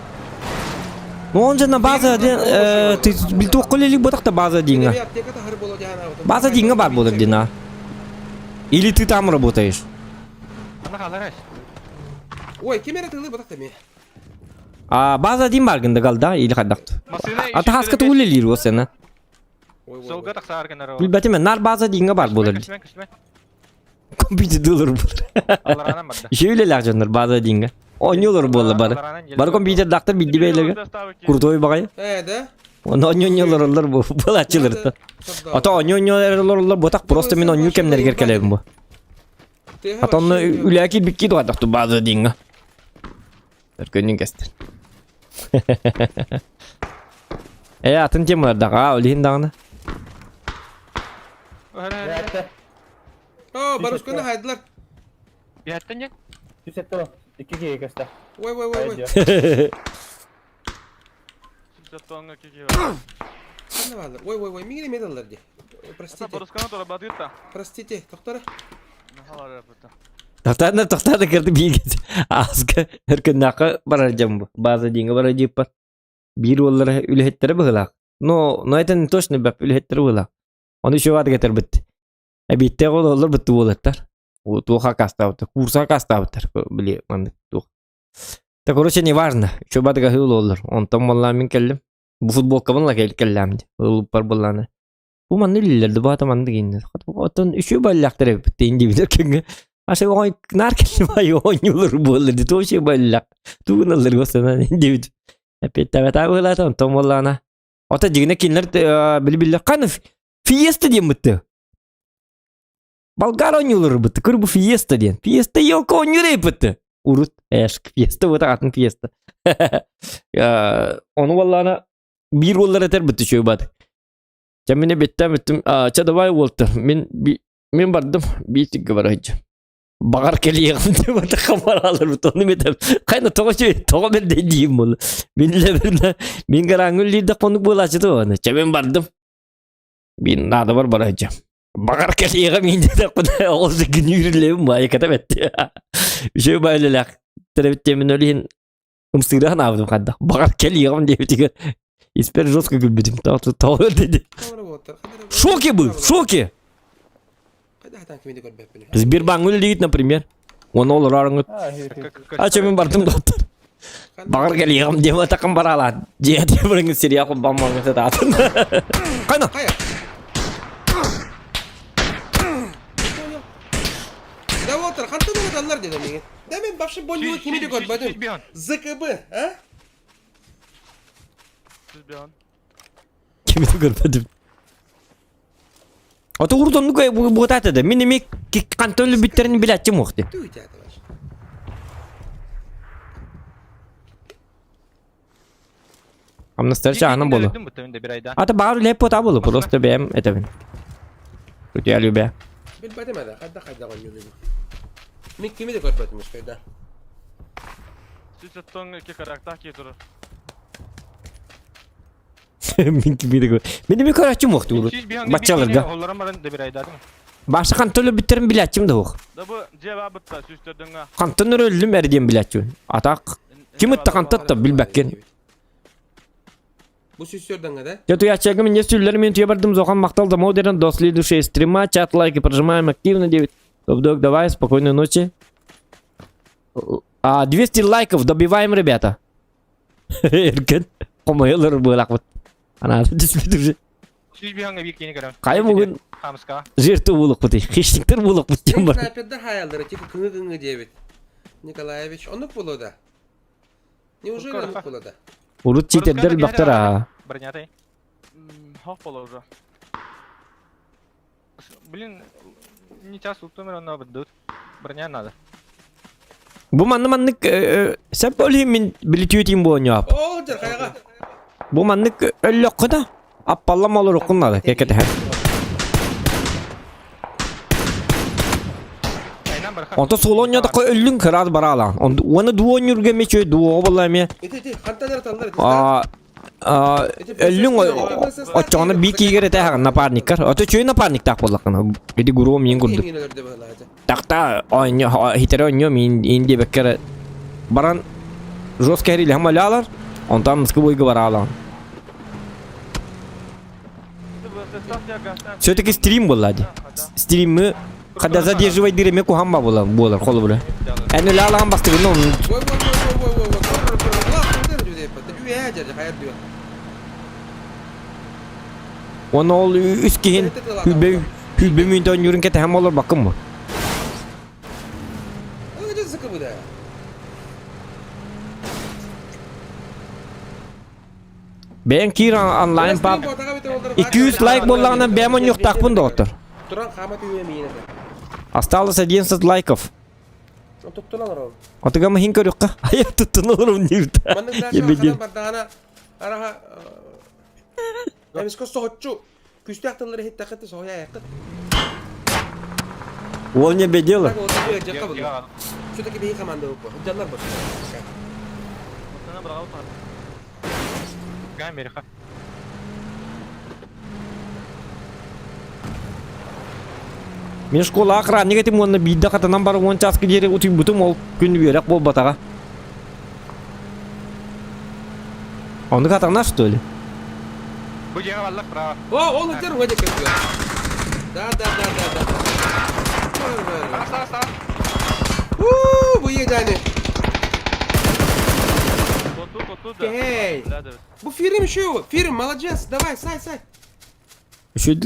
Ну он же на база, ты бил колели бодак-то база деньга. аптека хар боло жана. База деньга бар болар дина. Или ты там работаешь? Ana halar Ой, кемере тылы бодак та ме. А база дин баргында галда или кадакты. Ата хаска тулелир о сена. Solga taksar kenara. Bilbeti men nar bаза деньга бар болар. Компьютер доллар болар. Allah'ına madde. Şöyleler canlar bаза деньга. Oynuyorlar bollar bar. Bar kompüter daktır bildi beylerge. Kurtoy bakay. Да. Onu oynuyorlar onlar bu. Bulaşçılar da. Ata oynuyorlar botak просто men oynuyor kemler gerkelebim bu. Ata onu ülaki bikki doğadaktı bаза деньга. Erkenin kestir. Atın cemalarda ha olihin dağına. Hayatta. О, барусканы хайдылар. Bir hatten ya. Süsetti o. 2 kere kasta. Ой. Tonga kiki var. Ne varlar? Ой, мигре медалlar de. Простите. Baruskana doğru badıyırta. Простите, доктора. Ne halar yapıta. Tahtar da kırdı bir git. Azka herken naka baracağım bu. Bazı dinga baracıp par. Bir ollara ülhettere bıhlak. No eten toşne bap ülhettere bıhlak. Onu şu vaat getir bitti. Bitti olur bitti olatlar. O tuha kastavta, kursa kastavtar. Bili mandık tuh. Ta короче не важно. Şu vaat gahil olur. Ondan vallahi min kellim. Bu futbol kabınla kellemdi. Olup par bullana. Bu man nillerdi bu atamandı giyindi. Otan şu ballaktır hep bitti indi bilirken. Aşağı oy narkelim ay oynuyorlar bu olurdu. To şey ballak. Tuğunalır gosana indi. Hep tabi öyle ondan vallahi. Ota jigine kinler bilbillah kan fiesta diye bitti. Болгар oynuyorlar bitti. Kır bu fiesta diyen. Fiesta yok oynuyor bitti. Urut eşk fiesta bu da atın fiesta. Ya onu vallahi bir rollar eter bitti şu bad. Cemine bittim. Çadavay Walter. Min bardım bir tık var hacı. Bağır keliye diye bana kamera alır bu tonu metem. Kayna toğa ben de diyeyim bunu. Min garangül de konuk bulaştı onu. Cemin bardım. Bin nada var bana hacı. Bağır keliye min de oldu gün yürüleyim bu ayakta bitti. Şu böyleler. Tabii cemin öyle ımsırağın avdım kadar. Bağır keliye diye bitti. İsper жестко gülmedim. Tamam dedi. В шоке был, в шоке. Сбербанк öyle değil, например. Onu olur arıngut. Açamın bardım doktor. Bağır geliyorum diye takım baralar. Cihat yapırın seriye kullanmamı zaten. Kayna. Hayır. Da otur. Kantan o adamlar dedim yani. Demin başka bolluğu kimi de görmedim. Zıkıbı, ha? Kimi de görmedim. Ata urdanlık bu tatada. Minimi kantörlü bitlerini bile açım oktu. Tüy tadı var. Amnastar şahının bolu. Bir ayda. Ata bağır lepo ta bolu. Просто benim etevin. Kötü ya lübe. Bilmedim hadi. Kadda oynuyor. Min kimi de görmedim işte. Siz attığın iki karakter ki durur. Min kimi de gör. Minimi kör açım oktu uru. Başçalarga. Onların var da bir ayda değil mi? Başka kantörlü bitlerini bile açım da ok. Da bu cevabı da süstürdün ha. Kantörlü öldüm erdiğim bile açım. Atak. Kim itti kantat da bilbekken. Bu süslerden kadar. Kötü yaşayacağım ince sürüleri men bardım zokan maktal modern доследуй души стрима, чат, лайки, прожимаем активно 9. Топ-дог, давай, спокойной ночи. 200 лайков добиваем, ребята. Erken. Komayalır bu lakmat. Ana dismet уже. Siz bir hangi bir yeni gören? Kayım bugün Hamska. жерті buluk bu değil. Hiçlikler buluk bu Sen diyorum var. knayperde hayalları teki kını diyebet. Nikolaevich onuk bulu da. Неужели onuk bulu da? Urut çiğterler baktır ha. Бронятый. Hak bol уже. Блин, не час утомер он надо. Броня надо. Bu manlık sen böyle min bilitiyotayım bu oynuyor. Oo cer kayaga. Bu manlık öyle kadar. Appallam olur okunmadı. Kekete her. Aynen baraka. Onta Solonya'da öllün kırar baralan. Onu duo oynurge meçö duo vallahi mi? Eti kantalar tanlar eti. Öllün o çana bir kigere te naparnik kar. Oto çöy naparnik tak bollakana. Gidi guru min gurdu. Yenilerde böyle hadi. Takta oynuyor hitere oynuyor min indi bekkere. Baran Roskeriyle hamalalar. Ondan mıskı boygu baralan. Все-таки стрим был, лади. Стрим мы, когда задерживать дыре, кухамба была, холу была. Они ляла амбасты, ну, Vay. Allah kurtar diyor hep. Diyor ya cer hayat diyor. он ол üskihin, hübe münden yürün kete hem olur bakın mı? Öyle sıkı bu da. Ben kir online pap. 200 like bollağına beğen yok takpın da otur. Turan kamat üyemi yine de. Осталось 11 лайков. Tuttular oğlum. Otuga mı hinkar yok ka? Hayır tuttun oğlum nirta. Mandık daha Yemedin. şarkıdan bardağına araha. Emis kostu hotçu. Küstü aktarları hit takıttı soğuya yakıt. Ol ne bedeli? Bak orada bir ecek kabul. Şuradaki bir yıkamandı bu. Hıccanlar boş. Sana bravo. Gayet Amerika. Мен школа охранник этим он бидда катанан бар 10 час кедери утуп бутум ол күн берек бол батага. Он катана что ли? Bu cevap Allah bravo. О, он hıccar hoca kapıyor. Da. Sağ. Bu iyi yani. Коту да. Эй. Да. Bu film şu. Film молодец. Давай say. Şu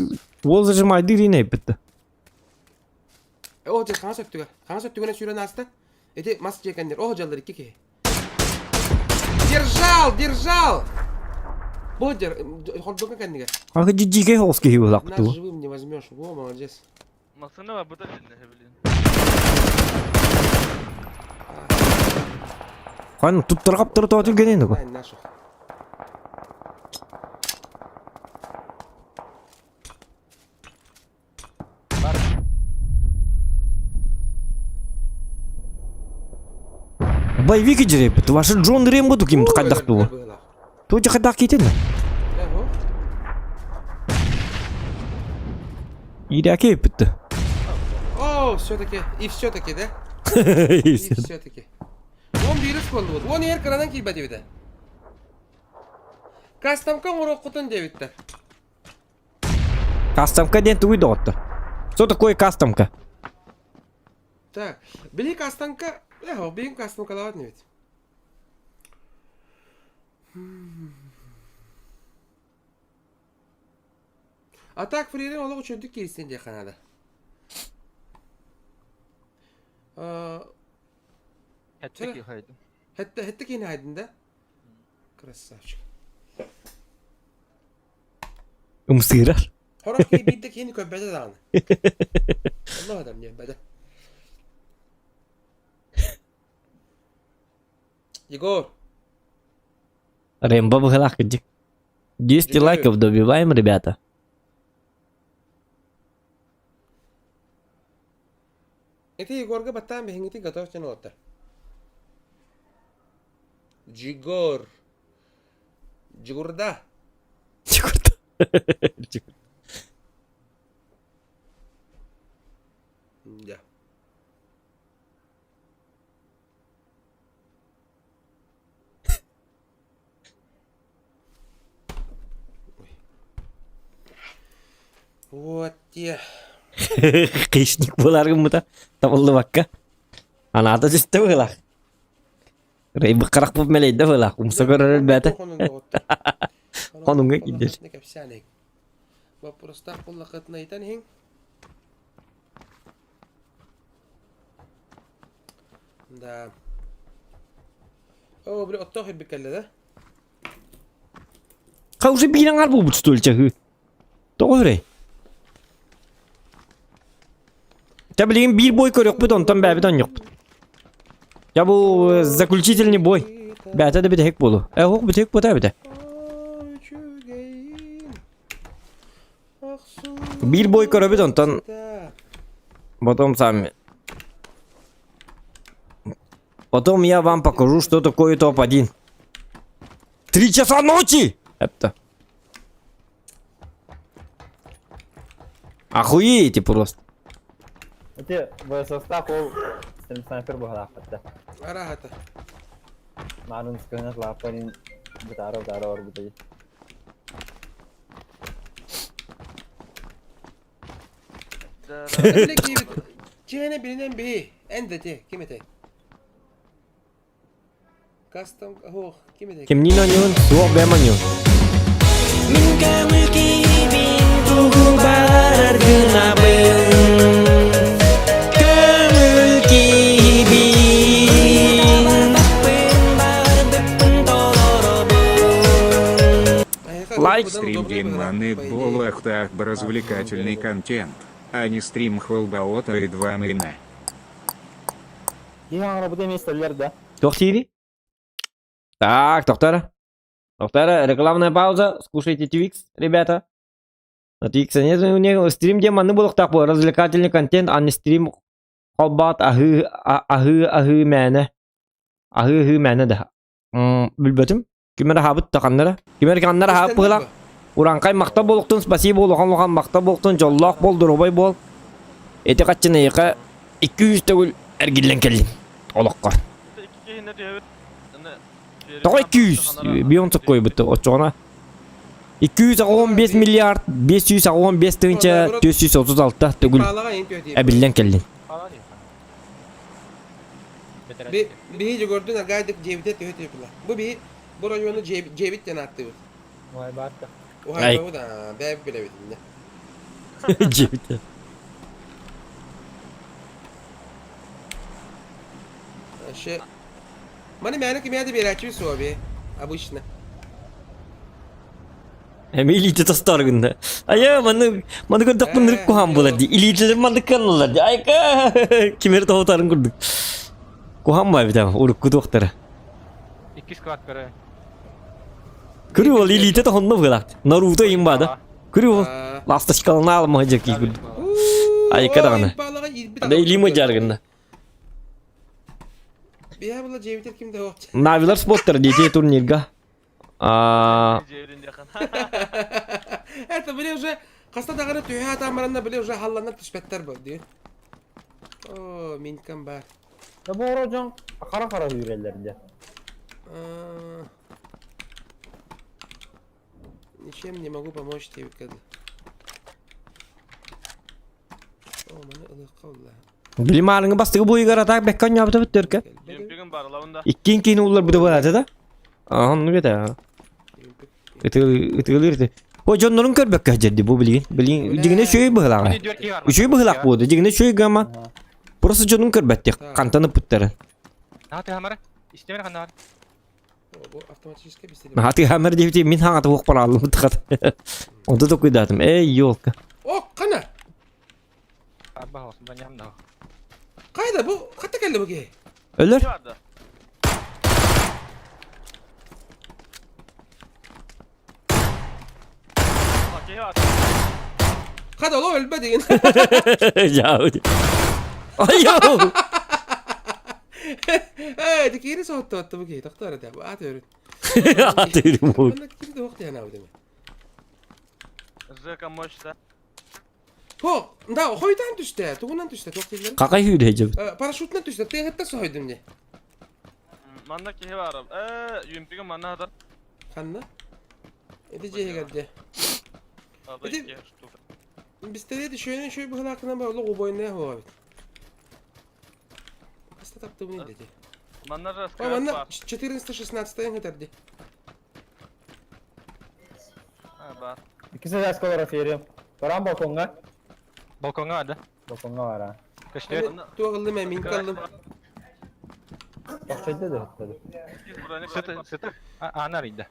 vol zajimay dirine bitti. O hoca kana söktüge. Kana söktügene süren hasta. Eti mas çekenler. O hocalar iki ki. Держал. Bu hoca holdunga kendine. Kanka cicike hoski hiu Нас laktı. живым не возьмешь. Во, молодец. Максана var bu da ne bileyim. Kan tutturgap tur totu gene ne ko? Aynen nasıl. Боевик ижре бит. Ваши Джон Рембо туким кадак ту. Ту же кадак кетен. İraki bitti. О, все-таки. И все-таки, да? И все-таки. Он virüs oldu bu. Onu her karadan kilbe devide. Kastamka урокутун девитте. Кастомка ден туй дотты. Что такое кастомка? Так, били кастамка. Били кастамка ладно ведь. Atak Free'nin ola uçurduk girsin diye kanada. Hättekki haydi. Hatta yine aydında. Krasavчик. Umsırar. Horak iyi bir de yeni köpede dağını. Allah adam ya bede. Егор, Рэмбо бахалах кыджик. 200 лайков добиваем, ребята. это Егорга баттан бехингити готов чен отта. Жигор. Жигурда. Чукурда. Да. Вот те. Кыйшник болар гымыта. Табылды бакка. Анада жүсті бахалах. Рейбі қырақ боп мелейді бахалах. Умса көрер бәті. Қоныңға кидер. Ne kapsane. Вопрос так поллақытына итан хин. Да. О, бля, оттох бикелле да. Қаужы бейін ар бұл бұтсты өлчі. Doğru. Ya bileyim bir boy körük bu ondan bäbiden yok. Ya bu zaключительный boy. Bäte de bir tek bolu. Hok bir tek bu da bir de. Bir boy körük bu ondan. Потом сами. Потом я вам покажу, что такое топ-1. 3 часа ночи! Это. Охуеете просто. Эти ВСС-та кол снайпер бахалах хатта. Арахата. Малын сканат лапарин битаро ор битай. Cihane bilinen bir endeti kimete. Custom oh kimete. Kim nino nyun, suok bema nyun. Min kamul kibin tugu barar genabeng. Kamul kibin barar bepen tolorobeng. Лайк, Стрим геймланы в Ахтах развлекательный контент, а не стрим Холбаота и 2 Марина. Yihan arabada место да. Тохтири? Так, доктора. Доктора, рекламная пауза. Скушайте Twix, ребята. На Twix нет у него стрим, где маны был такой развлекательный контент, а не стрим холбат ахы мәне. Ахы мәне да. Билбетим. Кимер хабыт тақаннара. Кимер каннара хабыт пыла. Уранкай мақта болуқтын, спасибо болуған мақта болуқтын, жоллақ бол, дұрубай бол. Эти қачыны еқа 200 төгіл әргілден келдім. Олыққа. Тоғы 200. Бионсық қой бұтты, отчоғына. 215 миллиард, 515 тыңча, 436 төгіл әргілден келдім. Bir gördün agaydık cebite tühüt yapılar. Bu bir bu rayonu cebitten attı bu. Vay batta. O hayvan bu da ben bile bildim de. Cebite. Şey. Mani mene kimya da bir açı su abi. Bu işine. Hem elite tastargında. Aya manı gördük bunları kuham bulardı. Eliteler manı kanlılardı. Ayka. Kimeri tavutarın kurduk. Kuham var bir tane. Urukku doktora. 2 squad göre. Kırı ol elite de honda bıraktı. Naruto imbada. Kırı ol. Lasta çıkalını almayacak ki kurduk. Ayka da ana. Ada elime jargında. Bir ya bula cebite kimde o? Navilar spotları diye turnirga. Это были уже каста даганы түйе атамарында были уже халланып түспеттер бұл диyor. О, минкам бар. Ya bu oracan kara hüyrelerinde. Ничем не могу помочь тебе, когда. О, мана ылыкка улла. Bilim alını bastığı bu yukarı atak bekkan yaptı bitti ırka. Jempigin var lavunda. İkkin kini ullar bir de bu arada da. Aha onu gede ya. Itılırdı. O jonların körbek kaçırdı bu bilgin. Bilgin digine şöyle bıhlağa. Şöyle bıhlak bu. Digine şöyle gama. Burası jonun körbette. Kantanı putları. Hadi hamara. İstemir kan var. Bu otomatik bir silah. Hati hamer diye min hangat vok para aldım tıkat. Onda da kuydadım. Ey yok. Oh kana. Abba olsun ben yanımda. Kayda bu katta geldi bu ki. Ölür. vardı? Okey vardı. Kada lo ölmedin. Ya. Ayo. Dikiri soğuttu bu ki. Doktor da bu atıyor. Atıyorum bu. Ben de kirdi vakti yana avdım. Zıka moşta. Ho, da hoydan düştü. Tuğundan düştü. Doktorlar. Kakay hüyde hecem. Paraşütten düştü. Tehette soğuydum ne? Manda ki var. Yümpiga manna hadar. Kanna. Edeceğe geldi. Adı Edip- ki. Biz de dedi şöyle bu halakına bağlı o boyuna ho abi. Hasta taptı bunu dedi. Manna Ama raskaya bana var. 14-16 yeterdi. Ha var. İkisi de eski olarak veriyorum. Varan balkonga. Balkonga hadi. Balkonga var ha. Kaçtı. Tuğalım emin kaldım. Bak şeyde de dedi. Biz buranı Sıtı. Anar indi.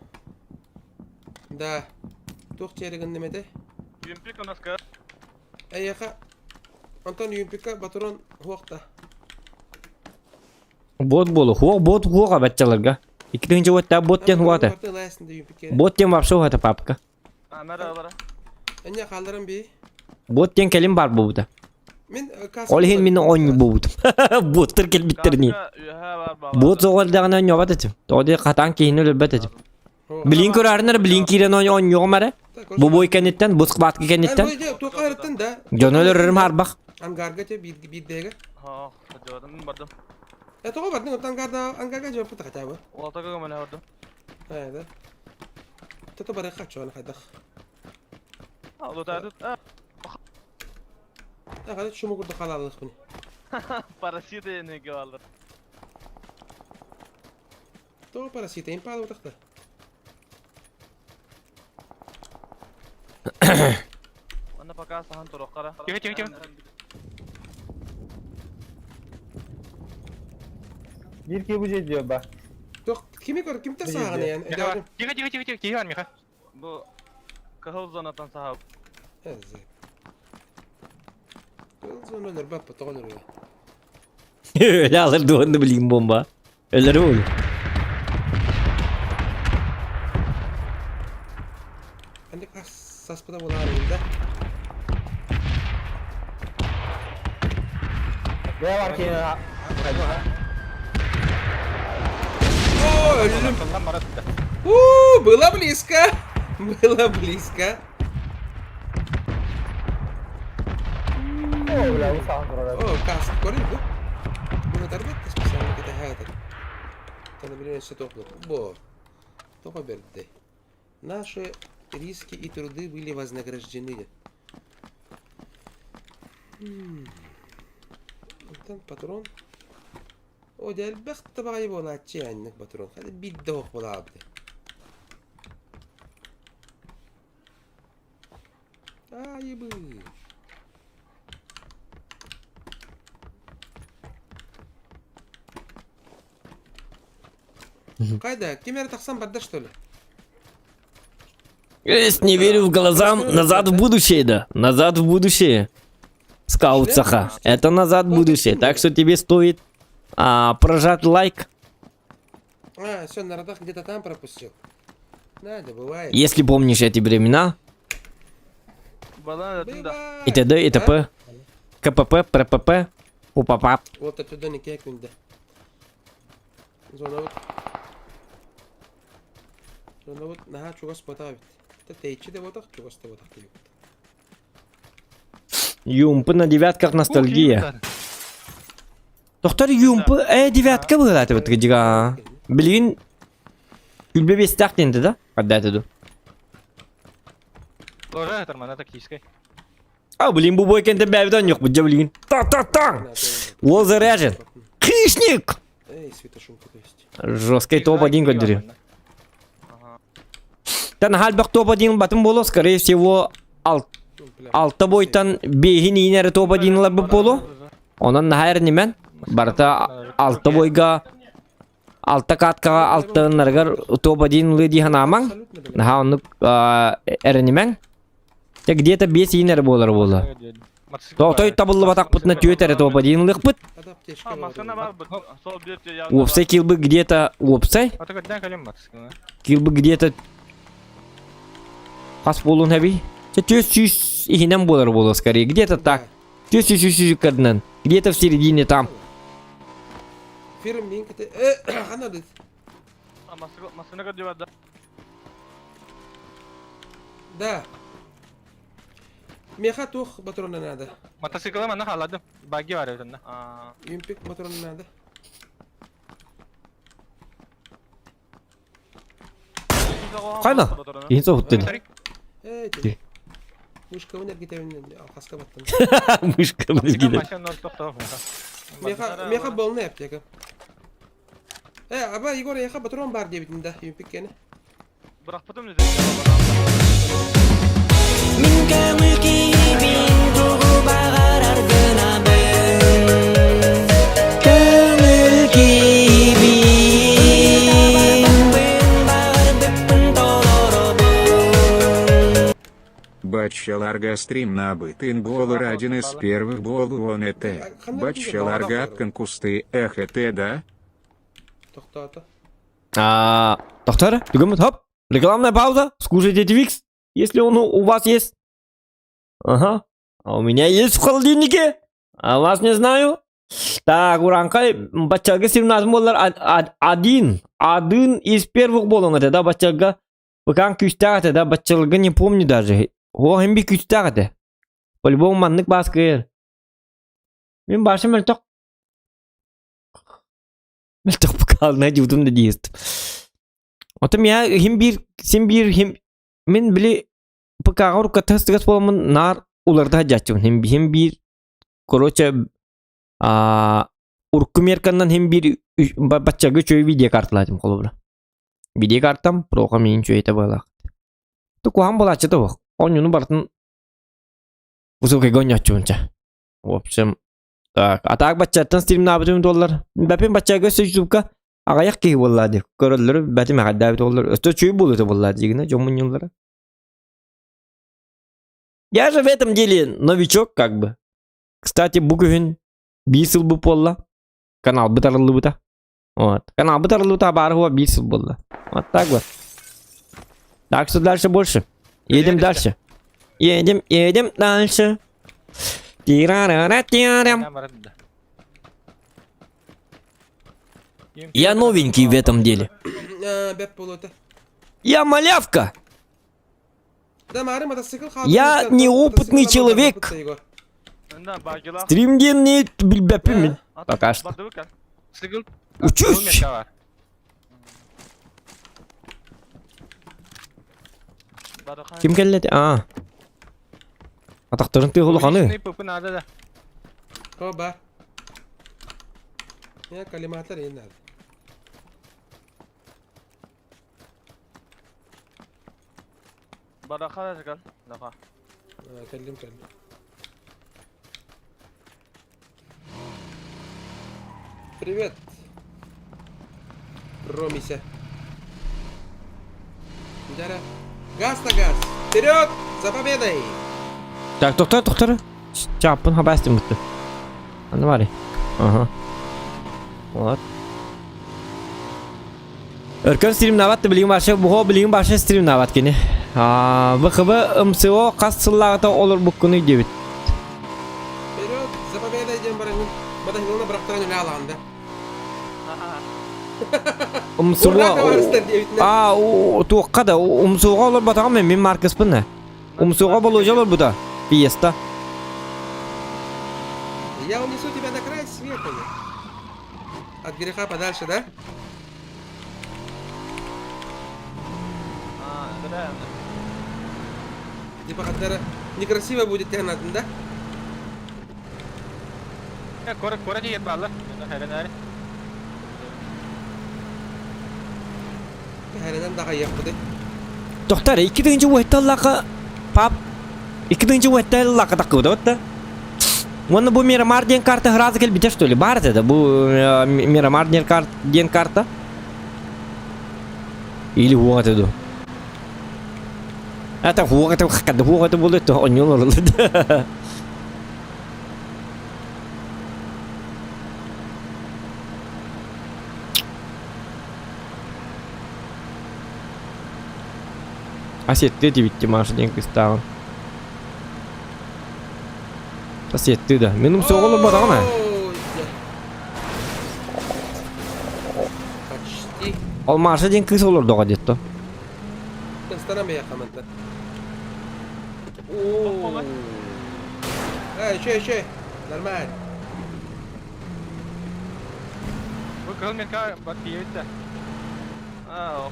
Da. Tuğ çeyreğin demede. Yümpiga naskar. Ayaka. Anton Yumpika Baturon huakta. Bot bolu. Bot huwa baccalarga. İkinci vatta bot den huwa ta. Bot den vapso huwa ta papka. Ha merhaba. Anya kaldıran bir. Bot den kelim bar bu da. Min Olhin min on bu. Bot ter kel bitter ni. Ha var baba. Bot zoğal dağına nyobat etim. Todi katan kihini lübet etim. Bilin körarnar bilin kiren on yomare. Bu boy kenetten bot kbat kenetten. Ben bu tuğarıttın da. Jonölörüm har bak. Angargaca bir dege. Ha, hadi bardım. Ya tuğu var değil mi? Angargaca cevap tutak acaba. Olta ka mana bardım. Hadi. Tutu bari kaç ona hadi. Ha, o da tut. Ha, Ya hadi şu mu kurdu kalalım bunu. parasit ne geldi. Tuğu parasite impal utakta. Mana pakai sahan torokara. Cek. Bir ki bu diyor bak. Tuğ kimi gör kim de sağını yani. Cek var Mika. Bu kahıl zonatan sahab. Evet. Tuğu ölür baba tuğu ölür ya. Öyle alır doğanını bileyim bomba. Ölür oğlum. Ben de saspada bulan elimde. Ne var ki ya? Oo öldüm. Lan bana tuttu. Была близко. Было близко. Oo ulan bu sağın sonra. О, kask koruyordu. Bunu darbat специально كده هذا. Tanı bilin işte toplu. Bu. Topa verdi. Наши риски и труды были вознаграждены. Там патрон. O del baktı bana bu olacak yani patron. Hadi bir de ok bula abi. Ay bu. Кайда? Кемер таксам бадда что ли? Не верю в глазам. Назад в будущее, да. Назад в будущее. Скаут Саха. Это назад в будущее. Так что тебе стоит прожать лайк. А, все, на родах где-то там пропустил. Надо, бывает. Если помнишь эти времена. Bana da tunda. И т.д. и т.п. КПП, ПРПП. УПАПАП. Вот отсюда не кекунде. Зона вот. Зона вот, наха, чугас потавит. Та тейчи де вот, чугас де вот. Юмпы на девятках ностальгия. Доктор Юмпы, девятка была это вот где. Блин. Ülbe bestak dendi da. Когда это Тоже это mana тактической. Блин, bu boykende bevdan yok bu блин. Та. Wall заряжен. Хищник. Эй, светошумка, то есть. Жесткий топ-1 год дыры. Tan halbak topa din batın bolo, скорее всего, altta boytan behin iner topa dinler bu polo. Ondan nahar nimen. Barta altta boyga altta katka altta nargar topa dinler di hanamang. Nah onu ernimen. Ya где-то бес iner bolar bola. Той табылы батак путна тюетер тоба dinler put. Опсай кил бы где-то опсай. Кил бы где-то Pas bolun heavy. Тёс ihinem bolar bola скорее. Где-то так. Тёс каднан. Где-то в середине там. Фирм мин кете. Хана дит. Да. Меха тух патрона надо. Мотоциклы mana haladım. Bagi var evinde. Юмпик патрона надо. Кайда? Ин соғыт деді. Эй, мушка өнер кетемін. Алқасқа баттым. Мышка біз келеді. Меха болны аптека. Аба Егор яха патрон бар дебитинде. Юмпик кені. Bırakmadım dedi. Min көңіл күйбен туғы бағарар гынабын. Көңіл күйбен бағар бүппін толоробын. Батчаларга стрим набытын болы один из первых бол он это. Батчаларга аттын кусты эх это да? Тоқтата. Доктор, тюгемет, хоп. Рекламная пауза. Скушайте Твикс, если он у вас есть. Ага. А у меня есть в холодильнике. А у вас не знаю. Так, уранкай, бачага 17 болар один из первых болон это, да, бачага. Бакан күстак это, да, бачалга не помню даже. О, хемби күстак это. По-любому маннык баскер. Мен башым мельток. Мельток покал, найди удумда диест. Отым я хим мен биле покагор катастыгас боламын нар уларда жачым хим бир короче уркумеркандан хим бир баччага чөй видео картладым колубра. Видео картам программин чөй это болак. То куам болачы то бак. Онюну бартын усукай гонячунча. В общем, так, а так баччаттан стрим набытым доллар. Бапен баччага сөйчүбка Агаяк ки боллади. Көрөлөр бәтим агадабит олар. Өстө чүй болуты боллади дегене жомун жылдары. Я же в этом деле новичок как бы. Кстати, бүгүн 5 жыл бу болла. Канал бытарылы бута. Вот. Канал бытарылы бута барыгы 5 жыл болла. Вот так вот. Так что дальше больше. Едем дальше. Едем дальше. Тирарара-тирарам. Я новенький в этом деле. Я малявка. Я неопытный человек. Стримден не билбепимин. Пока что. Учусь. Ким келеді? Атақтырын тыйғылы қаны? О, бар. Ya kalimatlar yenler. Бараха жигал. Даха. Kellim. Привет. Ромися. Дара. Газ на газ. Вперед! За победой! Так, доктор. Чапын хабастым бұтты. Аны бары. Ага. Вот. Örkön stream navatты bilgin başa, bu bilgin başa stream navat kene. ВХБ МСО қассыллағыта олар бұққыны дебет. Вперед! За победой идем, барангын. Батахилына бірақтыран үлі алағында. Туаққа да, МСОға олар батаған мен маркас бұнна. МСОға болу жалар бұда. Фиеста. Я унесу тебя до края света. От греха подальше, да? Да. Типа, когда некрасиво будет тянуть, да? Кора диет балла. Hereden daha yakmadı. Tohtar, 2-nji wehtallaqa pap 2-nji wehtallaqa takıbı da. Onu bu Miramar diyen karta hırazı gel biter что ли? Бар da bu Miramar diyen karta. Или вот это. Это вот это когда вот это было то он ёлор. Asetli de bitti maaşı kıstağın. Asetli de. Benim soğulum var ama. Почти. Al maaşı den kız olur da gadetto. Останови команда. О. Эй, нормально. Bakalım ya bak diye bitti. Aa.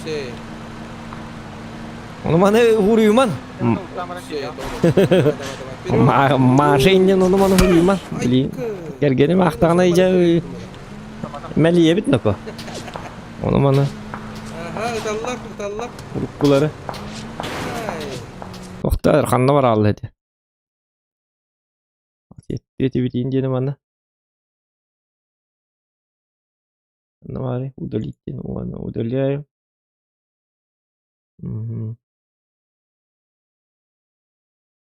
Все. Onu bana vuruyorman. Maaşıyla onu bana vuruyorman. Bileyim. Gergenim ahtağına iyice meliye bitme ko. Onu bana Ага, ыталлак. vurukkuları. Ай. Tohtar kanına var Allah hadi. Asetli biteyim diyelim bana. Ne var ya? Удалить. Ладно, удаляю.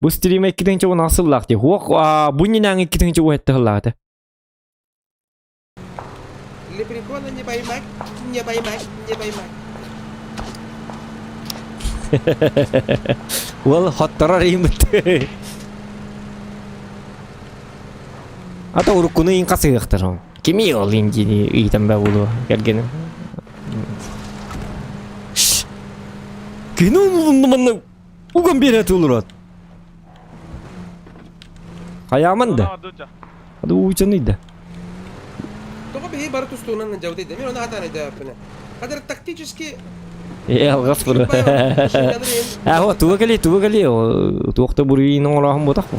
Bu stream 2-nji o nasıl laqdi? Hoq, bu nинан 2-nji o etdi laqdi. Для прикола не поймать. Wal hottarar imit. Ata urukunu inqası yıqtır. Kimi ol injini item be bulu gelgenim. Kino bunda ugan bir et olur. Hayaman da. Hadi uçanıydı. Только беги бар тустунан жауды да. Мен оны атаны да yapını. Kadar тактически Algas buru. O tuva kali. Tuqta buriin olahım botak bu.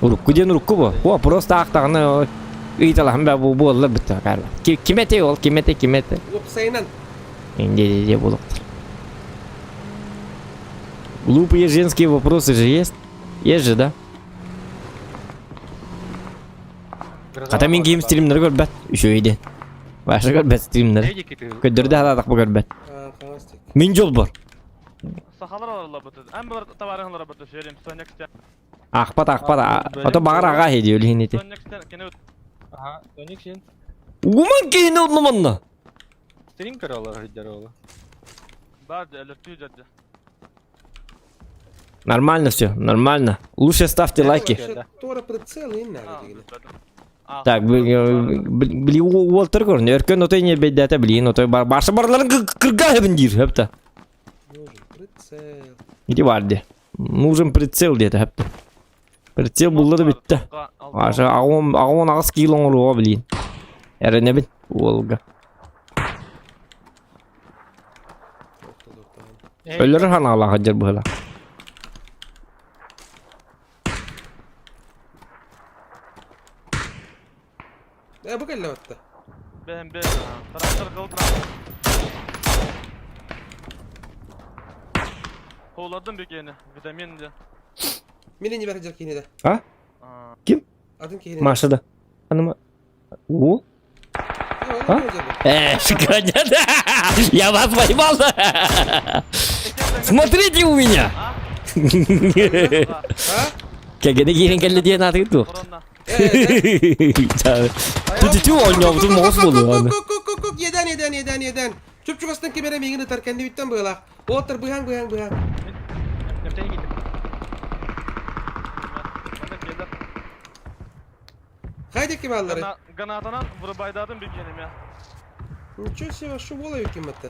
Urukku diyen urukku bu. O prosta aqtağını italah be bu bolla bitti galiba. Kimete ol, kimete. Лупсайнан. Не було. Глупые женские вопросы же есть? Есть же, да? Hatta men game streamleri görбәт. Şöyle. Başka görбәт streamleri. Ködürde haladak bu görбәт. Min jol var. Sahalar var bu. Hem bir tavarınlar bu söyleyeyim. Sonyak işte. Akpat. Ata bağır ağa ediyor lihneti. Sonyak işte gene. Aha, Sonyak için. Uman kene olmamanla. Stream karalar hidder oğlu. Bazı elirtiyor cadde. Нормально все, нормально. Лучше ставьте лайки. Тора прицел и надо. Так, били Уолтер көрін. Өркен отой не бейдәті білейін. Отой баршы барларын кырга хебіндер. Хепті. Нужен прицел. Иди vardı. Нужен прицел деді хепті. Прицел бұлды бітті. Ашы ағуын ағыз кейлің олуға білейін. Әрі не біл? Олға. Өлері хан Аллаға жер бұғыла. Bu kelle battı. Ben taraftar kaldıran. Kovladım bir yeni vitamin de. Milini verecek yine de. Ha? Kim? Adın ki yine. Maşada. Hanıma. O? Ha? Шикарно. Я вас поймал. Смотрите у меня. Kagene girin kelle diye natı tu. Tutucu oynuyor bu mouse bulu abi. Yeden. Çöpçük aslan kemere mingin atar kendi bitten böyle. Otur bıhan. Nepteye gittim. Haydi kim alları? Ganatanan vurbaydadım bir yenim ya. Nичего себе, şu bola hükümette.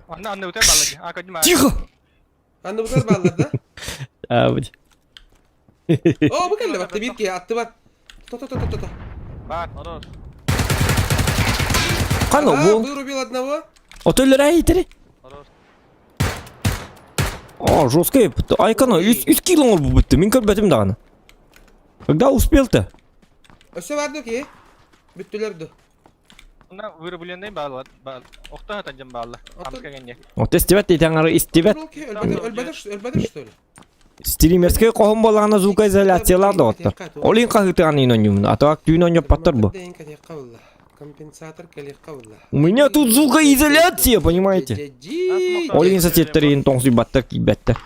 Anne öter balladı. Akademi. Тихо. Anne bu kadar bağladı. Abi. Oo bu kelle battı bir ki attı bak. To. Bak, orası. Kano bu. Вырубил одного. Otellere ayetleri. Orası. Жестко yaptı. Ay Kano 3 kilo oldu bu bitti. Min körbetim dağını. Когда успел-то? Все vardı ki. Büttüler de. Ona vurabiliyorsun bağlı. Okta hatancım bağlı. Kamska genge. Вот истебет дейтен ары истебет. Ölbeder что ли? Стримерский қоғым болғаны звукоизоляцияларды оттыр. Олин қағытыған ин ойнымын. Атуақ түйін ойнап баттыр бұл. Компенсатор келеққа болла. У меня тут звукоизоляция, понимаете? Олин соседтері ин тоңсүй баттыр кейбәтті.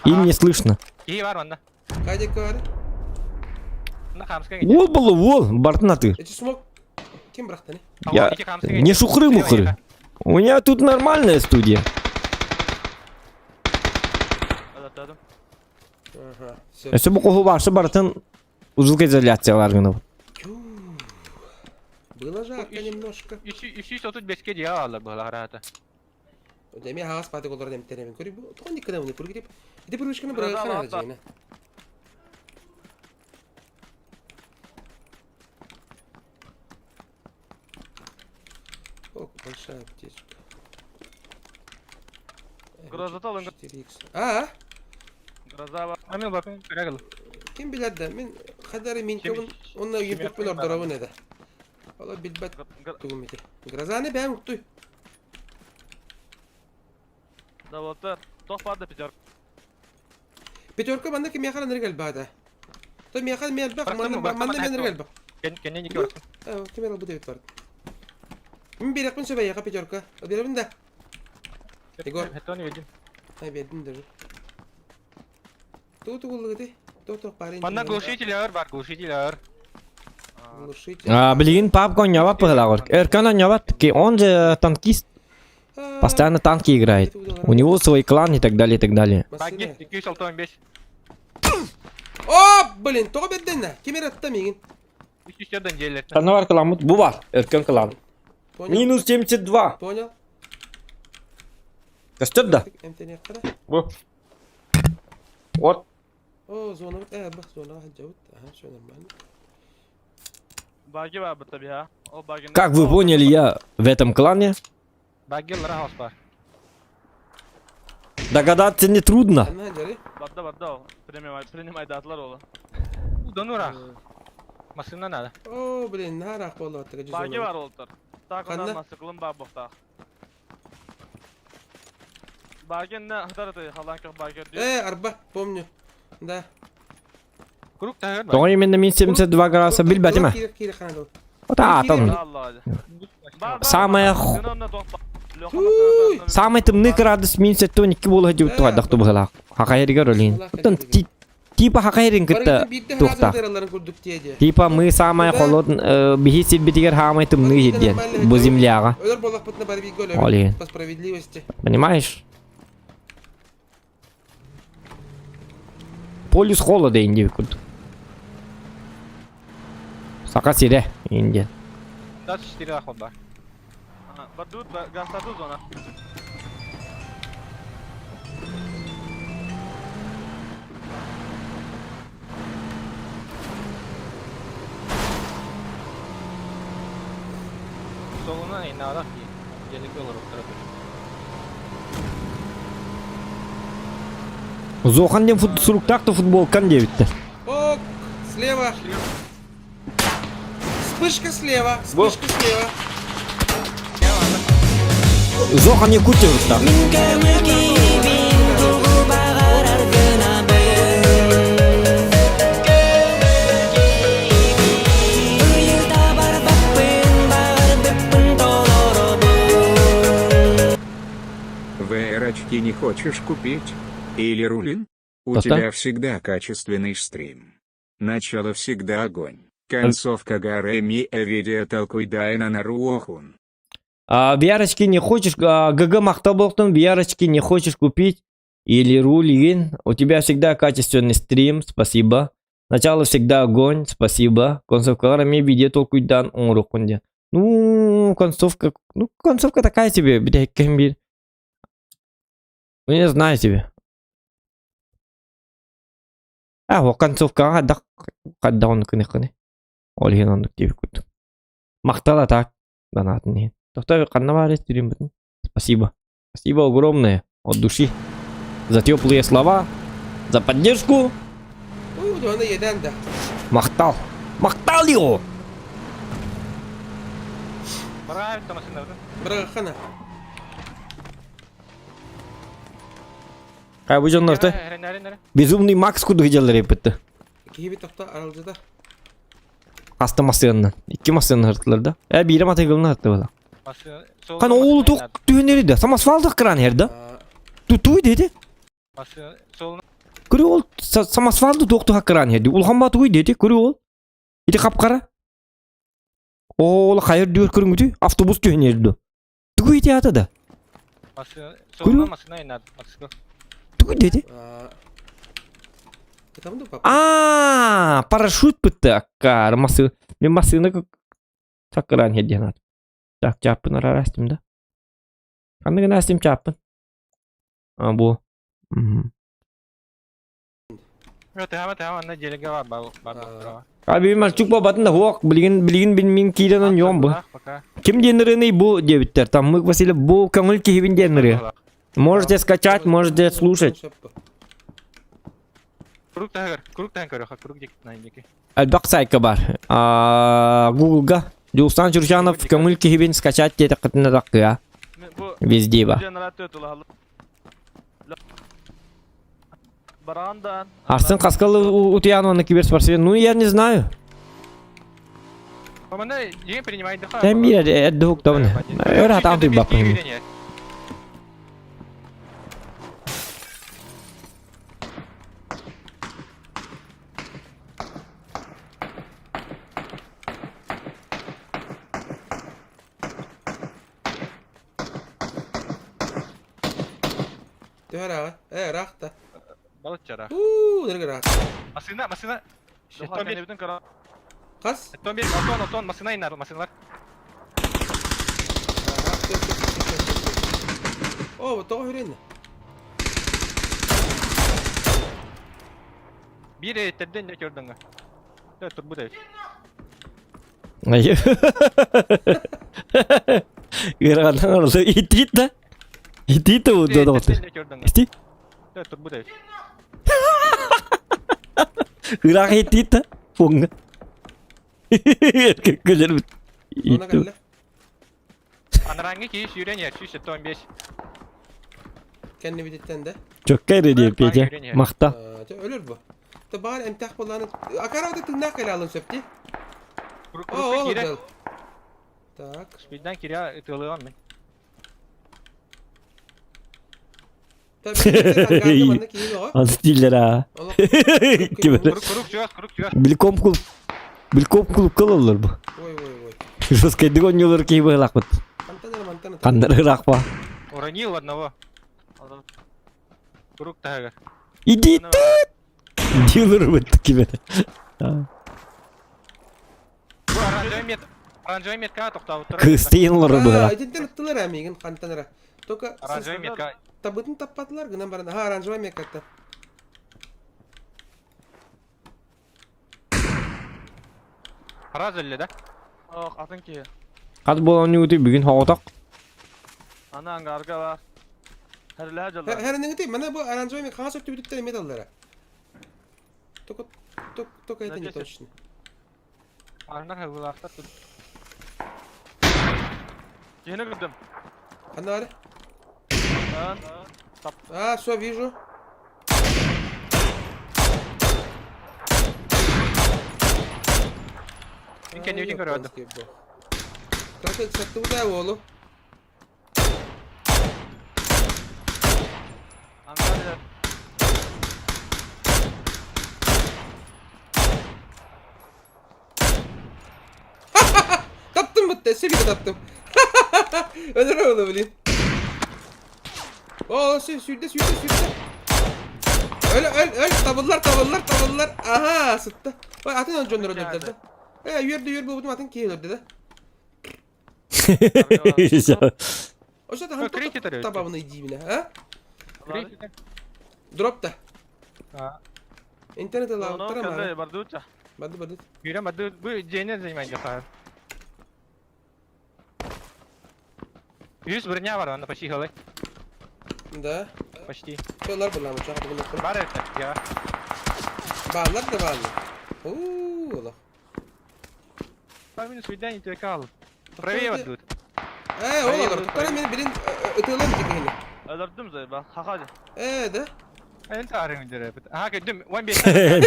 Им не слышно. İyi var bende. Кайдек var? Bunda kamska genge. Ол бұл, ол, бартын аты. Эти смог. Кем бырақты не? Я не шухры-мухры. У меня тут нормальная студия. Ага. Все. Если бы қоғы баршы бартын звукоизоляцияларғыны. Было жарко немножко. 335'e diye aldık bu harata. Деме хаас паты голор дем терем кори бу. Тоон никада уни пургип. Иде пурушканы бара хана жайна. Ок, большая аптечка. Грозата алın. 4X. А? Groza var. Hemen bakın. Kıragıl. Kim biladda? Men xadari min kavun onna yepip bilar daravu neda. Valla bilbat tugumite. Grazani ben uktuy. Davlatlar. Tohpada pijar. Пятерка банда кем яхала нергал бада. То ми яхала мел бак манда мен нергал бак. Kendine iki var. Кем яхала буде бит бар. Мин берек мен сөбе яха пятерка. Беребин да. Егор. Hetoni verdim. Ay bedin de. Ту гулгыды. То парень. Bana глушитель var. Глушитель var. Блин, папка ойнават пығылағыр. Эркан ойнават, он же танкист. Постоянно танки играет. У него свой клан и так далее, и так далее. Багги 265. О, блин, то бедден. Кем яратты мигин? 300'den gelir. Қаны бар клан bu var. Эркан клан. Понял? Минус 72. Понял? Кастыр да. МТН када? Bu. Вот. О, зона. Бак зона хаджаут. Ага, всё нормально. Багги var burada bir ha. O baggi. Как вы поняли, я в этом клане? Baggi'lere house var. Догадаться не трудно. Anna hajari. Badda o. Premium aydatlar oğlu. Bu donurak. Masında nerede? О, блин, нарах болду аттыга жүз. Baggi var oğullar. Ta Qanday? kadar masıklım var bokta. Baggi ne hadar da halan kah baggi diyor. Арба, помню. Да. Kuruk tayar mı? Тоғай менде min 72 градуса білбәді ме? Кире хана. Вот атом. Allah Allah. Самая Самый тымны градус min 72 болу деп туғайдақты бұғылақ. Хақайрыға рөлейін. Типа хақайрын кітті туқта. Типа мы самая холодная, бихи битигер хамай тымны едден. Бұ земляға. Олар болақ бұтына бары бейгі Олейін. По справедливости. Понимаешь? Полюс холода инде күрді. Сақа сире инде. Kaç 4 akıl var. Badut gastatu zona. Soluna inara ki. Gelik olur o tarafa. Зохан ден суруктақты футболкан дебітті. Ок, слева. Вспышка слева. Вспышка слева. Зохан не күтті ұртта. Minkä mykivin tugu bagarar gönabın Uyuta barbapın bagar bıppın dolorobun VR-очки не хочешь купить? Или рулин? У Что-что? тебя всегда качественный стрим. Начало всегда огонь. Концовка Гареми видео толкуй дайна на руохун. VR-очки не хочешь, ГГ мақта болтын, VR-очки не хочешь купить? Или рулин? У тебя всегда качественный стрим, спасибо. Начало всегда огонь, спасибо. Концовка Гареми видео толкуй дан умрухунде. Концовка такая себе, блядь, кембир. Ну, не знаю тебе. Вот концовка, когда он кыны. Олеген ондық деп күтті. Мақтала так. Донатын ең. Тоқтай қанна бар естерем бітін. Спасибо. Спасибо огромное. От души. За теплые слова. За поддержку. Оны еден да. Мақтал. Мақтал его. Бара машина. Bırak kana. Ha bu canlar da Нere. Безумный Макс kudu geceler yapıttı. İki bir topta aralıcıda. Hasta masyanından. 2 masyanın hırttılar da. Biri mategılını hırttı bana. Машина. Sol. Kan oğlu tok düğünleri de. Samas faldık kıran yerde. Tutuy dedi. Машина. Sol. Kuru ol. Samas faldı doktu hakıran yerde. Ulhan batuy dedi. Kuru ol. İdi kapkara. Oğlu hayır diyor kırmızı. Avtobus düğünleri de. Tutuy dedi adı da. Машина. Kuru. Sol. Машина инат. Машина. Tutuy dedi. Tamam da papa. Aa, paraşüt bitti akkar. Masını takıran hediye nat. Tak çapın arastim da. Kandı gına astim çapın. Aa bu. Yok tamam ne jelege var bak. Abi bir çuk babatın da hoq bilgin bilmeyin kidanan yom bu. Пока. Kim денерыны bu дебиттер. Там мы Василий bu көңіл кебин денеры. Можете скачать, можете слушать. Круг тагар көрөк, круг дек найдеки. Әлбақ сайка бар. Google'га Дулстан Журжанов көңіл кебин скачать деді қытына даққыя. Везде бар. Барандан. Арсын қасқалы Утияновны киберспортсмен. Ну я не знаю. Маманы ең принимайды ха. Там bir әдді хуқтауыны. Өр атам түй бақпын. Döher ağa. Rakta. Balık çara. Nereye rak? Masina. Kas. Oton masina iner masinalar. Oo, toğa hüreyin. Bir ettirden de gördün mü? Evet dur bu da. Hayır. Gırağından orada itit da. İtit de bu da otur. İsti. Evet dur bu da. Gırağ itit da. Funga. Güzel bir. Ona geldi. Anarangi ki yürüyen yer. Şu 15. Kendi biditten de. Çok kere diye peki. Makta. Ölür bu. Da bari emtah kullanı. Akaravda tırnak ele alın söpti. Kuruk Oo, kire. güzel. Tak. Speed'den kire tığılıyorum ben. Tabii. Az değiller ha. Gibi. Kuruk çıkar. Bilkom kulüp kalırlar bu. Oy. Terus kendi oynuyorlar ki böyle lakmat. Mantana. Kanları rakma. Уронил одного. Круг тагар. İdi. Diyorlar bu gibi. Bu aranjay metka toktau. Kıstayınlar bu. Cidden attılar amigin kantanara. Toka Aranjay metka. tabutun tapattılar gınan baranda. Ha aranjay mekatta. Paraz öyle de. Oh atın ki. Hadi bu oynuyordu bugün havadak. Ana angarga var. Her lahacalar. Her ne gideyim bana bu aranjay mek ha söktü bitip de medallara. Toka yetin Necesi? yetoşun. Arnar hevlakta tut. Yine gördüm. Kanna var. Lan. А, все, вижу. Ben kendi yüzün görüyordum. Трохи саттı bu da oğlum. Angarga. Tattım bu testi bir de tattım. Ölür oğlum bilin. Oo, sürde. Öl. Tabullar. Aha, sıttı. Vay atın ön cöndür öldürdü. Yürü bu atın ki öldürdü. O şey da Kriket tabağını yiyeyim yine, ha? Drop da. Ha. İnternete la tarama. Barduça. Badı. Yürü bardu bu cene zeymence far. 100 броня var onda почти голый. Да. Почти. Şöyle bulam uçak bunu yapalım. Бар это я. Bağlar da bağlı. Oo, Allah. Память свидание тебе кал. Правее вот тут. Oğlum tutar beni birin ıtığılan dikeni. Öldürdüm zaten ben. Hadi. De. En tarihim direkt. Ha gittim. One bir.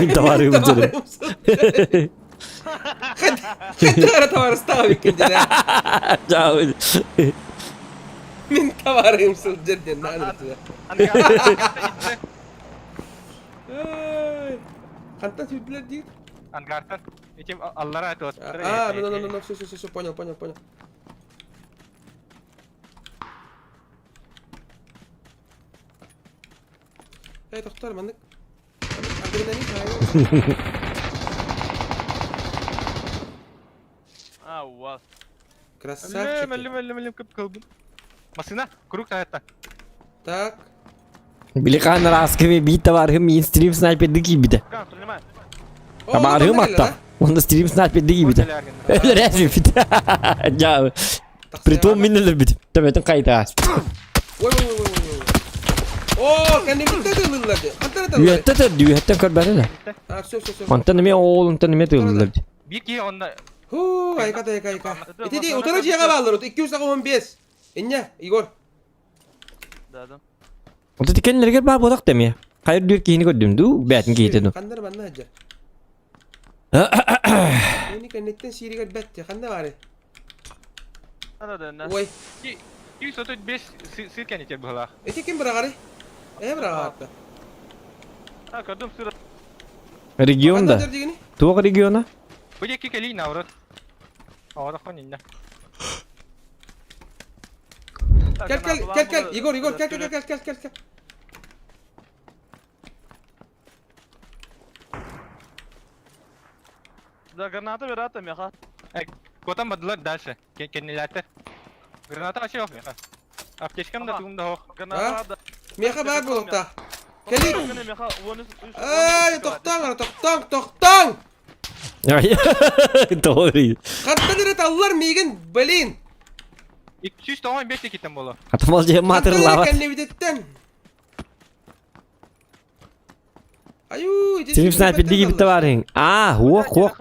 Bir tavarı mıcırı. Hadi ara tavar stavi ikinci de. Ciao. Min tavarım sılcır ne anlatıyor. Kantan sürdüler değil. Ankartan. İçim Allah'a ait olsun. No, понял. Doktor mandık. Adrenalin hayır. Wow. Красавчик. Mellim kıpkıldım. Masina kuruk hayatta. Так. Bilikan raskı ve bir tavarı mainstream sniper'deki gibi de. Kan turma. Tavarım hatta. Onda stream sniper'deki gibi de. Öyle resmi fit. Ciao. Притом минулер бит. Tabii kayıt aç. Vay. Kendi bitti de ılırlardı. Kantan atalım. Üyette de diyor. Hatta kör bari de. Söz. Mantan ne oğlum tanı ne diyorlar. Bir ki onda. Ayka. İti utanıcıya kavallar. 215. İnne Igor. Dadım. O da dikenleri gel bana bodak demiyor. Hayır diyor ki yeni gördüm du. Betin giydi. Kandır bana hacı. Yeni kannetten siri gel betti. Kanda var. Anladın ne? Vay. Ki sotu 5 sirken içer bu hala. İti kim bırakır? Bırakır hatta. Ha gördüm sıra. Regionda. Tuğ regiona. Bu iki keli ne var? Orada kan inne. Gel. Igor gel. Da granata verata mi ha? Kotan badlar dalse. Kendilerler. Granata açı yok ya. Apteşkam da tuğumda ho. Granata da. Meha bak bulukta. Gel. Ay toktan. Doğru. Kantan direkt allar migen belin. 200 tamam 5 kitim bolu. Atmalcıya matır lava. Kantan nevidetten. Ayu. Stream sniper'deki gibi tavarın. Hok.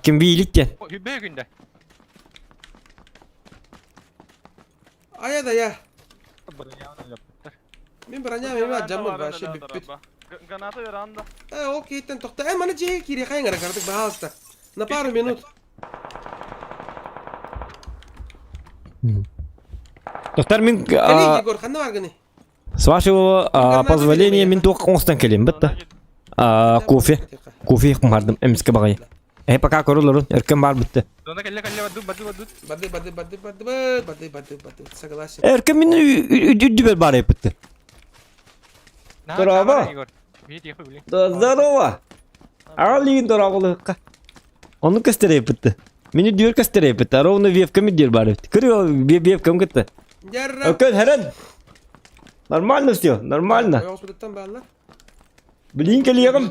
Kim birlikten. Hübbe günde. Aya da ya. Ben beranya jamur başı bipit. Granata veranda. Okey ten tokta. Mana ceh kiri kaya ngara kartık bahasta. Na paru minut. Doktor min Kali Igor kanna var gani. с вашего позволения min тук констан келем bitti. Кофе кумардым эмске багай. Пока корулорун эркен бар bitti. Dona kelle Badi. Согласен. Erken min üdübel bari bitti. Bravo. Здорово. Алин дорогулыкка. Onu kastere bitti. Meni diyor kastere bitti. Ровно вевками дер бары. Кырıyor вевкам gitti. Yarra. Okey Heren. Нормально все, нормально. Блин, келиyorum.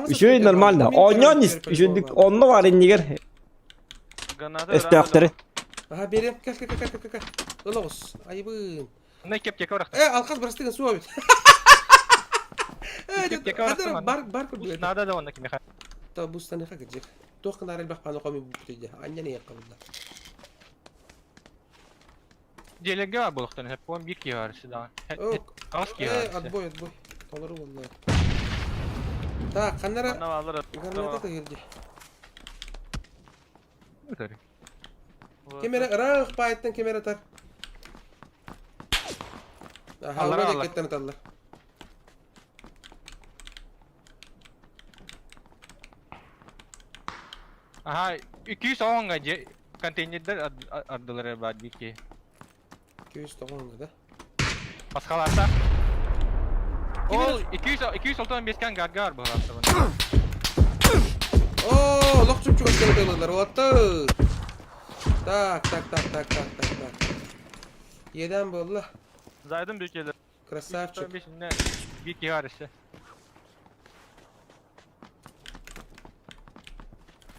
Еще и нормально. Oynuyoruz. Еще onunla var indiger. Estakları. Aha berim. Gel. Dolağız. Ayıbın. Ne kep var? Alkas bıraktık su abi. Hadi bar kurdu. Nada da onda kimi. Tabi bu sene gidecek. Tohkan arel bak bana komi bu tüccar. Anne ne yakaladı? Diğerleri var buluktan hep 11 ki var işte daha. Az ki var. Adboy. Toları vallahi. Ta kanlara. Bana alır. Granata da girdi. Öteri. Kamera rağ payetten kamera tar. Allah dikkatten atarlar. Aha 210 aja konteynerler ardıları var bir ki. 200 toğun da. Paskalarsa. O 295 kan garga var bu hafta. Lok çupçuk askerler ottı. Tak. Yeden bolla. Zaydım büyük yerler. Красавчик. Bir ki var işte.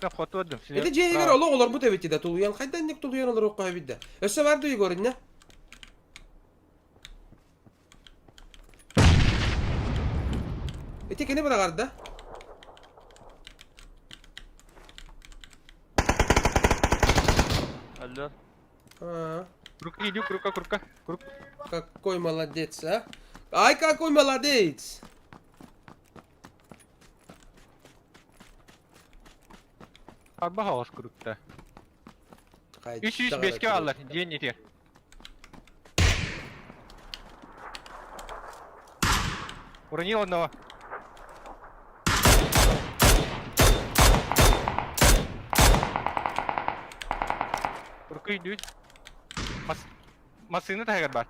Ne foto ördüm. Ede cehiler olur bu teveti de tuluyan. Haydan nek tuluyan olur okka bidde. Öse vardı Igor'un ne? Ete kene bırakardı da. Alo. Курка иди, курка. Какой молодец, а? Ай, какой молодец! Арба хаваш куркта. 305'ke aldılar. Diyen yeter. Уронил одного. Курка иди. Масını тагар бар.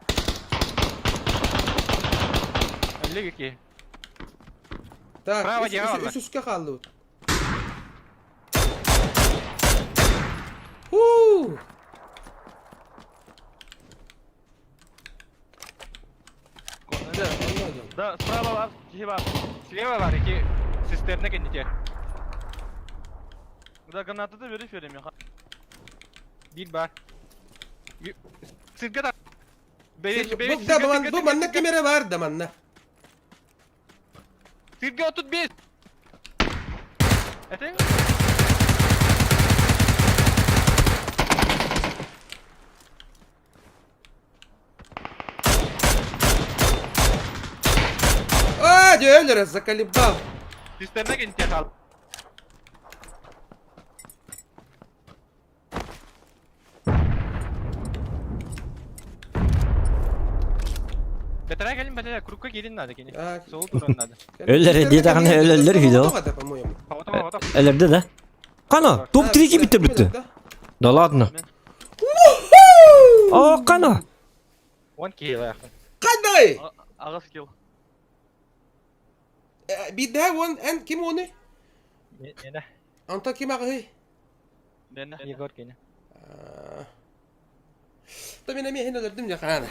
Әлле ки. Так, Право дело. üstüne kaldı. Huu! Да, справа var, слева var iki sistemine kendine. Da granatı da verip vereyim ya. Değil var. Sirke da. Bu manna kamera var da manna. Sirke otut bir. Ete? А, Дюэллера заколебал. Sistemine kendine kal. Betere gelin betere kurukka gelin hadi gelin. Soğuk durun hadi. Öller diye takana öller hilo. Hava. Öllerde de. Kana top 3'i bitti. Da ladna. Aa kana. 1 kill ya. Kaç bay? Ağız kill. Bir daha en kim onu? Ne? Anta kim ağabey? Ne? Yegor kene. Tabii ne mihin öldürdüm ya kana.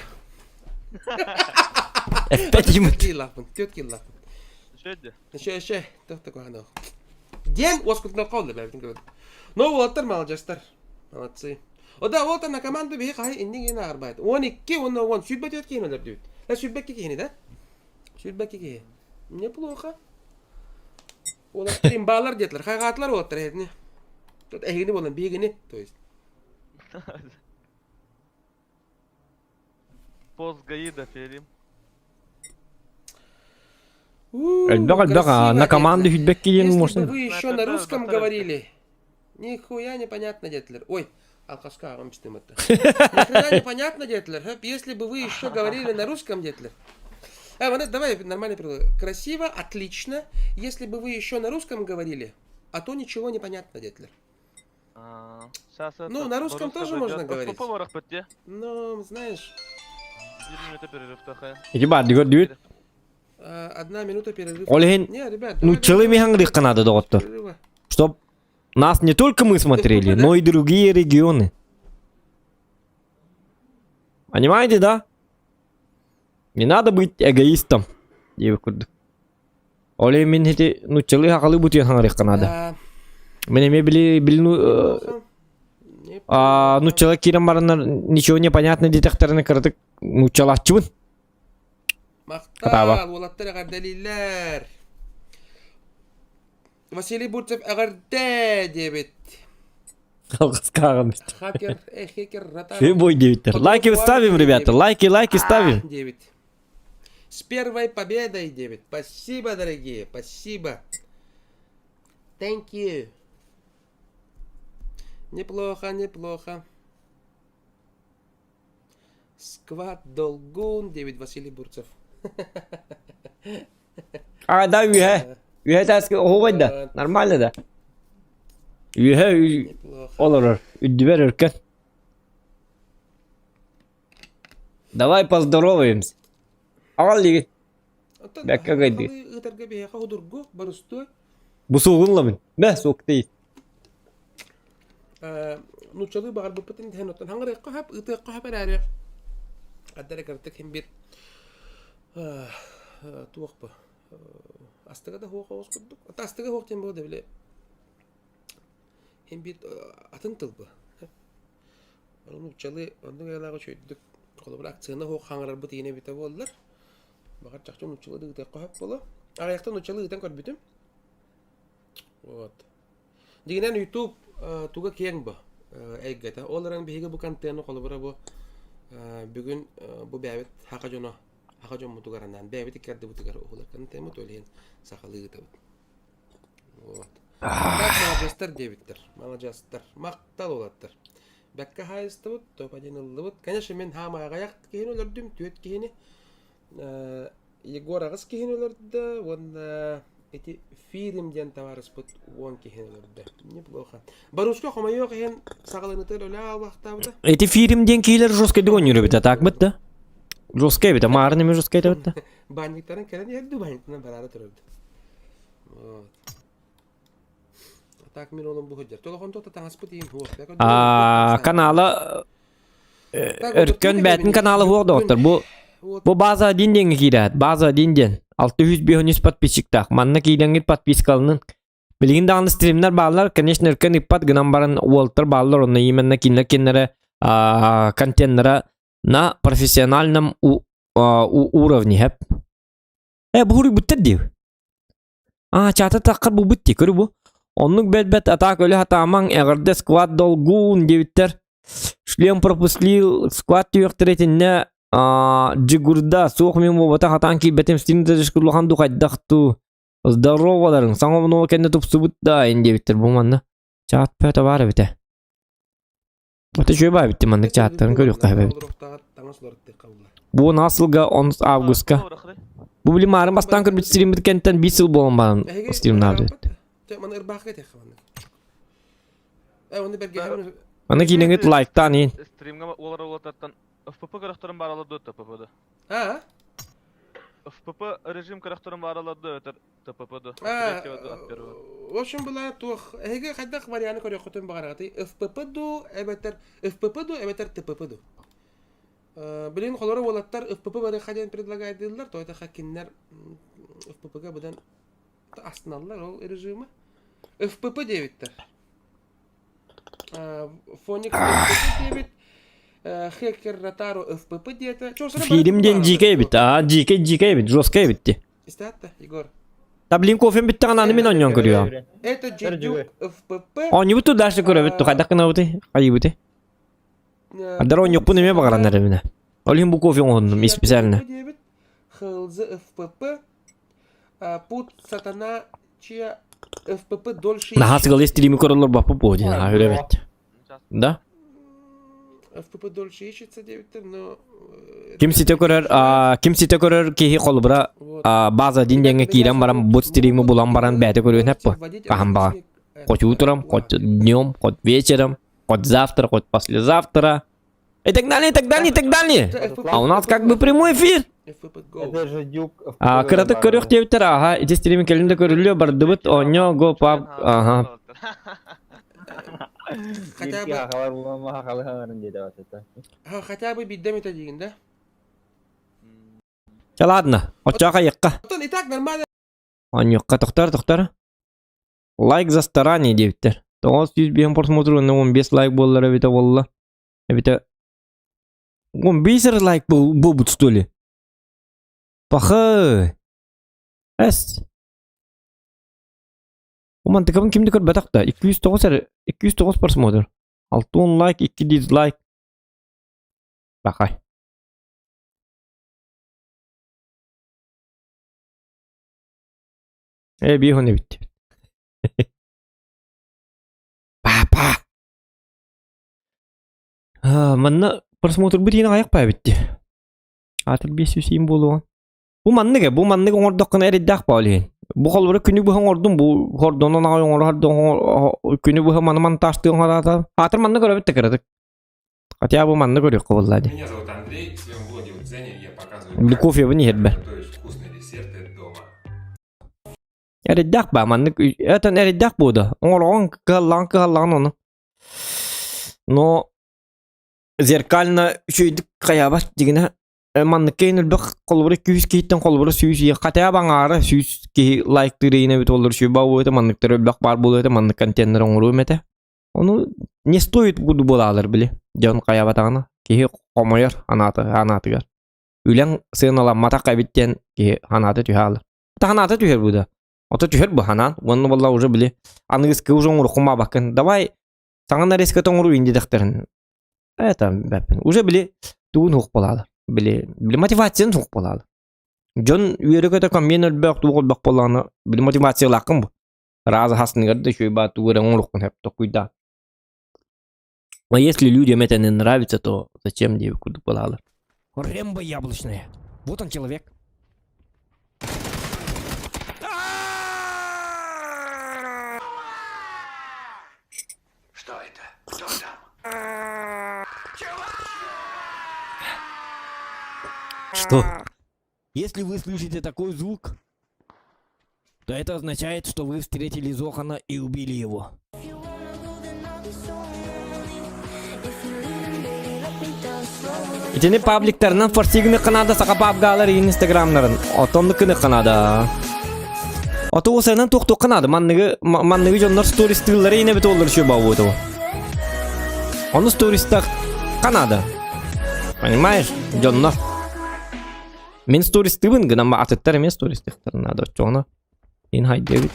Peki mi? Тётки лапын. Şöyle. Şey. Такой оно. День оскутно қалды бәлкім көрді. Но олаттар мал жастар. Молодцы. Ода олаттар на команду бей қай иннен ені арбайды. 12, оны 10. Сүйтбәт өткен олар дөйт. Сүйтбәтке кейіні да? Сүйтбәтке кейі. Неплохо. Олаттар имбалар детлер. Қайғатылар олаттар әдіне. Тут әйгіні болын, бейгіні. То есть. Пост Гаида фильм. Альбага на команду фидбэк келген Если бы можно. вы еще на русском говорили, нихуя непонятно, детлер. Ой, алкашка, вам что это? Нихуя непонятно, детлер. Если бы вы еще говорили на русском, детлер. Давай нормально перевод. Красиво, отлично. Если бы вы еще на русском говорили, а то ничего не понятно, детлер. Ну, на русском тоже можно говорить. Ну, знаешь. 20 минута перерыв такая. İki bardı gördüğüt. 1 минута перерыв. Олеген, Не, ребят, ну челы механгры канады доктор. перерыва. Чтоб нас не только мы смотрели, но и другие регионы. Понимаете, да? Не надо быть эгоистом. Деп көрдік. Олеген мен хете, ну челы хақалы бұт ехангры канады. Мен еме біліну... Ну челы кирен барынар ничего не понятно детекторына кірдік. Ну çalatçı Мақтал, олаттар ағар дәлелер. Василий Бурцев ағарда дебет. Қалғыз қағым. Хакер, ротар. Фей бой дебеттер. Лайки ставим, ребята. Лайки ставим. Дебет. С первой победой, дебет. Спасибо, дорогие. Спасибо. Thank you. Неплохо. Сквад Долгун, Девид Василий Бурцев. Да, üye. Üye taskı o da. Нормально да. Üye olur. Üdü verirken. Давай поздороваемся. Али. Бәккә гайды. Bu soğuğunla mı? Ne soğuk değil. Нучалы бағар бұппытын дән оттан. Хаңыр еққа хап, ұты еққа хап әрі. Қаддар екірдік хем бір туық бұ. Астыға да хоқ ауыз күрдік. Астыға хоқ тен болды біле. Хем бір атын тыл бұ. Нучалы, оның айлағы шөйдік. Қолы бір акцияны хоқ хаңырар бұт ene біті болдылар. Бағар чақчы нучалы да ұты еққа хап болы. Ағаяқтан нучалы ұтан көр бүтім. Вот. Дегенен YouTube туға кең бұ. Эйгете. Оларан биһиге бу контейнер колбура бу бүгүн бу бәбит хака жон мутугаранан бәбит икерде бутугар олар контейнер төлен сакалыгыта. Вот. Малажастар дебиттер. Малажастар мактал олаттар. Бәккә хайстыбыт, топадинылыбыт. Конечно, мен хамагаяк киһин олордум, төт киһини. Егор агыс киһин олорда, онда эти фильмден товарыспыт, он киһин олорда. Неплохо. Барушка хомайо киһин сагалынытыр өлә алвактабыда. Эти фильмден кийлер жесткий дигон йөрү бит, так бит да. Жесткий бит, маарны ме жесткий бит да. Банниктарын келен ерду банниктан барары турды. Вот. Так мен олон бу хөҗҗәр. Телефон тота таңаспыт ин хук. Каналы өркөн бәтин каналы хук доктор. Бу база динден кирәт, база динден. 600 подписчик так. Манна кийдәнгит подпискалынын. Билгин дагы стримнар баллар, конечно, өркөн иппат гынан барын Уолтер баллар, онна именне кинлер контейнера на профессиональном уровне хеп. Бури буттер див. Чата таккыр бу бутти, көрү бу. Оннук бәлбәт атак өлі хатамаң әғірді сквад долгуын дебіттер. Шлем пропустил сквад түйіқтіретінне джигурда соқ мен болбата хатан кейбәтем стримді жышқырлыған дұқайдақту. Здороваларың, саңа мұны кәнді тұпсы бұтта әйін дебіттер. Бұл манна чат пәті бары біті. Бұты жөй бай бітті мандық чаттарын көріп қай бітті. Бұл насылға 10 августка. Бұл білім арын бастан көрбіт стримді кәнттен 5 жыл болын барын стримді абды. Мен ырбакка техваны. Оны берге Аны кинеңет лайктан ин. Стримга олар олататтан FPP карактарын баралады ТПП-да. FPP режим карактарын баралады ТПП-да. В общем, была тух. Эге хадак варианы көрө хотон багараты. FPP-ду эбетер ТПП-ду. Билин холору олаттар FPP бары хаден предлагайдылар, то это хакиннер FPP-га будан астыналар ол режимі. FPP дебиттер. Фоник FPP дебит. Хекер Ротаро FPP дебиттер. Фильмден жикей бит, жикей бит, жесткий битти. Истатта, Егор. Таблин кофем битти кананы мен оньон көрüyor. Это Джидюк FPP. Они буту дашты көрө бит, кайдакына бути, кайы бути. Адар оньок бу неме багарандар эмне. Олим бу кофе ондум, специально. Хылзы FPP. Пут сатана чья FPP дольше. Нахасгал стримы көрөлөр бапы боди, öyle бит. Да? FPP дольше ищется дебиттер, но Кимсите көрөр кихи колбура база динденге кирен барам бот стримы булан баран бәте көрөн хеп бу. Кахамба. Хоть утром, хоть днем, хоть вечером, хоть завтра, хоть послезавтра. И так далее. А у нас как бы прямой эфир. Это же дюк. Кыраты көрөк дебиттер, эти стримы келинде көрүлүyor, бардыбыт, оньо, го, пап, хотя бы биддем это деген, да? ладно, очака якка. И так нормально. Оньокка токтор. Лайк за старание дебиттер. 900 бен просмотру, 15 лайк боллар бите болла. Бите 15 лайк болбут что ли? Пахы. Уман тыкабын кимди көр батакта? 209 просмотр. 6 лайк, 2 дизлайк. Бакай. Бихоне битти. Папа. Манна просмотр битине аяк па битти. Атыр 500 болуган. Бу манныга оңордоккана эриддак баалыгын. Бу колбура күнү бу оңордун бу хордонон күнү бу манман таштыгын харата. Атыр манны көрөбүт текердик. Хотя бу манны көрөк кылды. Меня зовут Андрей, с вами блоге Дзеня, я показываю, Бу кофе не хетбе. готовить вкусные десерты дома. Эриддак ба манны этен эриддак буда. Оңоргон каллан оны. Но зеркально шүйдүк каябат дегене манны кейнел бак колбура 200 кейттен колбура 100 катая баңары 100 ки лайк тирейне бит олор шүй бау это манны тер бак бар болу это манны контейнер оңру мете. Ону не стоит буду болалар биле. Жон каябатагына ки комоер анатыгар. Үләң сыналам мата кайбиттен ки анаты тюхалар. Танаты тюхер буда. Ото тюхер бу ханан. Онны болла уже биле. Аны кыз уже оңру кума бакын. Давай Саңа нарезка тоңру инди дактарын. Это бәппен. Уже биле туун хук болалы. Биле мотивациян хук болалы. Жон үйрөкөтө кам мен өлбөк тугул бак боланы. Биле мотивация лакын бу. Разы хасны гырды шөй ба тугура оңрукун хеп токуйда. А если людям это не нравится, то зачем девы куду болалы? Рембо яблочное. Вот он человек. Что это? Кто там? Что? Если вы слышите такой звук, то это означает, что вы встретили Зохана и убили его. Итини пабликтарынан форсигini Канада сакапабгалар инстаграмнарын. Отомдыкыны Канада. Ото осайнан токток Канада. Манныгы жоннор стористылары ине бит олар шо бабуду. Он стористах Канада. Понимаешь? Жоннор. Мен стористыбын гына аттар мен стористыктар надо чона. Ин хайдевит.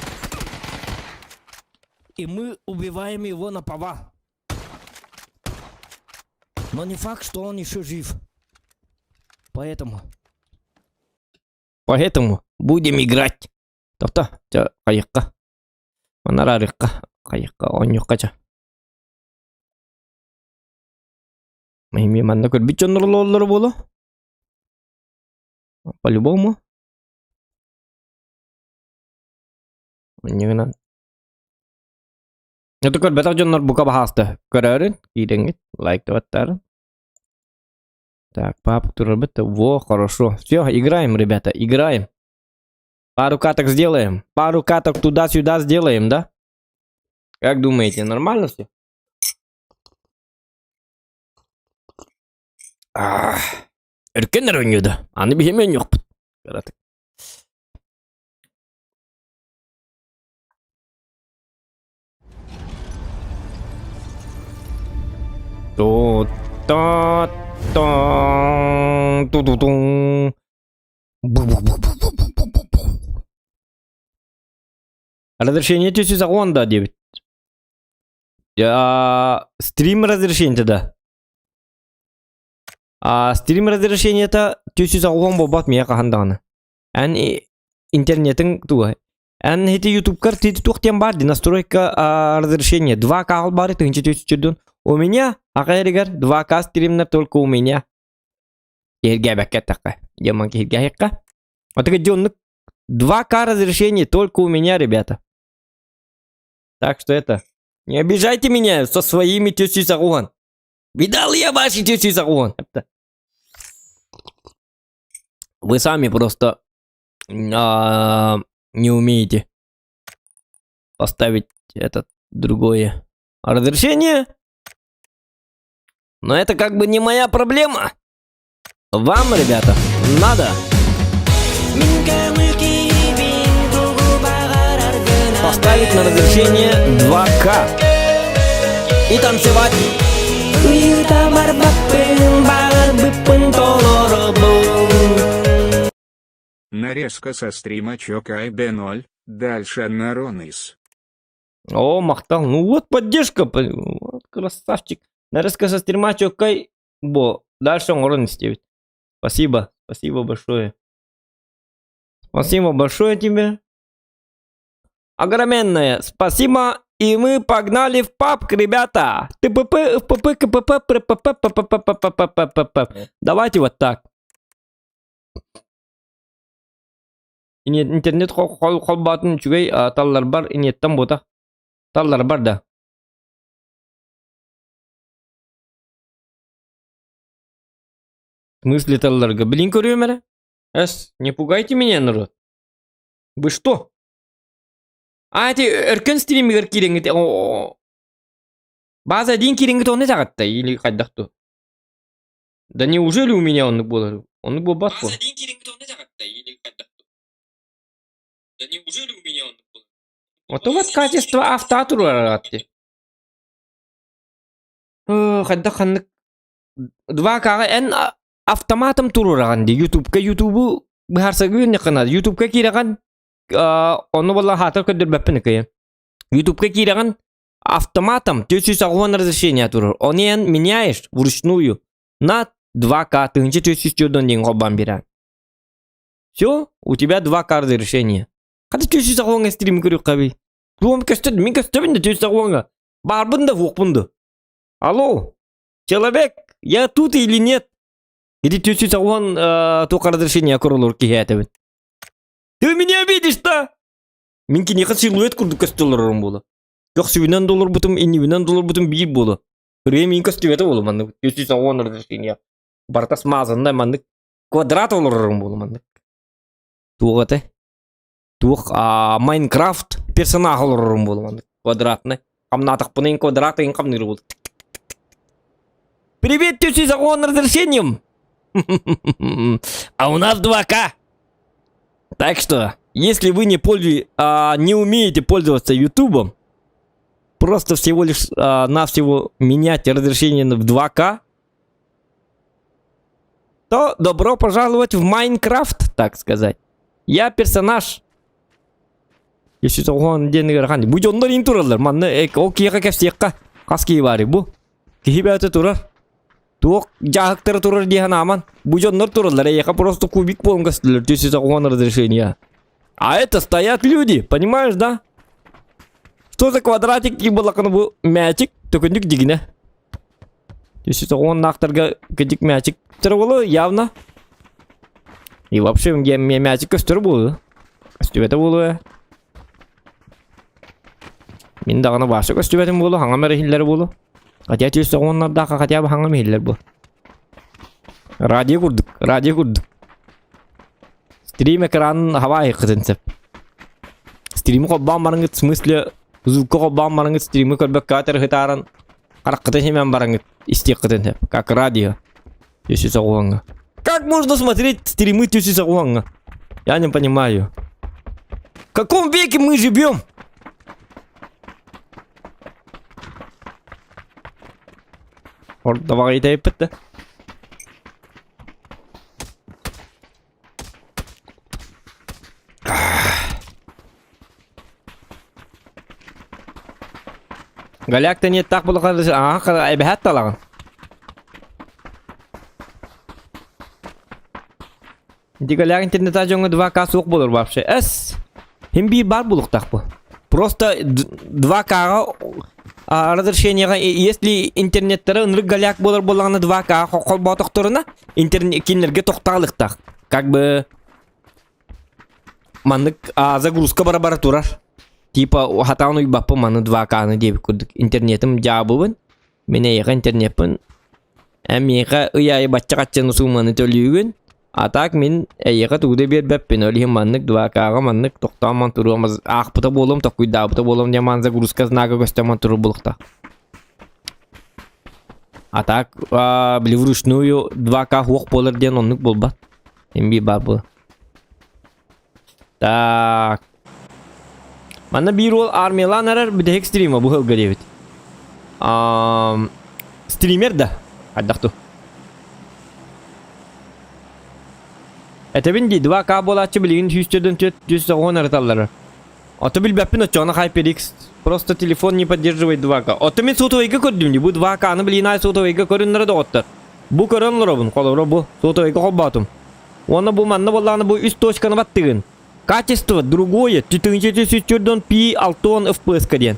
И мы убиваем его на повал. Но не факт, что он еще жив. Поэтому будем играть. Тофта, кайыкка. Манарарыкка, кайыкка, онюккача. Мими манда көрбүт жоннор боло. По-любому. Нигынан. Это көрбөт жоннор бука бахасты. Көрөрүн, кийдеңит, лайк даваттарын. Так, папа, турбета. Во, хорошо. Все, играем, ребята, играем. Пару каток сделаем. Пару каток туда-сюда сделаем, да? Как думаете, нормально все? Эркенер ойнойду. Аны бихемен жокпут. Каратык. Разрешение тюсю загон, да, 9. Стрим разрешение, да. Стрим разрешение это тюсю загон бобат мия каханданы. Ан интернетин туа. Ан хити YouTube карты тухтем барди настройка разрешения 2К албары тынчы тюсю чудун. У меня, акайригар, 2К стримнер только у меня. Херге бакетака. Яманки херге хекка. Вот это джоннык 2К разрешение только у меня, ребята. Так что это... Не обижайте меня со своими тюсю загон. Видал я ваши тюсю загон. Вы сами просто не умеете поставить это другое разрешение. Но это как бы не моя проблема. Вам, ребята, надо поставить на разрешение 2К и танцевать. Нарезка со стрима Чокай Д0, дальше Наронис. О, махтал. Ну вот поддержка. Вот красавчик. Нарезка со стрима Чокай Бо. Дальше он Наронис ставит. Спасибо. Спасибо большое. Спасибо большое тебе. Огроменное спасибо. И мы погнали в паб, ребята. Давайте вот так. Интернет холбатын чугай таллар бар. Инеттен бота. Таллар бар да. В смысле талларга? Блин, көрөмөрө. Не пугайте меня, народ. Вы что? Эти эркен стример кирингит. База один кирингит он не загатта или кайдакту. Да неужели у меня он был? Он был батко. База один кирингит он не загатта или кайдакту. Да неужели у меня он был? Вот у вас качество автотура ратти. Кайдакан 2К эн автоматом турураган ди YouTube бахарсагын якана YouTube кираган onu valla hatır ködür bepini kaya. YouTube kiragан автоматом 300 разрешение турар. Онен меняешь вручную на 2К, тынче 300 ден хоббан биран. Все, у тебя 2К разрешение. Когда 300 стрим көрүк каби. Туом кастед, мен кастебин да 300 барбын да вокпунду. Алло, человек, я тут или нет? Иди 300 только разрешение королор кихетебин. Ты меня видишь-то? Минки не хочу силуэт курду кастелором было. Как $7 бутым и $9 бутым бир было. Время инка стивета было манны. 300 разрешение. Барта смазан да манны. Квадрат олором было манны. Тугате. Тух Майнкрафт персонаж олором было манны. Квадратный. Комнатах пынын квадраты инкам ныр было. Привет, 300 разрешением. А у нас 2К. Так что, если вы не умеете пользоваться Ютубом, просто всего лишь навсего менять разрешение в 2К, то добро пожаловать в Майнкрафт, так сказать. Я персонаж. Если он день играет, будь он на интуралар, манне, окей, как всех, каски вари, бу, кихибята турар. Тух жахактар турар диханаман. Бужоннор туралар, я просто кубик полнгас для 300 разрешения. А это стоят люди, понимаешь, да? Что за квадратик и был мячик, только ник дигне. 300 нахтарга кадик мячик травало явно. И вообще мне мячик костер был. Костер это было. Миндагана баша костер это было, хангамер хиллер было. Хотя 300 наддака хотя бы хангам хиллер был. Радио курдук. Стрим экран хава хитенсеп. Стрим коббан барангыт, в смысле звук коббан барангыт, стримы көрбөк катер хитаран. Караккытын хемен барангыт, истек хитенсеп, как радио. 300. Как можно смотреть стримы 300? Я не понимаю. В каком веке мы живем? Давай это это. Галяк-то нет так было, ага, эбехат талаган. Ди галяк интернета жоңы 2К суық болыр вообще. Химби бар булық так bu. Просто 2К разрешениеға, если интернеттері ынрық галяк болыр болағына 2К қол батықтырына, интернет кинлерге тоқтағылық так. Как бы мандық загрузка бара-бара турар. Типа хатан уйбаппы маны 2К-ны деп көрдік. Интернетім жабыбын. Мен аяға интернетпін. Әмеға ұяй батча-қатчаны суманы төлігін. А так мен аяға туғды бербәппен. Өлігін мандық 2К-ға мандық тоқтаман тұруғымыз. Ақпыта болым, тоқуйдабыта болым. Деман загрузка знага көстеман тұру бұлықта. А так, білі вручную 2К хуқ болыр ден онлық болбат. Ембей бар бұл. Так. Мана bir ol armiyalan arar bir de ekstrema bu hılga devit. Streamer da. Haddaqtu. Etebin di 2K bolatçı bilgin 100 aratalları. Otobil бәппин очона HyperX. Просто телефон не поддерживает 2К. Отымен сотовайга көрдім. Bu 2K-ны білгin ay сотовайга көрінлері де оттыр. Bu көрінлері бұн. Қолыры bu. Сотовайга қоббатым. Оны bu манны болағаны bu üst точканы баттығын. Качество другое, 400p 6 FPS каден.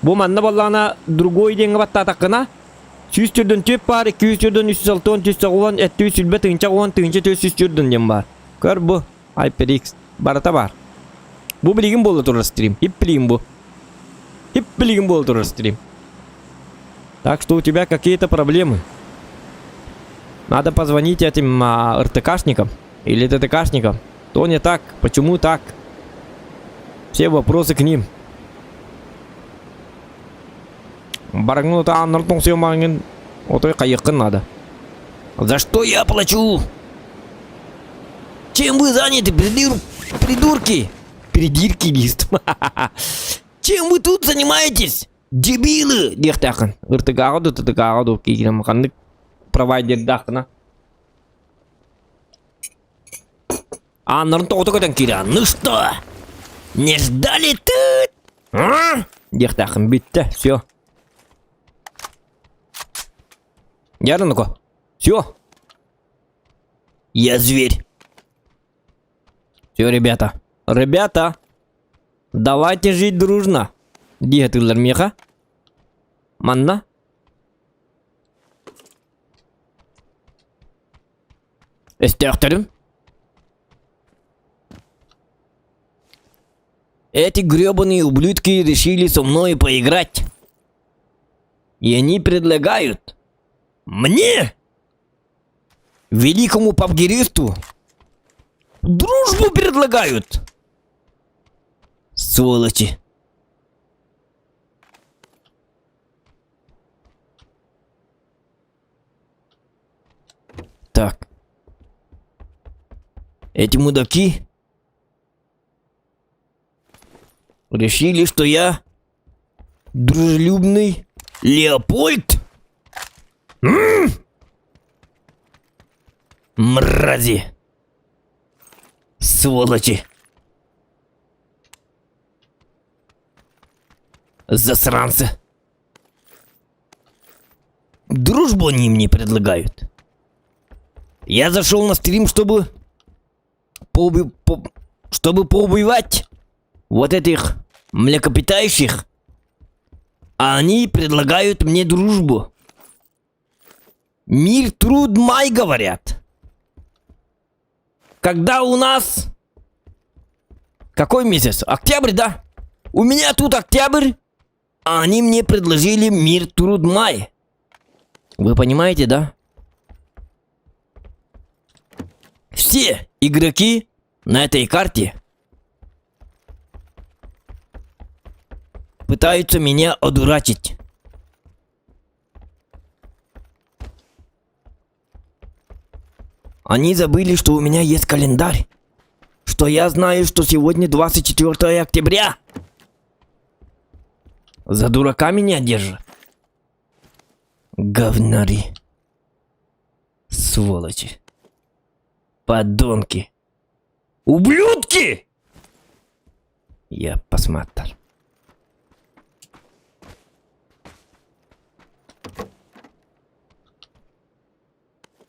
Бу манна баллана другой денге батта такына. 100 төп бар, 200 360 390 700 сүлбе тынча 10 тынча 400 ден бар. Көр бу HyperX барата бар. Бу билигин болду тур стрим. Хип билигин бу. Хип билигин болду тур стрим. Так что у тебя какие-то проблемы. Надо позвонить этим РТКшникам или ТТКшникам. То не так, почему так? Все вопросы к ним. Барагнута аннартон все манген. Вот и каякын надо. За что я плачу? Чем вы заняты, придурки? Придирки лист. Чем вы тут занимаетесь? Дебилы! Дехтахан. РТК-ду, ТТК-ду, киграм ханнык провайдер дахна. А народ то киря. Ну что? Не ждали тут? Дехтахым битті, все. Ярынко, все. Я зверь. Все, ребята. Ребята, давайте жить дружно. Дегтылар меха. Манна. Эстехтерим. Эти гребаные ублюдки решили со мной поиграть. И они предлагают мне, великому папгиристу, дружбу предлагают. Сволочи. Так. Эти мудаки решили, что я дружелюбный Леопольд? Мрази. Сволочи. Засранцы. Дружбу они мне предлагают. Я зашел на стрим, чтобы поубивать вот этих млекопитающих, а они предлагают мне дружбу. Мир, труд, май, говорят. Когда у нас... Какой месяц? Октябрь, да? У меня тут октябрь, а они мне предложили мир, труд, май. Вы понимаете, да? Все игроки на этой карте пытаются меня одурачить. Они забыли, что у меня есть календарь. Что я знаю, что сегодня 24 октября. За дурака меня держат. Говнари. Сволочи. Подонки. Ублюдки! Я посмотрю.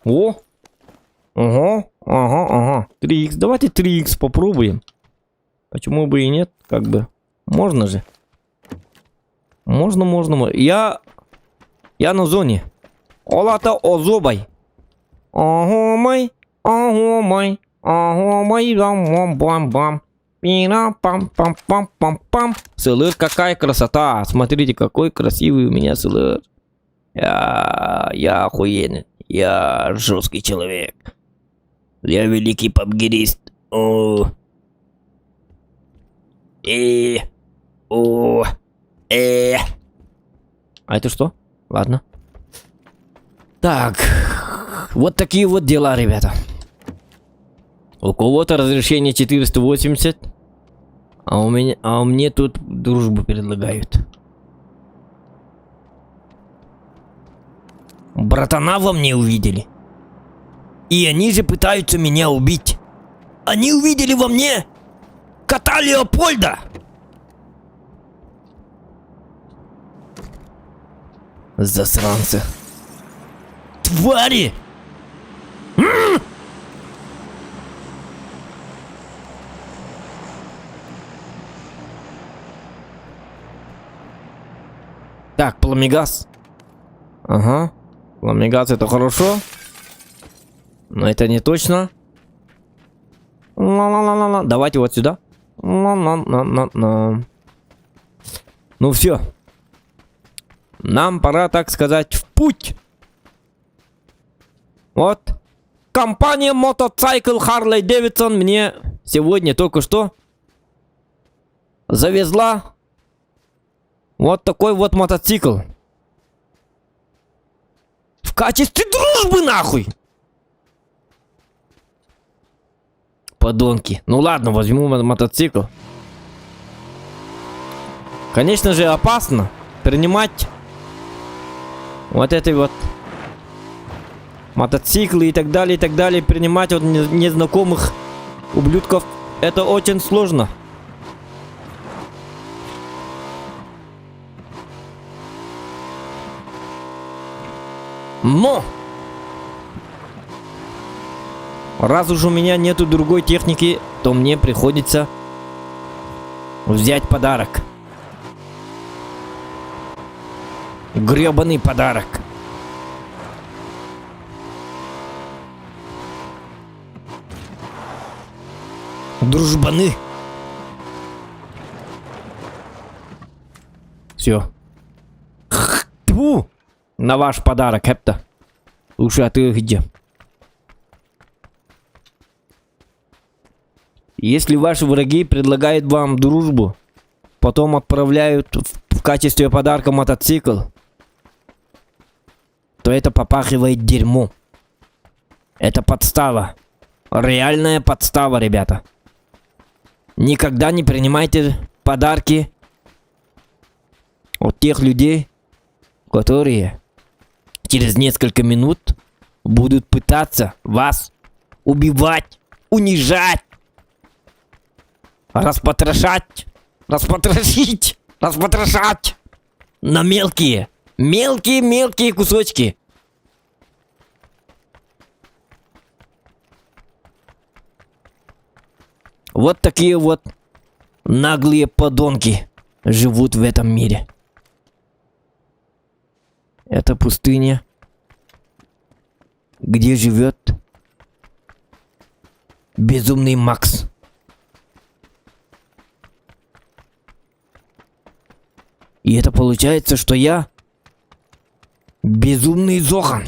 О! Ага. 3х. Давайте 3х попробуем. Почему бы и нет? Как бы. Можно же. Можно. Я на зоне. Олата озобай. Ага, май. Бам-бам-бам. Пам-пам-пам-пам-пам. СЛР, какая красота. Смотрите, какой красивый у меня СЛР. Я охуенный. Я жесткий человек. Я великий папгирист. А это что? Ладно. Так. Вот такие вот дела, ребята. У кого-то разрешение 480. А мне тут дружбу предлагают. Братана во мне увидели. И они же пытаются меня убить. Они увидели во мне кота Леопольда. Засранцы. Твари! Так, пламегаз. Ага. Пламегаз это хорошо. Но это не точно. Ла-ла-ла-ла-ла. Давайте вот сюда. Ла-ла-ла-ла-ла. Ну все. Нам пора, так сказать, в путь. Вот. Компания Мотоцикл Harley Davidson мне сегодня только что завезла вот такой вот мотоцикл. В качестве дружбы, нахуй! Подонки. Ну ладно, возьму мотоцикл. Конечно же, опасно принимать вот эти вот мотоциклы и так далее, принимать от незнакомых ублюдков. Это очень сложно. Но! Раз уж у меня нету другой техники, то мне приходится взять подарок. Грёбаный подарок. Дружбаны. Все. Тьфу! На ваш подарок, Хепта. Слушай, а ты где? Если ваши враги предлагают вам дружбу, потом отправляют в качестве подарка мотоцикл, то это попахивает дерьмом. Это подстава. Реальная подстава, ребята. Никогда не принимайте подарки от тех людей, которые через несколько минут будут пытаться вас убивать, унижать, распотрошать на мелкие кусочки. Вот такие вот наглые подонки живут в этом мире. Это пустыня, где живет безумный Макс. И это получается, что я безумный Зохан.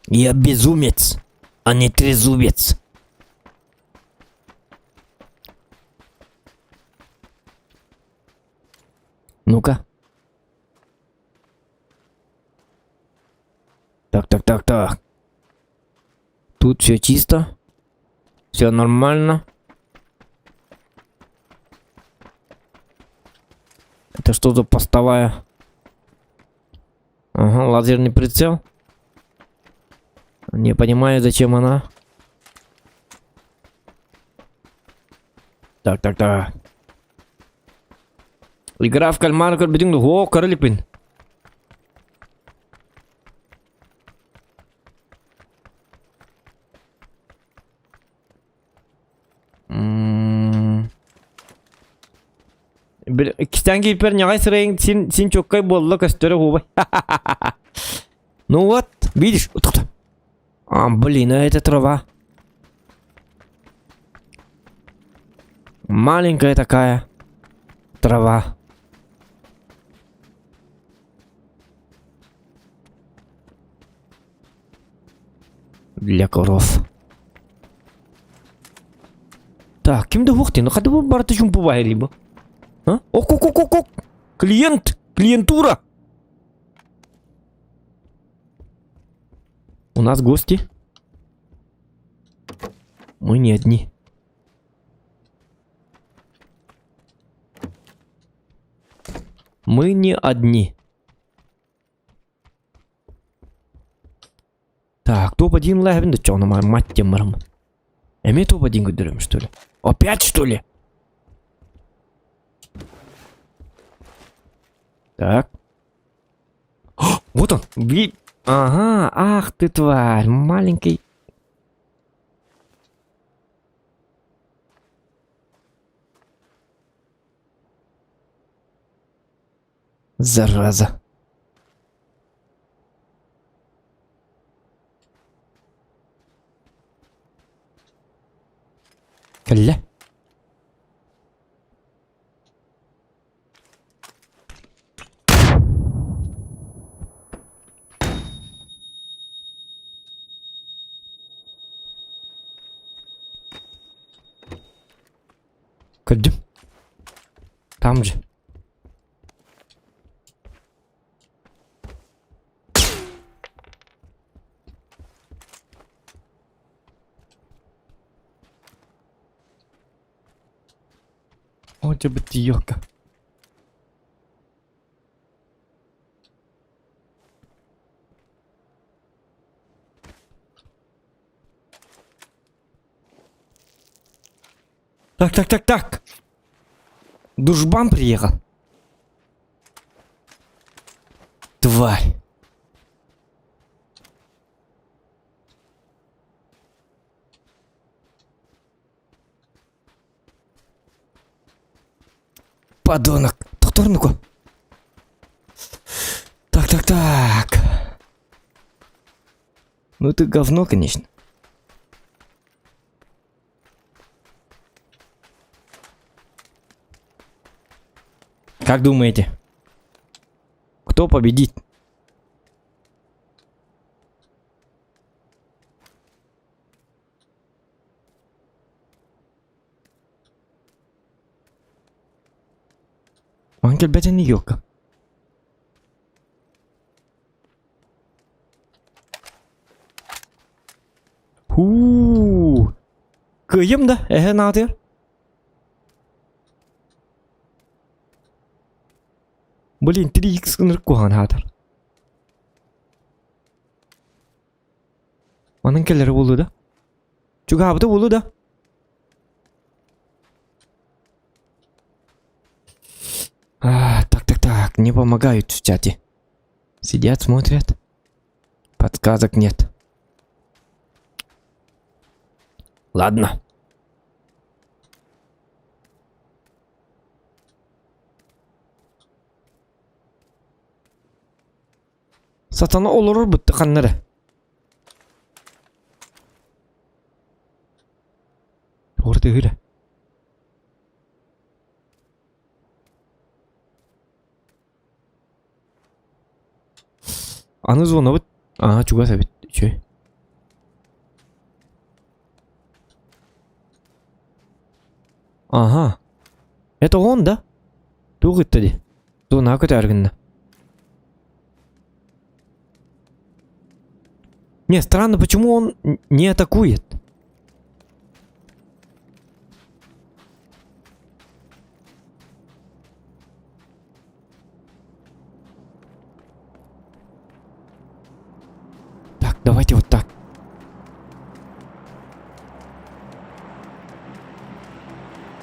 Я безумец, а не трезубец. Ну-ка. Так. Тут все чисто. Все нормально. Это что за постовая? Ага, лазерный прицел. Не понимаю, зачем она. Так. Игра в кальмара, о, Карлипин. Кистанги пер нягай сырайын син чоккай болла костёры губай. Ну вот, видишь? А, блин, а это трава. Маленькая такая трава. Для коров. Так, кем да вухти? Ну ходи бы барты чум буває либо. А? Ок. Клиентура. У нас гости. Мы не одни. Мы не одни. Так, топ-1 левин, да чё, на мать темаром. Эми топ-1 гудерем, что ли? Опять, что ли? Так. О, вот он. Ага, ах ты тварь, маленький. Зараза. Калля. Кадым. Там же. О, тебе тёлка. Так. Душбан приехал. тварь. Подонок. Тоқтор, Так. Ну ты говно, конечно. Как думаете, кто победит? Ангел бәтен yok. Kıyım da. Ne yapıyor? Блин, 3х сыныр куған хатыр. Оның келері болу да. Чуга абыды болу да. Так, не помогают в чате. Сидят, смотрят. Подсказок нет. Ладно. Сатана олорор бутты қаннары. Орды үйрі. Аны звона бут. Чуга сабит. Чой. Ага. Это он, да? Тугыт тади. Туна көтәргінді. Не, странно, почему он не атакует? Так, давайте вот так.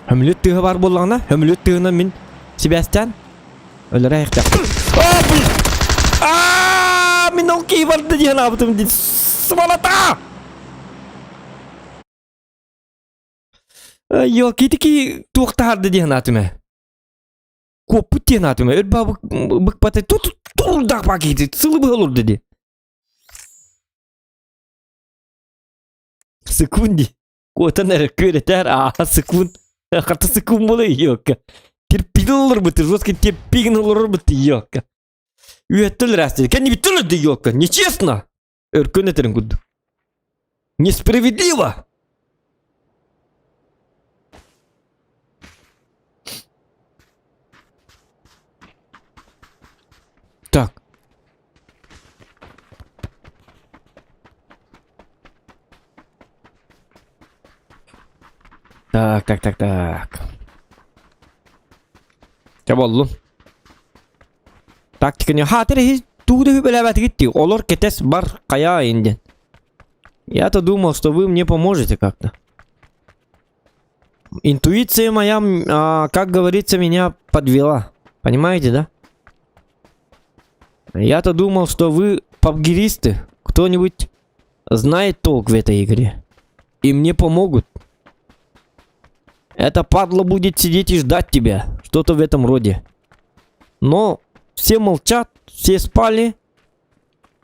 Хөмлет тыгы бар болғана, хөмлет тыгына мен Себастьян өлір аяқта. Мен ол кей барды деген абытым дейді. Сволота! Yok, ки тоқтарды деген атыма. Көппіт деген атыма. Өр бабы бақпатай тұрдақ бақиды. Сылы бұл деді. Секунди. Көтін әрі көретер. Секунд. Қарты секунд болы. Yok. Терпиді олыр бұты. Жостки терпиген олыр бұты. Yok. Үйеттіл рәстеді. Кәне біттілі де yok. Нечестно. Өркөн етерін күдді. Несправедливо. Так. Так. Жаболлу. Тактиканы хатыры туды хүбеләбәт кетті. Олар кетес бар қая енді. Я-то думал, что вы мне поможете как-то. Интуиция моя, как говорится, меня подвела. Понимаете, да? Я-то думал, что вы пабгеристы. Кто-нибудь знает толк в этой игре. И мне помогут. Это падла будет сидеть и ждать тебя. Что-то в этом роде. Но все молчат, все спали.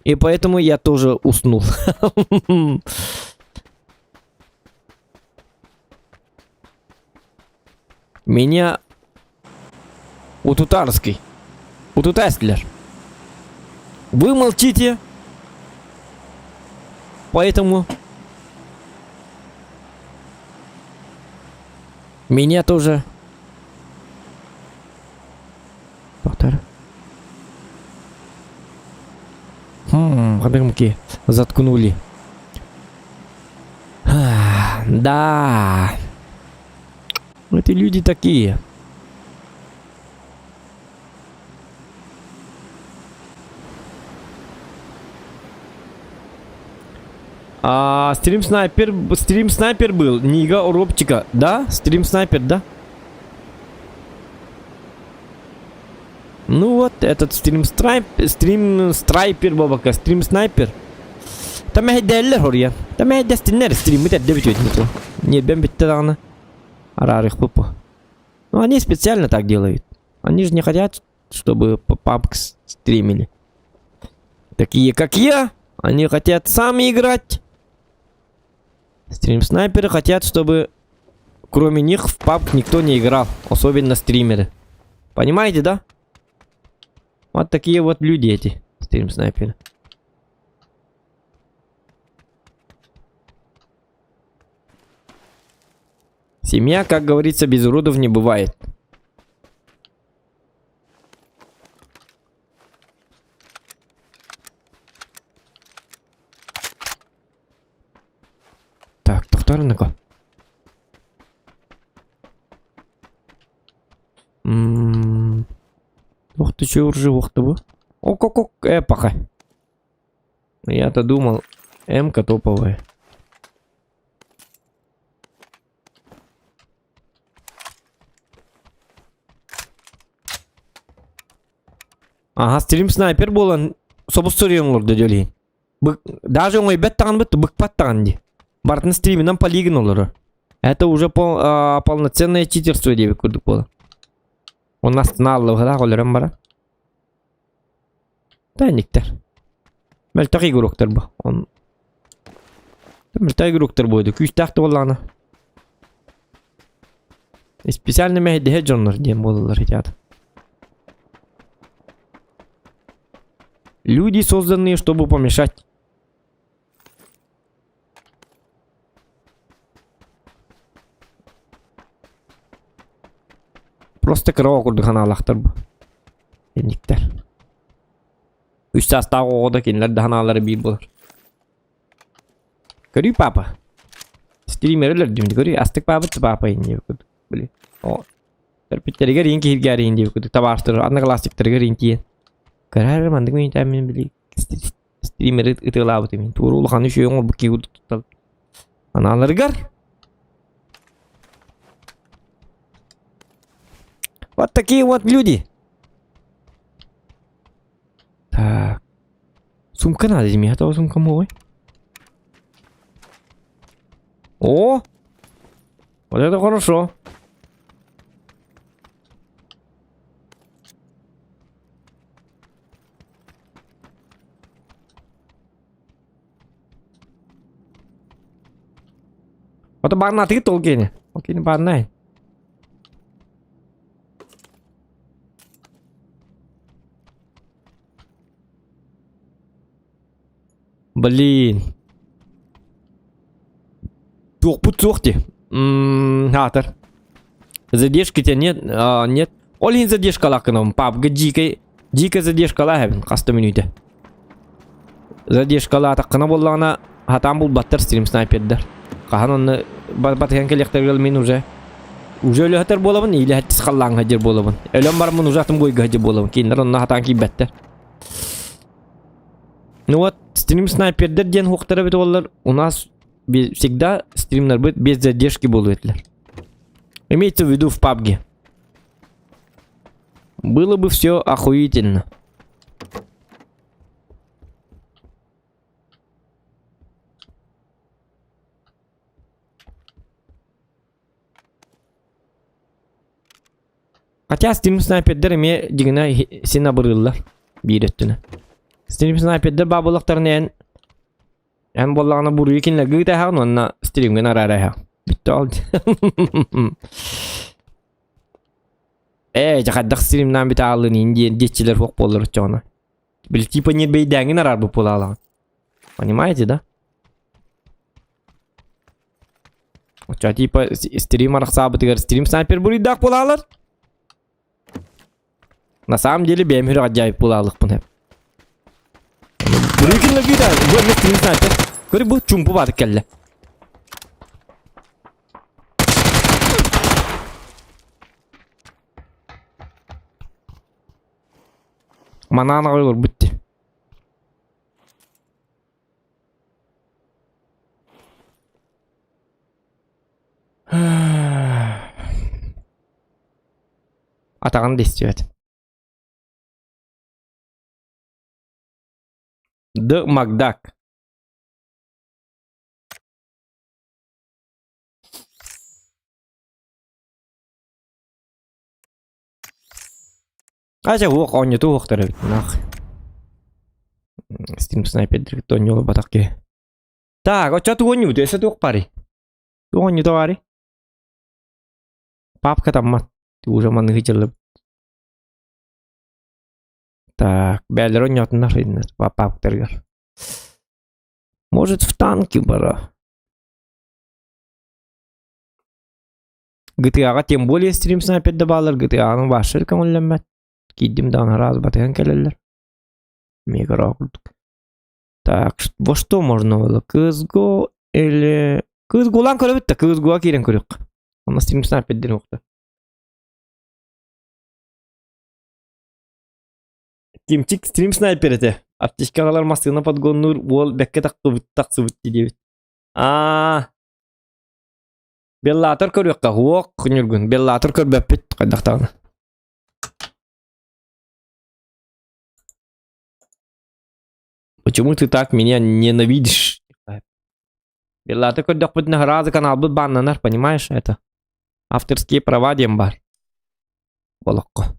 И поэтому я тоже уснул. Меня Утутарский. Утутастлер. Вы молчите. Поэтому меня тоже заткнули. Да. Эти люди такие. Стрим снайпер был. Нига Уробчика. Да? Стрим снайпер, да? Ну вот, этот стрим страйпер бабака, стрим снайпер. Там хедделер хорья. Там хеддестинер стримит это битвит мито. Нет, бем биттана. Арарих пупа. Ну они специально так делают. Они же не хотят, чтобы папк стримили. Такие как я, они хотят сами играть. Стрим снайперы хотят, чтобы кроме них в папк никто не играл, особенно стримеры. Понимаете, да? Вот такие вот люди эти, стрим снайперы. Семья, как говорится, без уродов не бывает. Так, тоқтарыныка. Ух ты, чё уржи, бы? Ок, эпоха. Я-то думал, М-ка топовая. Ага, стрим снайпер болан. Собус сұрыйыңлар дөдөлейін. Даже оңай бәт таған бітті, бұқпат таған де. Бартын стримінен полигон олары. Это уже полноценное читерство деп көрдік болы. Он останавливал, да, оларым бара. Тайниктер. Мәлтақ игроктар ба. Он... Мәлтақ игроктар бойды. Күстақты боланы. Специально мәхеді хеджонлар дем болылар хетяды. Люди, созданные, чтобы помешать. Просто кырау курдуган алактар бу. Эндиктер. 3 састагы ода кенлер даханалары бир болар. Көрүй папа. Стримерлер димди көрүй. Астык папа инде көрдүк. Били. О. Терпиттерге рин киргәри инде көрдүк. Табаштыр. Анны классиктерге рин ки. Карар мандык мен тәмен били. Стример ытылабы темен. Турул ханы шөйөң бу ки туттал. Аналар гар. Вот такие вот люди. Так. Сумка надо, Диме, а то сумка мой. О! Вот это хорошо. Вот это барна ты толкини. Окей, не барна. Блин. Тух пуцухти. Хатер. Задержки тебя нет. Нет. Олин задержка лаканом. Пап, дикая задержка лахевин. Каста минуте. Задержка ла такана боллана. Хатам бул баттер стрим снайпердер. Кахан он баткен келектергел мен уже. Уже өлі хатер болабын. Или хаттис қаллан хадер болабын. Өлім бармын ужатым гойга хадер болабын. Кейіндер онна хатан кейбеттер. Ну вот, стрим снайпердер ден хуқтары бит олар. У нас всегда стримнер будет без задержки болуетлер. Имеется в виду в PUBG. Было бы все охуительно. Хотя стрим снайпердер име дигина сина бырыллар. Биреттіне. Стрим снайпердер бабылықтарына ән болағына бұруы екенлер гыйта хағын, онына стримген арара хақ. Бітті алды. Жақаддақ стримнан біті алын индиен детчілер фоқ болыр жоғына. Біл типа нет бейдәңін арар бұл пола алаған. Понимаете, да? Оча типа стрим арақсабы тігер стрим снайпер бұруйдақ пола алыр. На самом деле бәмір ғаджайып пола алық бұн әп. Buraya lagi dah. Buat mesti ni saja. Kau ni buat jumpa pada kalla. Mana nak kau betul? Atakan destiyor. The Magdak. Aja huok onyo tuh huok tere nah. Steam sniper direkt onyo batak ke. Tak, kok tuh onyo deh satu pari. Tuh onyo tuh pari. Pap kata mat. Tuh udah mana hijau. Так, бәлер ойнатындар енді папактергер. Может в танки бара. GTA-га тем более стрим снайперді балар. GTA-ның башы көңілленмәт. Кейдім даны раз батыған келелер. Мега рақылдық. Так, во что можно было? CSGO или... CSGO-лан көрі бітті. CSGO-ға керен көрек. Оны стрим снайперден оқты. Кимчик стрим снайпер эте. Аптечкалар мастығына подгоннур ол бәкке тақсы бітті дебіт. Беллатор көрекқа хуоқ күніргін. Беллатор көрбәп бит қайдақтағына. Почему ты так меня ненавидишь? Беллатор көрдек бит награзы канал бит баннанар, понимаешь это? Авторские права дем бар. Болаққа.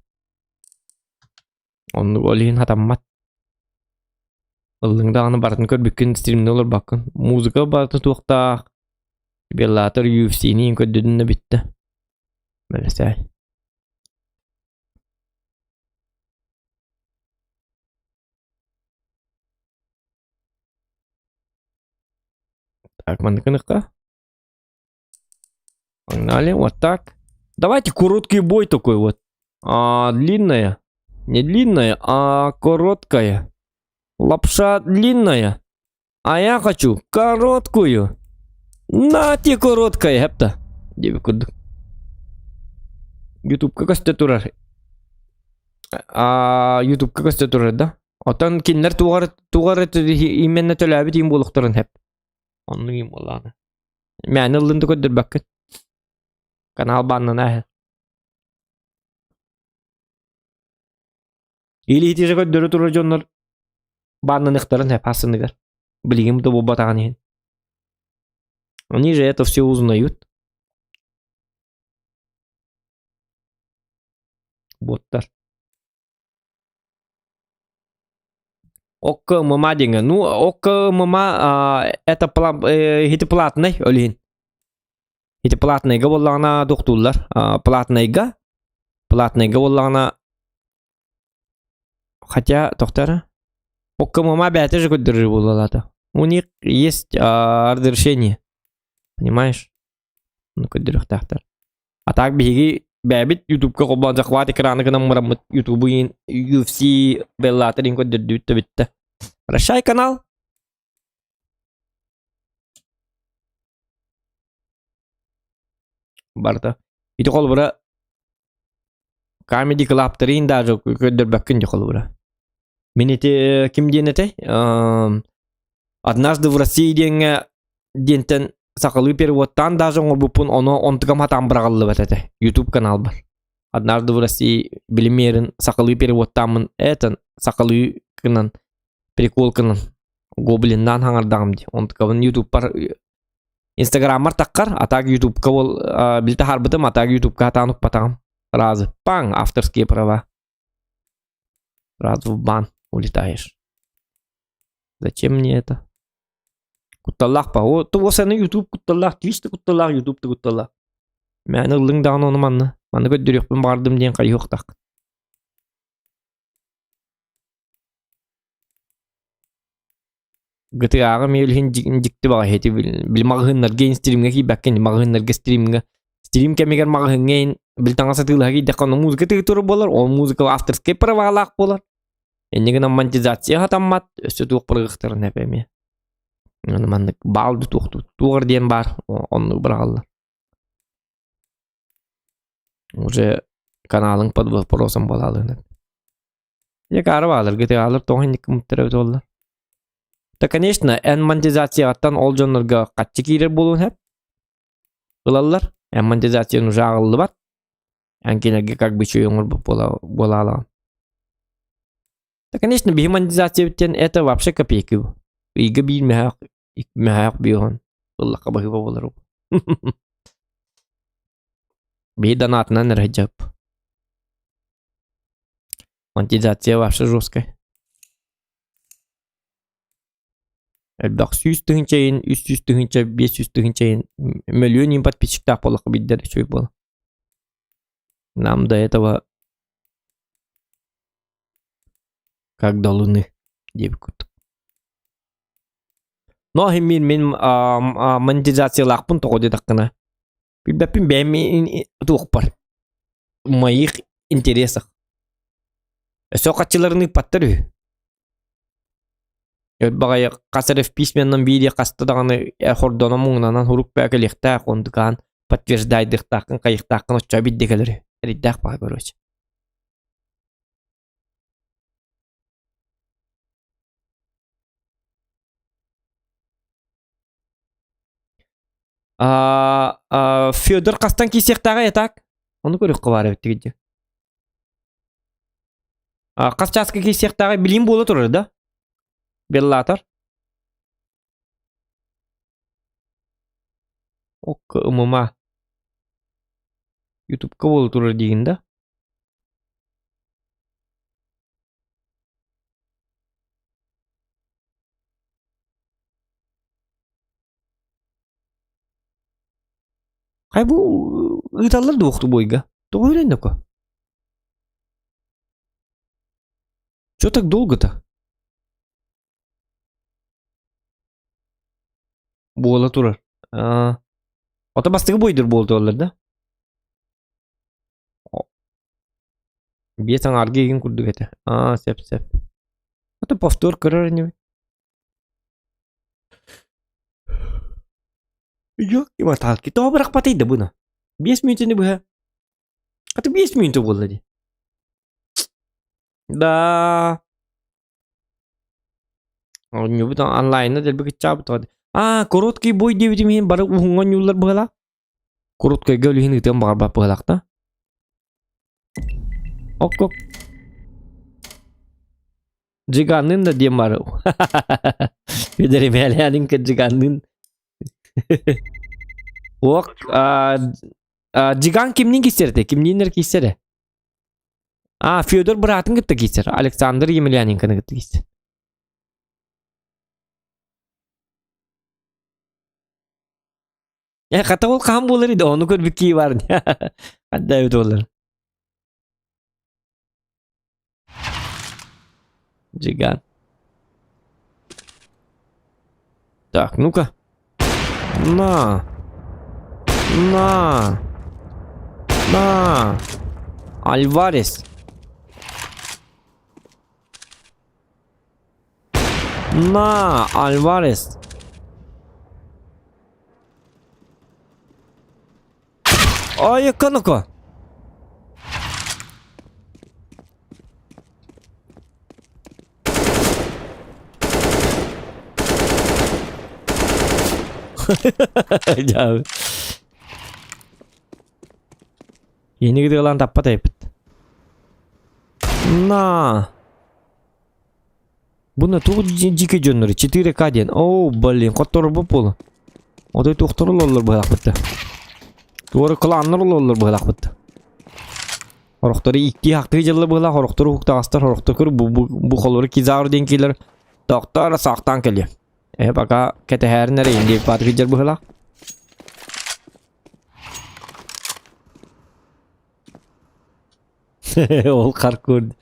Onu olin hatammat. Ыллыңда аны бартын көрбүккен стримде олар бакын. Музыка барды туақта. Беллатор UFC-ні көддүдінні бітті. Мәлесәй. Так, мандыкыныққа. Погнали, вот так. Давайте короткий бой такой вот. Длинная. Не длинная, а короткая. Лапша длинная. А я хочу короткую. На те короткая, хепта. Деби курдук. YouTube какасты турар. YouTube какасты турар, да? Отан кинлер тугар именно төләбі дейін болуқтырын хеп. Оның дейін боланы. Мәні ұлынды көддір бәккет. Канал баннан әхі. Или ити жағы дөрі тұры жонлар баннан иқтарын хеп асыныгар. Білігім бұды бұл батаған еген. Они же это все узнают. Боттар. Окко мама деньги. Ну, окко мама это платный, олин. Это платный га боллағына доқтулар. Платный га боллағына. Хотя, тоқтары. Окко мама бәті же көддірі болалады. У них есть разрешение. Понимаешь? Ну, көддірі тақтар. А так беги бәбіт YouTube-ка қобан жақват экраны гынан мұрамыт YouTube-ын UFC Bellator'ын көддірді бітті. Прощай, канал. Барда. Ити қол бұра Comedy Club-тарын даже көддірбәккін де қол бұра. Мен еті кім ден еті? Однажды в России дентен сақылы переводтан даже бұпын оны онтығам хатан бірағылы бәтеті. YouTube канал бар. Однажды в России білімерін сақылы переводтамын әтін сақылы кынан прикол кынан гоблиннан хаңардағым де. Онтығамын YouTube бар. Instagram-мар таққар, атақ YouTube-ка ол білті харбытым, атақ YouTube-ка хатанып батағым. Разы. Паң, авторские права. Разу в бан улетаешь. Зачем мне это? Кутталлах па. О, то осы YouTube кутталлах, Twitch-ті кутталлах, YouTube-ті кутталлах. Мәні ұлыңдағын оны манны. Манны көддірекпін бардым ден қай жоқтақ. GTA-ға мейлхен дикті баға хеті біл мағығынларға стримге кей бәккен мағығынларға стримге. Стрим кәмегер мағығынген біл таңа сатылыға кей дәққаны музыка тегі тұры болар. Ол музыка авторскай правағалақ болар. Енегіна монетизация хатаммат. Өсі туық бірғықтарын әпәме. Оны мандық балды туғыр ден бар. Оны бірағалар. Уже каналың под вопросом балалығын. Екары балар. GTA-лар тоғын екі мұттыры өті олар. Да, конечно, монетизация аттан ол жонларға қатшы кейлер болуын хеп. Бұлалар, монетизацияны жағылы бат. Әнкелерге как бы чөй оңыр бола алаған. Да, конечно, бигемонетизация биттен это вообще копейки. Иге bilmehak biyon. Allah kabahı babaları. Bir донатна нерхиджап. Монетизация вообще жесткая. Бак 100 тыгын чейин, 300 тыгын чейин, 500 тыгын чейин, миллион подписчиктар полак биддер чой было. Нам до этого как до луны. Девкут. Но мен монетизация лақпын тоғыды таққына. Білбәппін бәйме туқпар. Моих интересах. Соқатчыларыны паттыры. Бағай қасырыф письменнен биде қастыдағаны хордона мұңнанан хурук бәкелектақ ондыған подтверждайдықтақын қайықтақын ұтча биддекелері. Риддақ бағай баруч. Федор қастан кейсектағы етак. Оны көріп қывары өттігіде. Қасчасқы кейсектағы білім болы тұрыр да. Беллатор. Окы ұмыма. Ютубқа болы тұрыр деген да. Қай бұл ұйталар да оқты бойға. Тоғы өйрен дөкі. Чё так долго-то? Бола турар. Ата бастығы бойдыр болды олар да. Бе таң арғы еген күрдік әті. Сәп. Ата повтор кырар не. Yok ki matal ki. Тоғы бірақ патайды бұны. 5 минутыны бұға. Ата 5 минуты болды де. Да. Не бұдан онлайнна дәл бүгі чабы тоғады. Короткий бой дебетім ең бары ұғынған юллар бұғалақ. Короткий гәулі ең үтен бағар бап бұғалақ та. Ок. Джиганның да дем бары. Ведері бәлі ке джиганның. Ок. Джиган кімнен кестерді? Кімненер кестерді? Федор бұратын күтті кестер. Александр Емельяненкіні күтті кестер. Қата ол қам болар еді, оны көрбік кей бар. Қадда өт олар. Джиган. Так, ну-ка. На. Альварес. На, Альварес. Ай, ну-ка. Yeni gidiyor lan tappa taypıt. На. Бuna туғы жеке жөнлері 4К ден. Оу, блин, қоттыры бұл болы. Одай тоқтыры олар бұғылақ бітті. Туғыры қыланыр олар бұғылақ бітті. Орықтары икті хақтығы жылы бұғылақ, орықтары хуқтағастар, орықтары көрі бұл қолыры кезағыр ден келер. Тоқтары сақтан келе. Бақа кәті әрін әрі ендеп батығы жер бұғылақ. Ол қар көрді.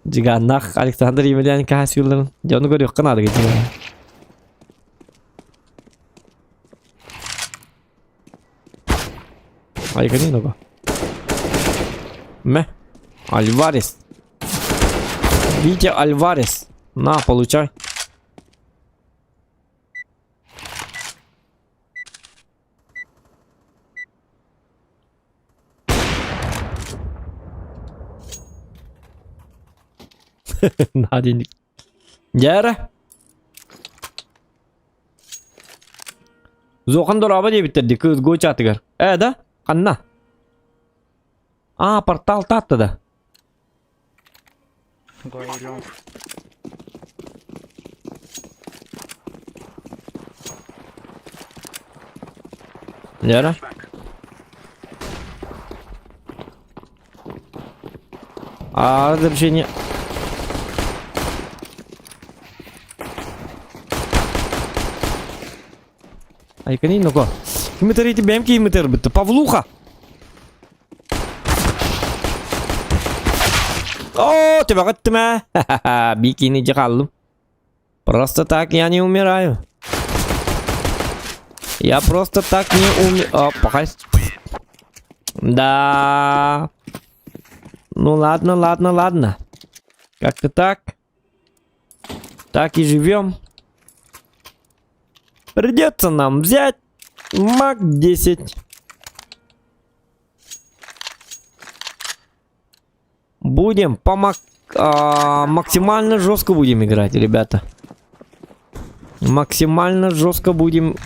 Жиганнақ Александр Емельяненко хасюларын. Жоны көрі қынады кетті. Айқаны ноға. Мә? Альварес. Витя Альварес. На, получай. Наденdik. Gel. Zokan dolaba diye bitirdi. Kız goç atıgar. Da? Kanna. Portal tattı da. Говорю. Яра? Разрешение. Айкани, ну-ка. Кимитарите бем кимитар битті. Павлуха! О, ты богат ма. Ха-ха-ха, бикини джахаллум. Просто так я не умираю. Я просто так не умираю. О, похай. Да. Ну ладно, ладно, ладно. Как-то так. Так и живем. Придется нам взять МАК-10. Будем максимально жестко будем играть, ребята. Максимально жестко будем.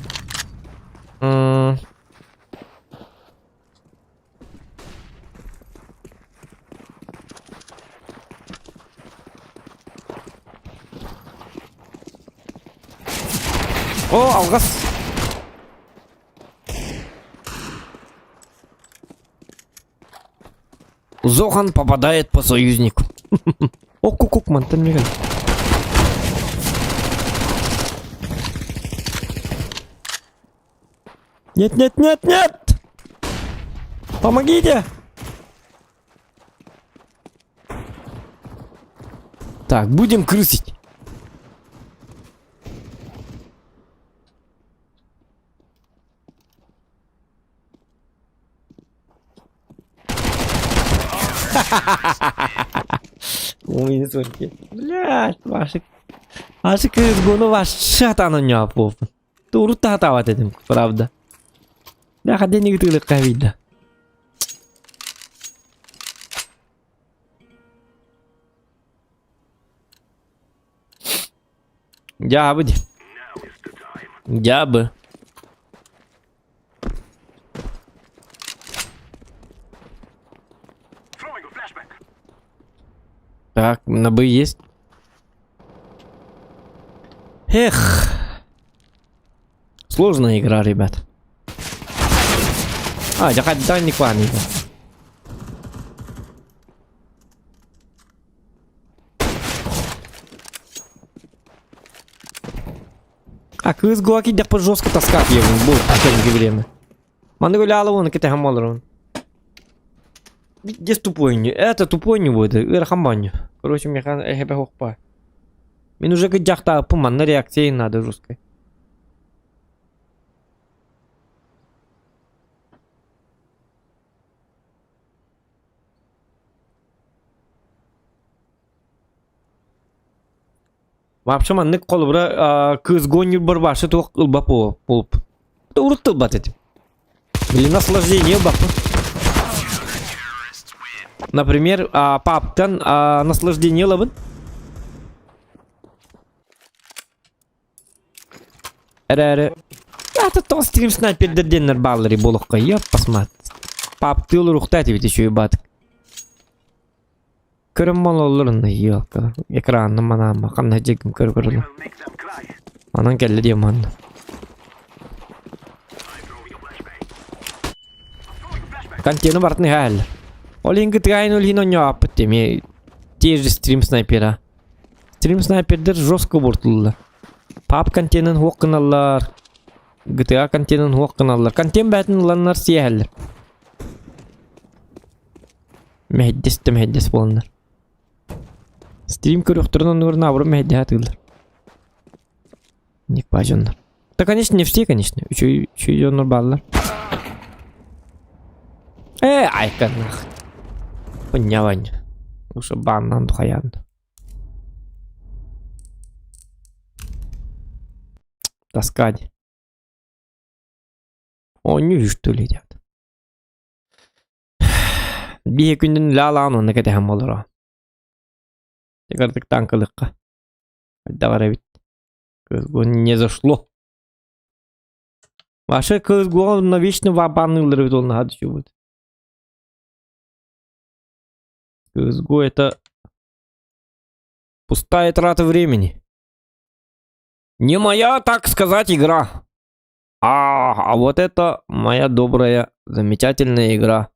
О, алгас. Зохан попадает по союзнику. О, кукук, мантен мигай. Нет, нет, нет, нет! Помогите! Так, будем крысить. Ой, слушайте. Блядь, ваши крысгоны ваш шатану не опов. Турта атават этим, правда. Да, хотя не гытылы ковида. Дябы. Дябы. Так, на Б есть. Эх. Сложная игра, ребят. Я хоть не кланник. Кыз гуаки дяпа жестко таскать его в бой в последнее время. Маны гуляла вон, какие-то хамалрон. Здесь тупой не. Это тупой не будет. Верхамань. Короче, мне хп хопа. Мне уже где-то поман на реакции надо жесткой. Вообще, манны колбра кыз гоню барбаши то лбапо полп. То уртыл батет. Или наслаждение бапу. Например, паптан наслаждение лабын. Эре. Это то стрим снайпер деденнер баллари болохка. Я посмотри. Паптыл рухтати ведь еще и батк. Көрім мололырын, елка. Экранны манама. Қамна жегім көргірді. Анан келді дем анны. Контейны бартны хәл. Ол ингі тігайын өлген он япыт деме. Те же стрим снайпера. Стрим снайпердер жестко бұртылды. Пап контейнын хоққыналар. GTA контейнын хоққыналар. Контейн бәтін ұланлар сияхәлдер. Мәхеддес болындар. Стрим көріқтірін орнына абырым мәхедде атылдар. Ник бажондар. Да, конечно, не все, конечно. Еще жондар баллар. Айканах. Понявань. Уж баннан духаян. Таскать. О, не что ли, дядь. Бие күнден лалану на кете хамалара. Тегардык танкылыкка. Давай бит. Кызгу не зашло. Ваша кызгу на вечно вабанылыр бит он хады чу будет. Кызгу это Пустая трата времени. Не моя, так сказать, игра. А вот это моя добрая, замечательная игра.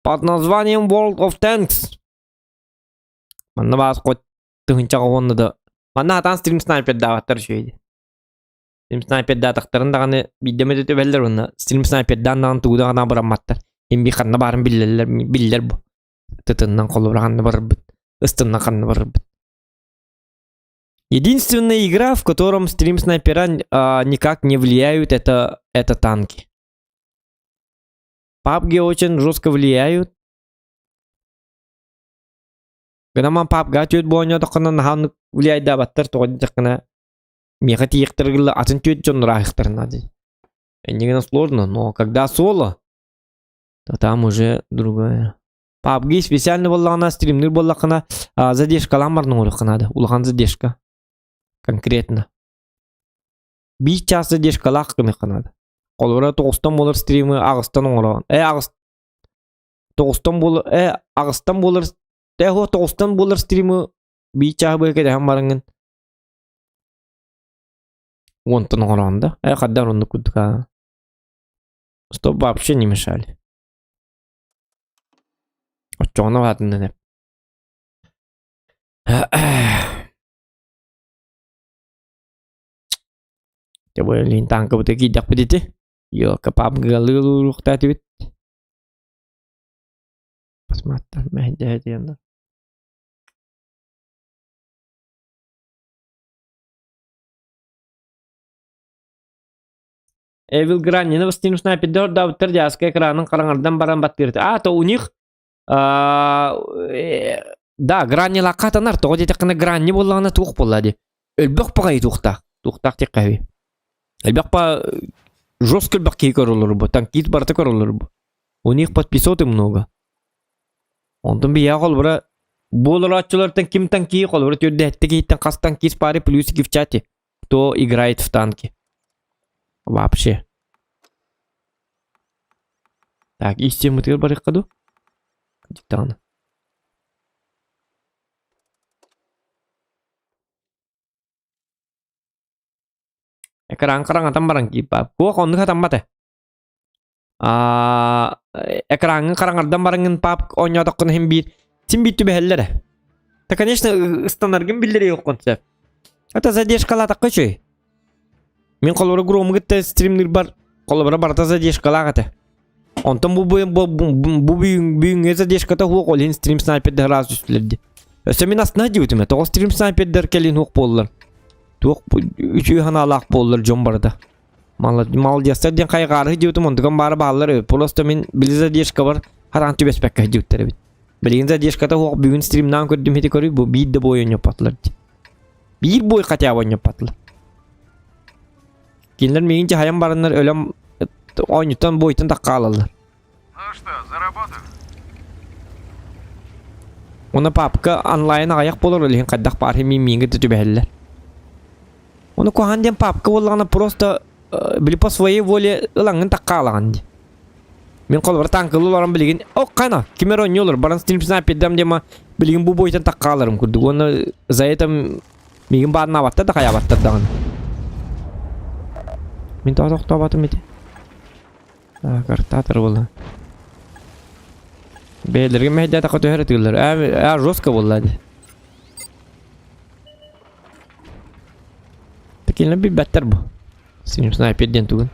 Под названием World of Tanks. Манна бас кот тыгынча онны да. Манна атан стрим снайпер да аттар шүйди. Стрим снайпер да тактарын даганы биддеме төбеллер онна. Стрим снайпер да нан тууда гана бараматтар. Эми ханна барын биллер бу. Тытыннан колубраганны бар бит. Ыстыннан канны бар бит. Единственная игра, в котором стрим снайпера никак не влияют, это танки. PUBG очень жестко влияют. Когда man PUBG түйет бойня тақына нахан влияет да баттар тоғады тақына меха тиектіргілі атын түйет жон рахықтарына дейді. Негена сложно, но когда соло, то там уже другое. PUBG специально боллағына стримнер боллағына задержкалан барның олықынады. Улған задержка. Конкретно. 5 час задержкалақ қыны қынады. Қолыра 90 болыр стримі Ағыстан оңыраған. Ағыстан болыр 90 болыр стримі 5 час бөйке дәхін барыңын. Онтын оңыраған да. Қаддар онды күдді. Стоп вообще не мешали. Отчоғына ватынды деп. Coba lintang ke betul kijak pedit eh. Yo kepap galur tadi wit. Pas mata meh jadi anda. Evil Granny на стену снайпер да утырдяска экранын караңардан баран баттырды. То у них да, Granny лакатанар, то где такая Granny боллана тух боллади. Элбек пагай тухтак тек кави. Элбек па жестко элбек кейкер олар бу, танкист бартакер олар бу. У них подписоты много. Онтон бия колбара болар атчылардан ким танки колбара тёрдө хеттеги кас танкист пари плюсики в чате. Кто играет в танки? Вообще. Так, и система тыр бар икаду. Диктаны. Экран атам баран кипап. Ко конду хатам бате. Экран караңардан барангын пап ойнодоккун хем бир. Тим биттү бехеллере. Да, конечно, стандаргын билдери жок концепт. Это задержкала такчы. Мен колора гром гытта стримнер бар. Колора барта задержкала гата. Онтон бу büyüğün задержката хук олин стрим снайпердер раз үстүлөрдү. Өсөмин астына дибитиме. То стрим снайпердер келин хук болдулар. Тук үчүй ханалак болдулар жон барда. Мал диястарден кайгары дибитим ондуган бары баалар. Просто мен биле задержка бар. Харан түбеспекке дибиттер бит. Билген задержката хук бүгүн стримнан көрдүм хети көрүп бу бийде бой ойноп патлар. Бир бой катя ойноп патлар. Кинлер мейинче хаям барындар өлөм ойнутан бойтан такка алалар. Ну что, за работу? Оны папка онлайн аяк болор элен каддак бар миминге түбеллер. Оны коханден папка болганы просто били по своей воле ылаңын такка алаган. Мен колбар танкылыларын билген. О кана, кимер ойнолор, баран стрим снайпердем дема билген бу бойтан такка аларым курду. Оны за это мигин баарына баттар да кая баттар даган. Мен токтоп атым эти. Картатор болду. Бейлерге мейда такы төһөрөтүлөр. Жестко болду. Такилер бир баттар бу. Синим снайперден тугун.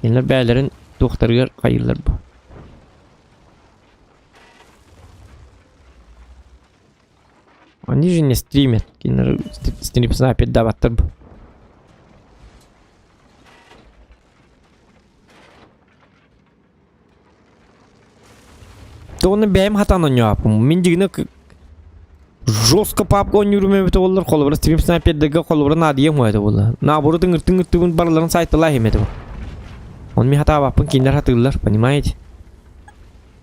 Кинлер бейлерин токтарга кайырлар бу. Они же не стримят. Кинлер стрим снайпер да баттар бу. Оны бәйім хатан ойнапым. Мен дегені жестко папка ойнырмем өте олар. Қолыбыр стрим снайпердегі қолыбыр надием ойды олар. Набуры тыңыр барларын сайтыла емеді бұл. Он мен хата бапын кейіндер хатылар, понимаете?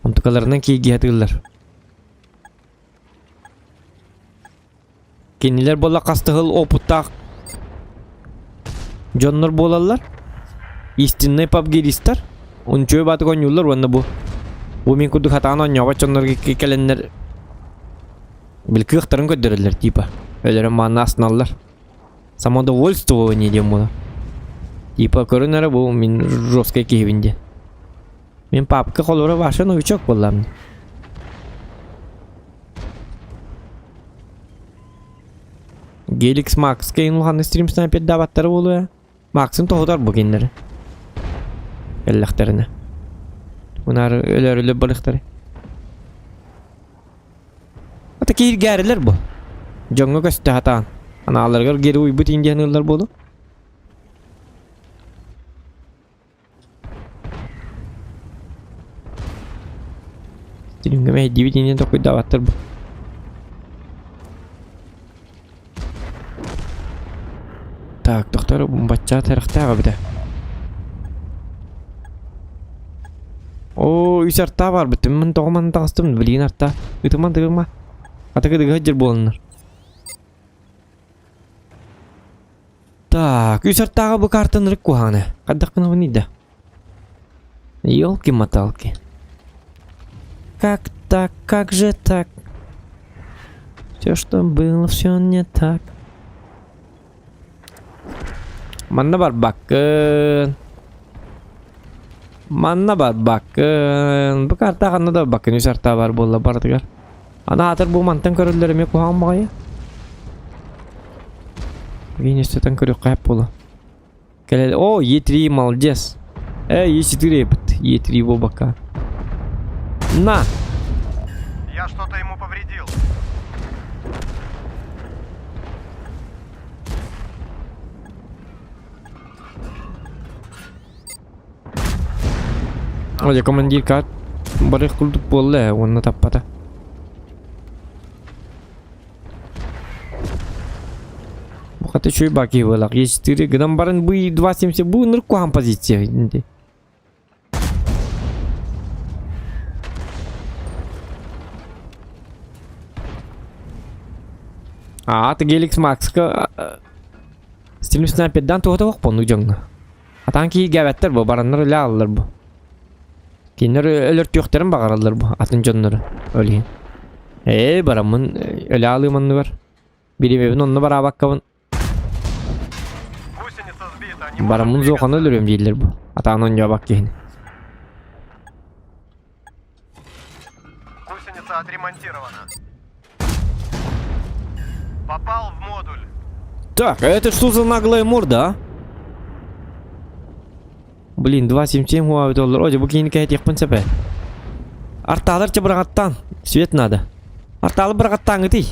Он тұқаларынан кейге хатылар. Кейіндер бола қастығыл опыттақ жонлар болалар. Истинный папгеристер. Он чөй батық ойнылар, онда бұл. Bu min kudu hatana nyawa chonor ki kalender Bil kıhtırın götürürler tipa. Öyle manna asnallar. Самодовольствование дем bunu. Tipa körünere bu min жесткий kevinde. Men papka kolora başa novichok bollam. Gelix Max keyin ulhan stream sniper davatları oluyor. Max'ın tohudar bu genleri. Ellaklarına. Bunlar öyle balıkları. Ata kehir geriler bu. Jonga göstü hatan. Analarga geri uybut indiyanırlar bolu. Stream'e mehdi bir indiyan tokuy davatlar bu. Так, doktor bacha tarafta bir de. Oo, üç artta var bütün. Ben doğman dağıstım. Bilin artta. Ütüman dığılma. Ataka dığı hacır bolanlar. Так, üç artta bu kartınırık kuhane. Kaddakına bu neydi? Ёлки-моталки. Как так, как же так? Все, что было, все не так. Mana var bakın. Mana var bakın. Bu karta kanı da bakın. Üç arta var bolla bardıgar. Ana hatır bu mantan körüllerim yok kuhan bakaya. Yine üstten körü kayıp bolla. Kelele. O E3 молодец. E4 yapıt. E3 bu baka. На. Я что-то ему повредил. Oye командир кат. Барых кулдук болла. Онна таппата. Bu kata şöyle bakıyor bolla. E4 gıdan barın bu 270 bu nır kuhan pozisiya. Ata Gelix Max'ka Stream Sniper'dan tohta yok bunu canına. Atan ki gavetler bu baranlar öyle alırlar bu. Kinler ölür tüyüklerin bakarırlar bu atın canları öyle. Baramın öyle alıymanlı var. Biri evin onunla bara bakkavın. Гусеница сбита. Не Baramın zokanı ölürüm değiller bu. Atan onca bak yine. Гусеница отремонтирована. Попал в модуль. Так, а это что за наглая морда, а? Блин, 277 хуавит доллар. Оде, bu kiyini kayet yakpın sepe. Artalarca bırakattan. Свет надо. Арталы быrakattan gıtı.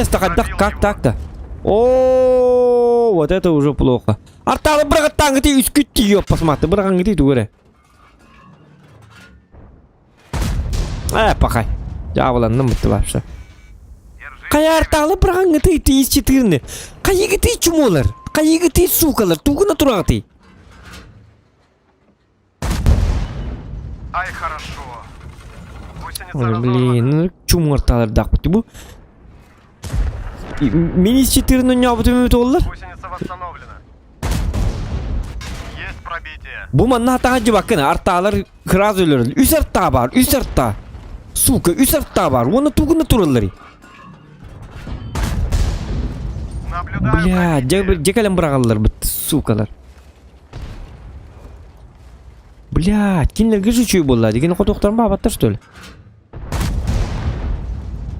Стакаддак, как так-то? О, вот это уже плохо. Арталы быrakattan gıtı, üst güttü yok посмотри. Bırakan gıtı göre. Pakay. Javılandı mıttı вообще. Каярталы быраган гыты ТС-4. Кайы гыты чумолар? Кайы гыты сукалар? Тугуна турагыты. Ай, хорошо. Гусеница Ой, разорвана. блин, чумарталар дакпыты bu. Мини-4 ne yaptı Mehmet oğullar? Гусеница восстановлена. Есть пробитие. Bu manna hatacı bakın artalar kıraz ölür. Üst artta var, üst artta. Suka, üst artta var. Onu tuguna turalları. Наблюдаю. Bля, cekalem bırakallar bu sukalar. Bля, kinler gıcı çüyü bolladı. Gene kodoklar mı abattar işte öyle.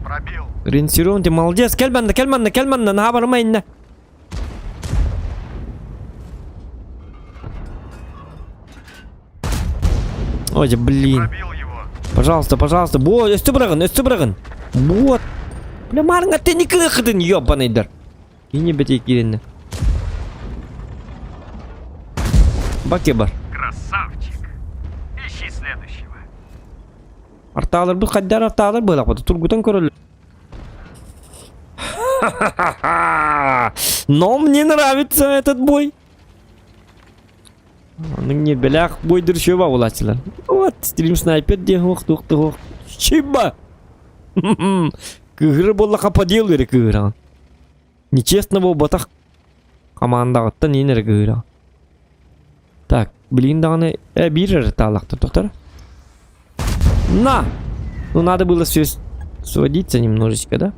Пробил. Ренсирон, ты молодец. Кель банда, на хабарыма инне. Ой, блин. Пробил его. Пожалуйста. Бо, өсті бұрағын. Вот. Бля, марыңа тені кықыдын, ёбанайдар. Yine betek yerine. Баке бар. Красавчик. Ищи следующего. Арталар бұл қаддар арталар бұл ақпады. Тургутан көрілі. Но мне нравится этот бой. Оның не белақ бойдыр шөба олатшылар. Вот, стрим снайпер де хоқ. Шиба. Кығыры болла қападел бері кығыраған. Нечестно был батах командағыттан енер кығыраған. Так, білейін дағаны бейір әрі талақты тоқтар. На! Ну, надо было все сводиться немножечко, да?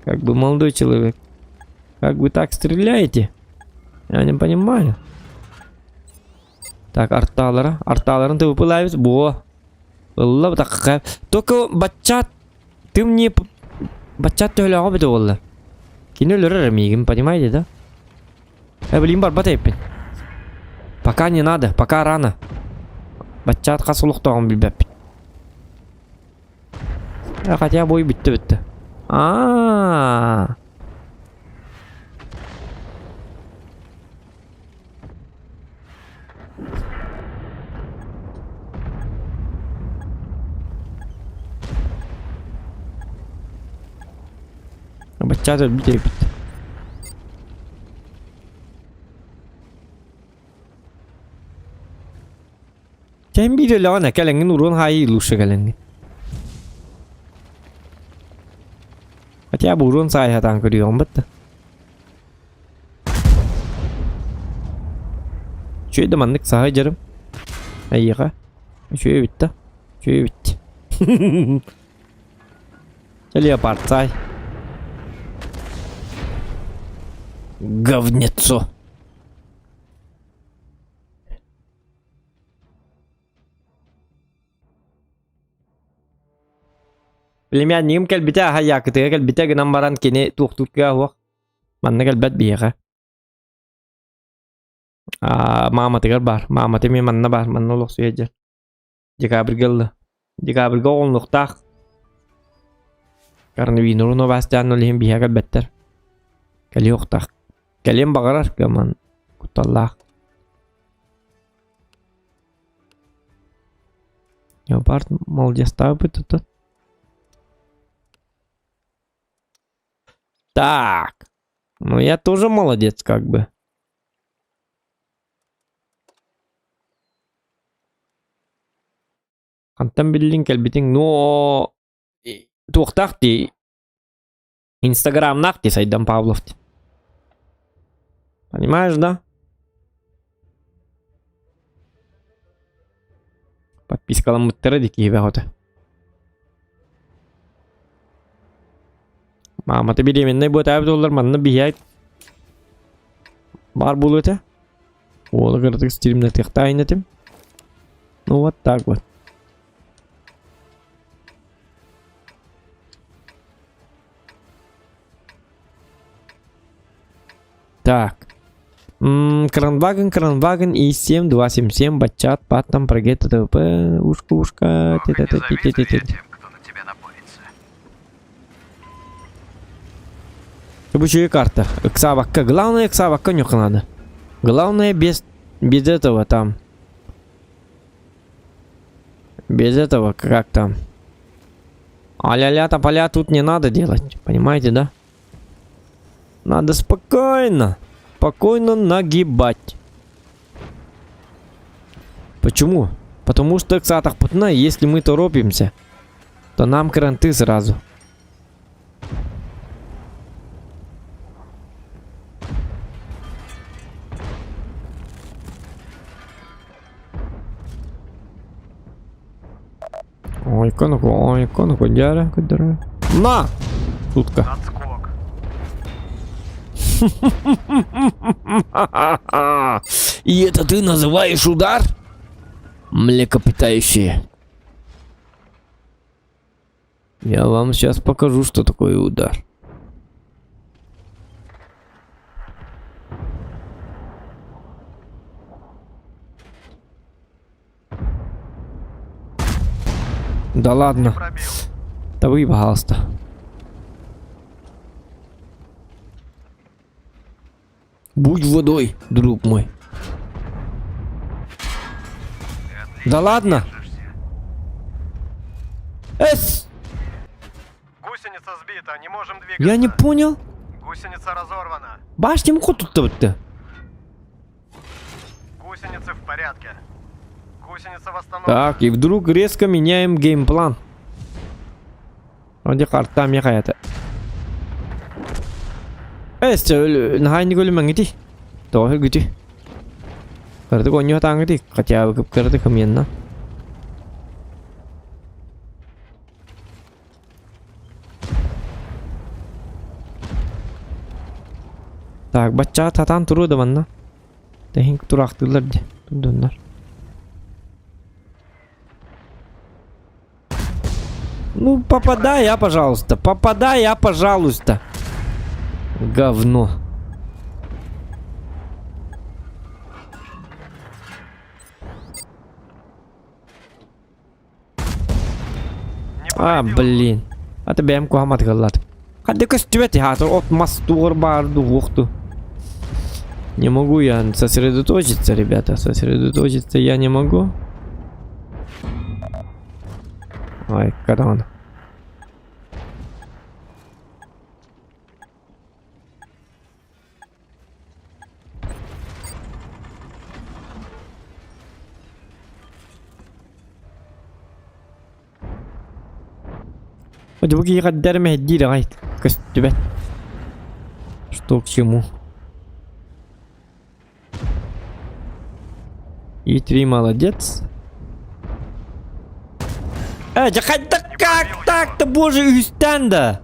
Как бы, молодой человек. Как вы так стреляете? Я не понимаю. Так, арталарын ты выпылаешь. Во. Алла, так. Только бачат. Ты мне... Бачат ты өлі ғабыды олы. Кені өлірі ремигім, понимаете, да? Блин, бар, батайппен. Пока не надо, пока рано. Бачат қасылықтағын білбәппен. Хотя бой бітті. Бачат бітті. Sen bir de lana kalengin urun hayi lusha kalengin. Хотя бы урон sai hatang ko diyon ba't? Şöyle de manlık sahay canım. Ayıka. Şöyle bitti. Şöyle bitti. Чали апарт sai. Говнецо. Племяннигим кэлбите хаяакытыга кэлбите гынан баран кини туохтукка хуак. Манна кэлбет биэха. Мааматыгар бар. Мааматы ми манна бар. Манна олох сүйэджэр. Декабргылы. Декабрга олнуктаах. Карнавинуруно бастян олихим биэха кэлбеттер. Кэли оқтаах. Кэлем бағарар гаман. Куталлаах. Япарт молодец табы тут. Так. Ну я тоже молодец, как бы. Антам биллин кэлбитин, но... Туохтахти. Инстаграм нахти Сайдан Павлов. Понимаешь, да? Подпискалам мыттыры дики бәғоты. Маматы беременный бұт әбді олар манны бияйт. Бар бұл өте. Олы ғырдық стилімді тіқта айнетім. Ну вот так вот. Так. Кранваген и 7277 бачат патам прогетта ТВП. Ушка. Рабочая карта. Ксавакка. Главное, ксавакка нюха надо. Главное, без этого там. Без этого, как там. А-ля-ля-то поля тут не надо делать. Понимаете, да? Надо спокойно. Спокойно нагибать. Почему? Потому что, кстати, путна, если мы торопимся, то нам кранты сразу. Ой, конуку, дяра, кудара. На! Шутка. И это ты называешь удар? Млекопитающие. Я вам сейчас покажу, что такое удар. Да ладно. Да вы, пожалуйста. Будь водой, друг мой. Да ладно. Гусеница сбита, не можем двигаться. Я не понял. Гусеница разорвана. Башнем ход тут-то. Гусеницы в порядке. Гусеница восстановлена. Так, и вдруг резко меняем геймплан. Вроде карта мехает. Нахай голем мангити. То гити. Карты конью тангити. Хотя бы карты каменна. Так, бачча татан туру да манна. Техник турактылар де. Тудуннар. Ну, попадай, а, пожалуйста. Попадай, а, пожалуйста. Говно. А, блин. А ты бэм кухамат галлат. Хадды костюэти хатор от мастур барду ухту. Не могу я сосредоточиться, ребята. Сосредоточиться я не могу. Ой, когда он? Вот вы قدر مهدي لغاية كستبت. Что к чему? И 3 молодец. Как так-то, боже, üstten-то?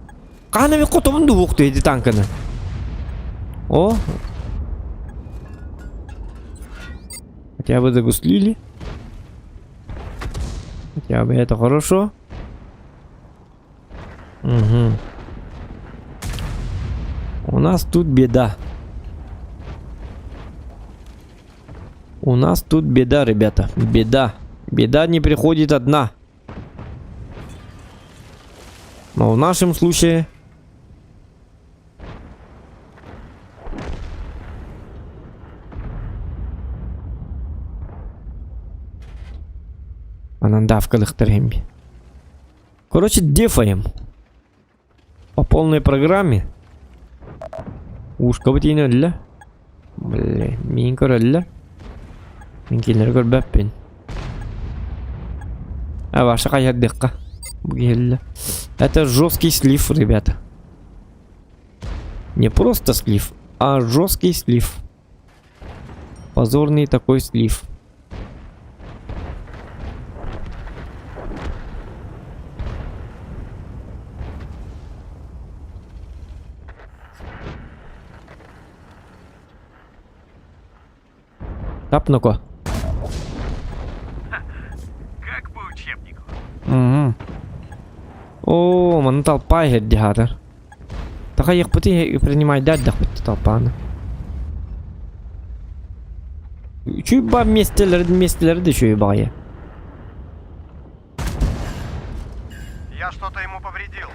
Қана мен құтымды оқты еді танканы. О. Хотя бы загуслили. Хотя бы это хорошо. Угу. У нас тут беда. У нас тут беда, ребята. Беда. Беда не приходит одна. Но в нашем случае... Анандавкалыхтарем. Короче, дефаем. По полной программе. Ушка бутина ля. Бля, минкора ля. Минкилер горбаппин. А ваша каяк декка. Это жесткий слив, ребята. Не просто слив, а жесткий слив. Позорный такой слив. Тапну-ка. Как по учебнику. Угу. О, man толпа герди хатер. Така їх поти принимать дать, да хоть толпа. Чуй ба местелер, да чуй ба я. Я что-то ему повредил.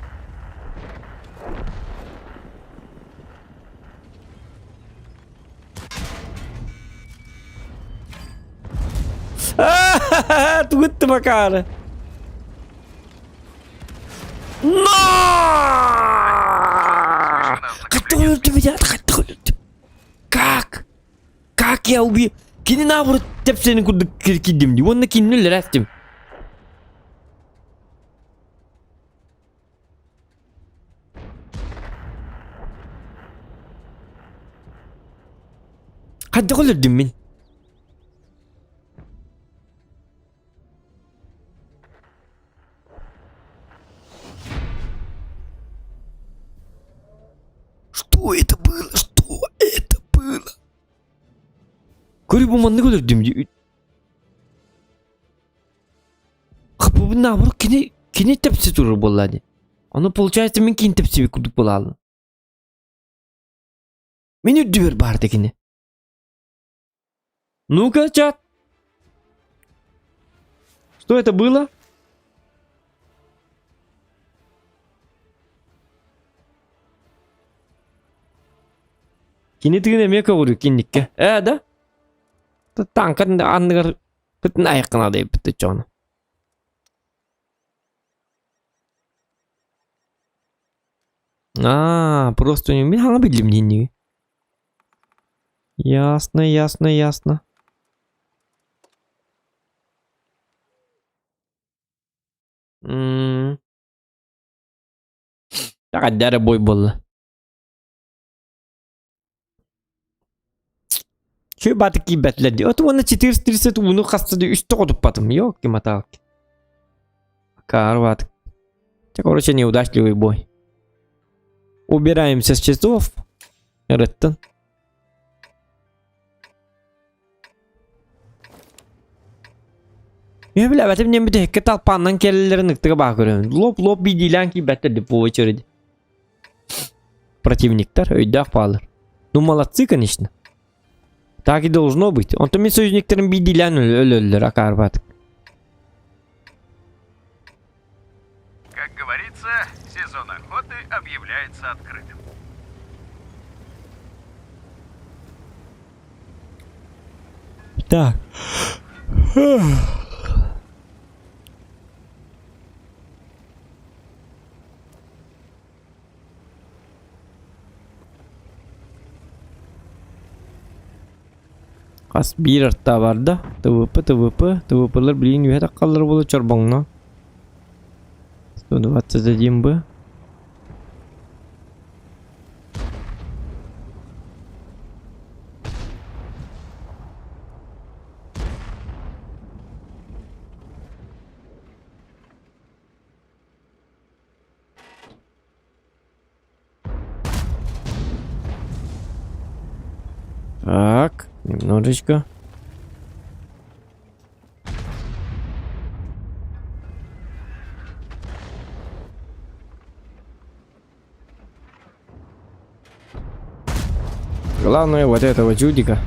Тут ты макара. Который ты меня, который ты? Как? Как я убью? Кини наоборот тепсени куда кидим, он накинули растем. Hadi öldüm ben. Что это было? Что это было? Көріп болманды көрдім. Қапы наоборот кене тепсе туры болады. Оны получается мен кейін тепсебе күдік болалым. Мен үрді бер барды кене. Ну-ка, чат. Что это было? Кинетигине мека вуру кинникке. Да? Танкан андыгар бүтін айқына дейп бітті чоны. Просто мен хана білдім денеге. Ясно. Так аддары бой болды. Чөй батық кейбәтләді. Оты оны 430 уны қастады үсті қодып батым. Йок, кематалық. Кар батық. Короче, неудачливый бой. Убираемся с часов. Рыттын. Я бля, бәтем мен бите хекке талпаннан келелерін ықтыға бақ көрем. Лоп бейдейлен ки бәттер деп бұл очереди. Противниктар өйдақ балыр. Ну молодцы, конечно. Так и должно быть. Он-то мен союзниктерін бейдейлен өлілер, акарбатық. Как говорится, сезон охоты объявляется открытым. Так. Қас бір артта барда. ТВП'лер білейін үйе таққалар болы чарбаңна. 121 бі. Так, немножечко. Главное вот этого чудика.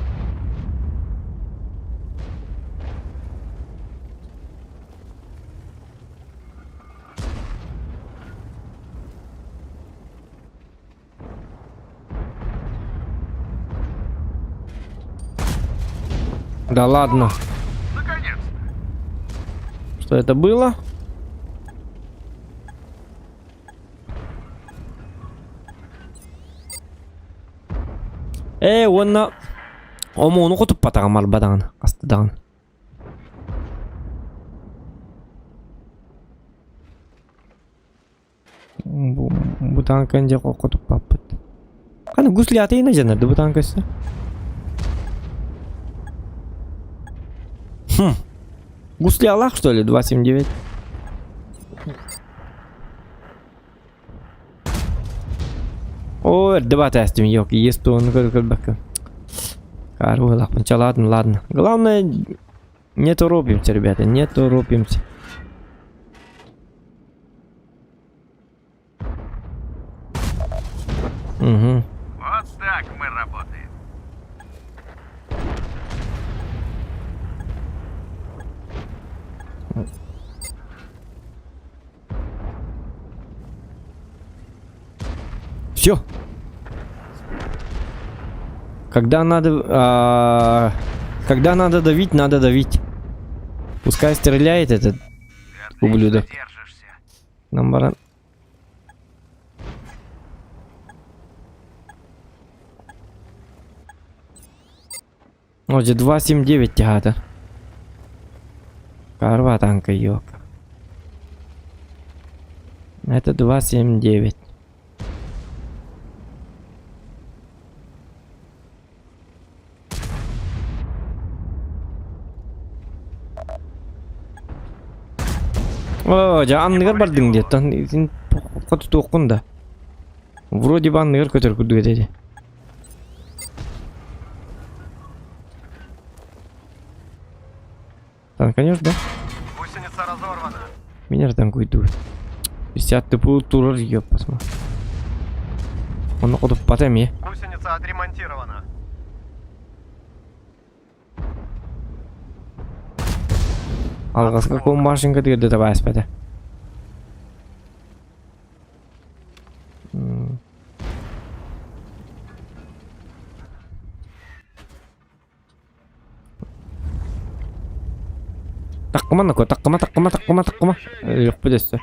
Да ладно. Наконец-то. Что это было? Онна... Омону құтып батаған марбадаған. Астыдаған. Бұ танкан же құтып баппыд. Қаны гусли атайына жанарды бұ танкасы? Гусли аллах, что ли? 279. О, дебаты астим, yok. Есть он, как Кару, ладно. Главное, не торопимся, ребята, не торопимся. Угу. Вот так мы работаем. Все. Когда надо давить, надо давить. Пускай стреляет этот ублюдок. Нам баран. Отже, 279 тягата. Карва танка, ёлка. Это 279. О, анныгар бардың дед. Сен құты тоқын да. Вроде бы анныгар көтер күрді деді. Танканешь, да? Гусеница разорвана. Меня же танкует дует. 50 пул турор, ёп, посмотри. Он құтып батам, е. Гусеница отремонтирована. Алғасқа ком машинка дегенде табай аспады. Таққыма накой, таққыма. Жоқ бөдесі.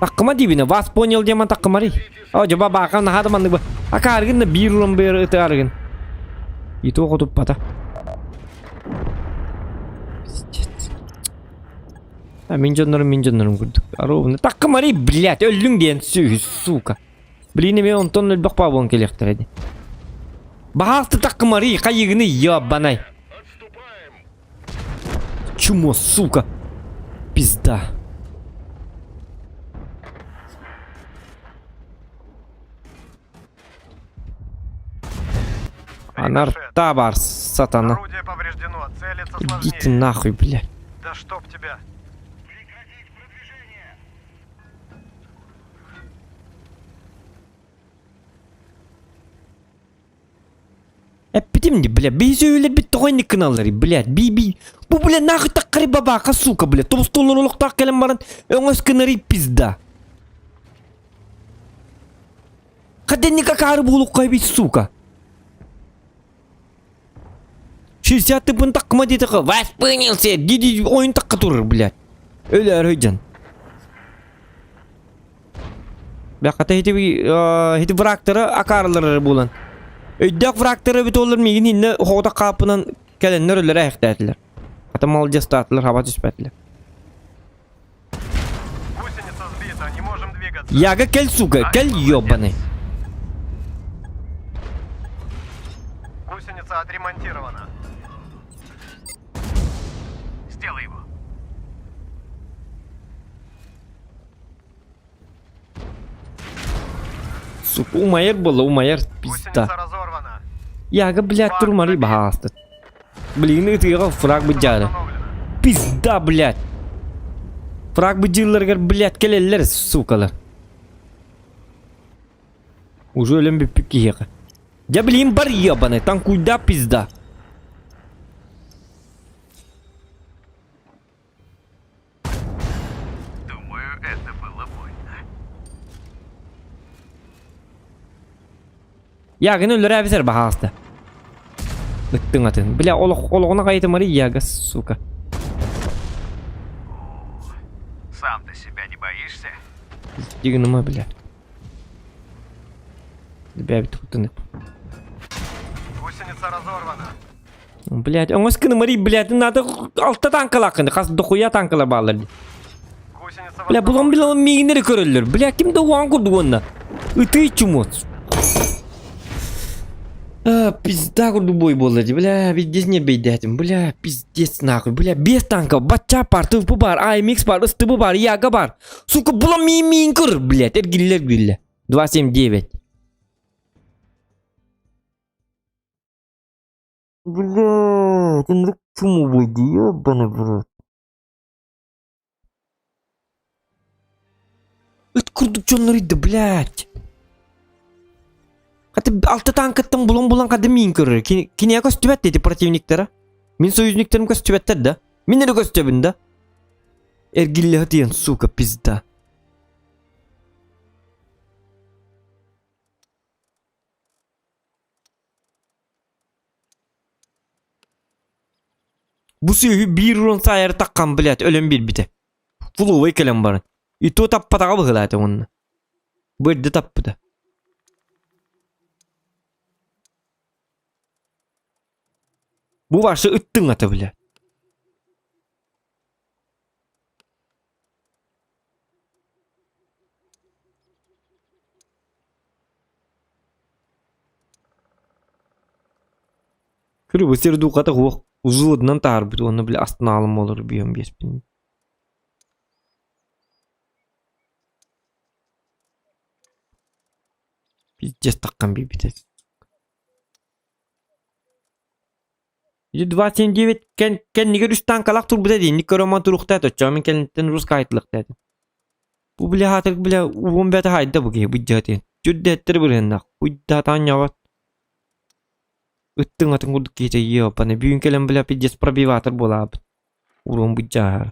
Таққыма дейбіне, вас понял деман таққыма рей. О, жаба баққан нахады мандық ба. Ака арғын да бір ұрын бері өті арғын. Еті оқытып бата. Мен жонларым көрдік. Аровыны. Таққыма рей, блядь, өлің дейін сөй, сука. Блин, мен онтон өлбақ ба болын келектір әді. Бағалты таққыма рей, қайығыны ебанай. Чумо, сука. Пизда. Анарта бар, сатана. Орудие повреждено. Целиться Иди ты сложнее. нахуй, блядь. Да чтоб тебя. Эпидемия, бля, безөйлер бит тойник каналлары, блядь, би. Bu bля нахуй так бабака, сука, бля. Топстолун улуктак келем баран, өңөс кынари пизда. Каденника кары булук кайбит, сука. 60 тыпын такма дейді қа, воспынился, диди ойын такка турыр, блядь. Өлі әрөйден. Бәқата хеті врактары акарылары болан. Өйдәк врактары бит олар меген хинне хоғда қапынан кәленлер өлері әйқтәділер. Ата мал жастатылар, хаба түспәділер. Гусеница сбита, не можем двигаться. Яга кел, сука, кел ёбаный. Гусеница отремонтирована. Сделай его. Сука, умайыр было, умайыр Гусеница пизда. разорвана. Яга, блядь, турмари бахасты. Блин, это фраг бы дяды. Установлено. Пизда, блядь. Фраг бы дилерлер, блядь, келелер, сукалар. Уже ölüm bir piki yaka. Ya bileyim бар ебаный, там куда пизда. Думаю, это было больно. Ya gene ölür abiser bahasta. Bıktın atın. Bile oluğuna kayıtım arı yaga, сука. Сам ты себя не боишься? Дигнума, блядь. Тебя бит хутыны. Гусеница разорвана. Блядь, он скины мари, блядь, надо altta tankалакын, қас дохуя танкалар bağlar. Гусеница Бля, бұлан білан мейгінері көрілер. Бля, кімді оған көрді онда? Үті чумот. Пизда көрді бой болады. Бля, пиздец не бейдетім. Бля, пиздец нахуй. Бля, без танков. Батча бар, тыпы бар, АМХ бар, ыстыбы бар, яга бар. Сука, бұлан мейін көр, блядь. Эргиллер гүлі. 279. Блядь, он чему выйди, ебаный в рот. Это курдук чонларыйды, блядь. Хаты алты танкаттан булан кады мин көрөр. Кине көстүбәт dedi противниктері. Мен союзниктерім көстүбәттер да. Мен әрі көстүбін да. Эргилле хатыян, сука, пизда. Bu suyu bir run sayarı takkan, блядь, ölüm bir bite. Фуловый келем барын. И то таппатаға бұғылады онны. Бөрді таппыды. Bu varsa ıttın atı bile. Kırı bu seri duqata uzundan tarbidu onu bile astına alım olur biyom bespin. Пиздец таккан bir bitet. 279 ken niger üstten kalak tur bide deyin. Niker roman turukta et. Çamin kentten Rus kayıtlık dedi. Bu bile hatırlık bile uğun bete hayda bu gibi. Bu cihati. Cüdde ettir bir hendak. Bu hatan yavat. Ittın atın kurduk gece yiyor. Bana büyün kelen bile pidjes probivatır bola abi. Uğun bu cahar.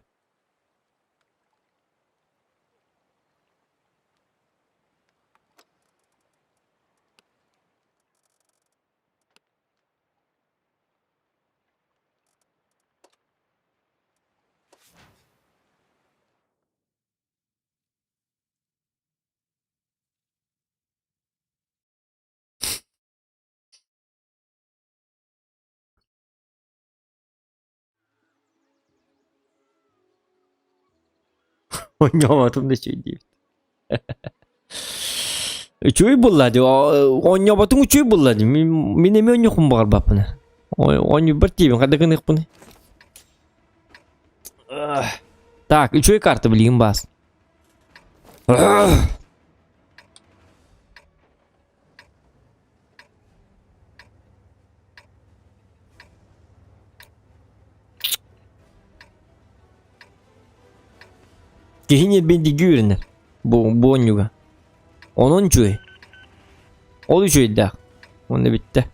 Oynamadım da şey değil. Üçüyü bulladı. Oynamadım üçüyü bulladı. Benim oynuyorum var babana. Oyunu bir tiyim. Hadi kınık bunu. Так, üçüyü kartı bileyim bas. Kehin bindi gürenler. Bu onluga. Onun çöy. Olu çöydü. Onu bitti.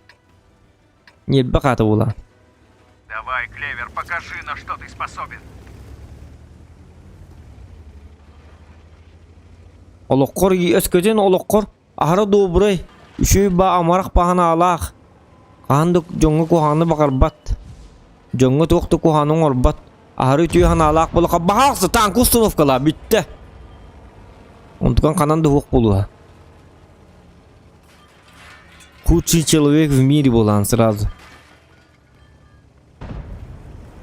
Niye bakatı ulan. Давай, Клевер, покажи, на что ты способен. Olokkor ösközen olokkor. Ahara dobray. Üçü ba amarak bahana alaq. Qahandık jonga kuhanı bakar bat. Jonga toqtu kuhanın orbat. Ahara ütüyü hana alaq bolu bahaqsı tank ustunovkala bitti. Ontukan kananda hoq bolu. Худший человек в мире болан сразу.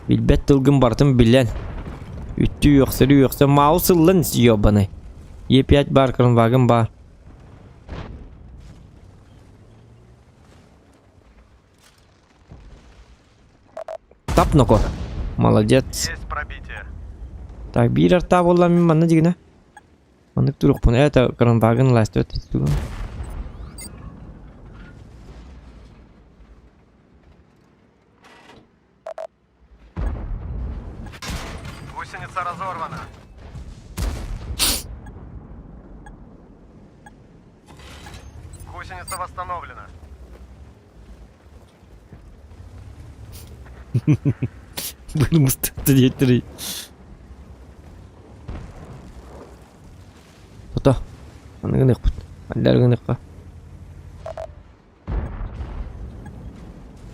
Билбет тылгын бартын билен. Үттү өксөрү өксө маусылын ёбаны. Е5 бар кырынбагын бар. Тапноко. Молодец. Есть пробитие. Так, бир арта болла мен мана дигине. Мандык турукпун. Это кырынбагын ластөт. Гусеница разорвана. Гусеница восстановлена. Bunu Mustafa diyettiriyor. Toto. Mana gini put. Andar gini ka.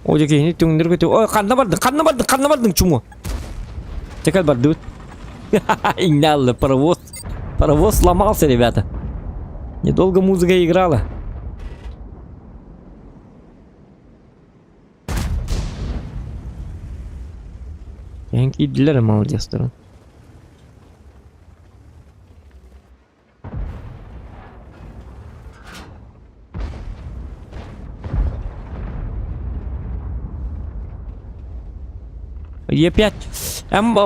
O jadi ini tunggu dulu tu. Oh, karena bardın cuma. Cekal bardut. Игнал, паровоз сломался, ребята. Недолго музыка играла. Янки идлер молодец сторон. Е5.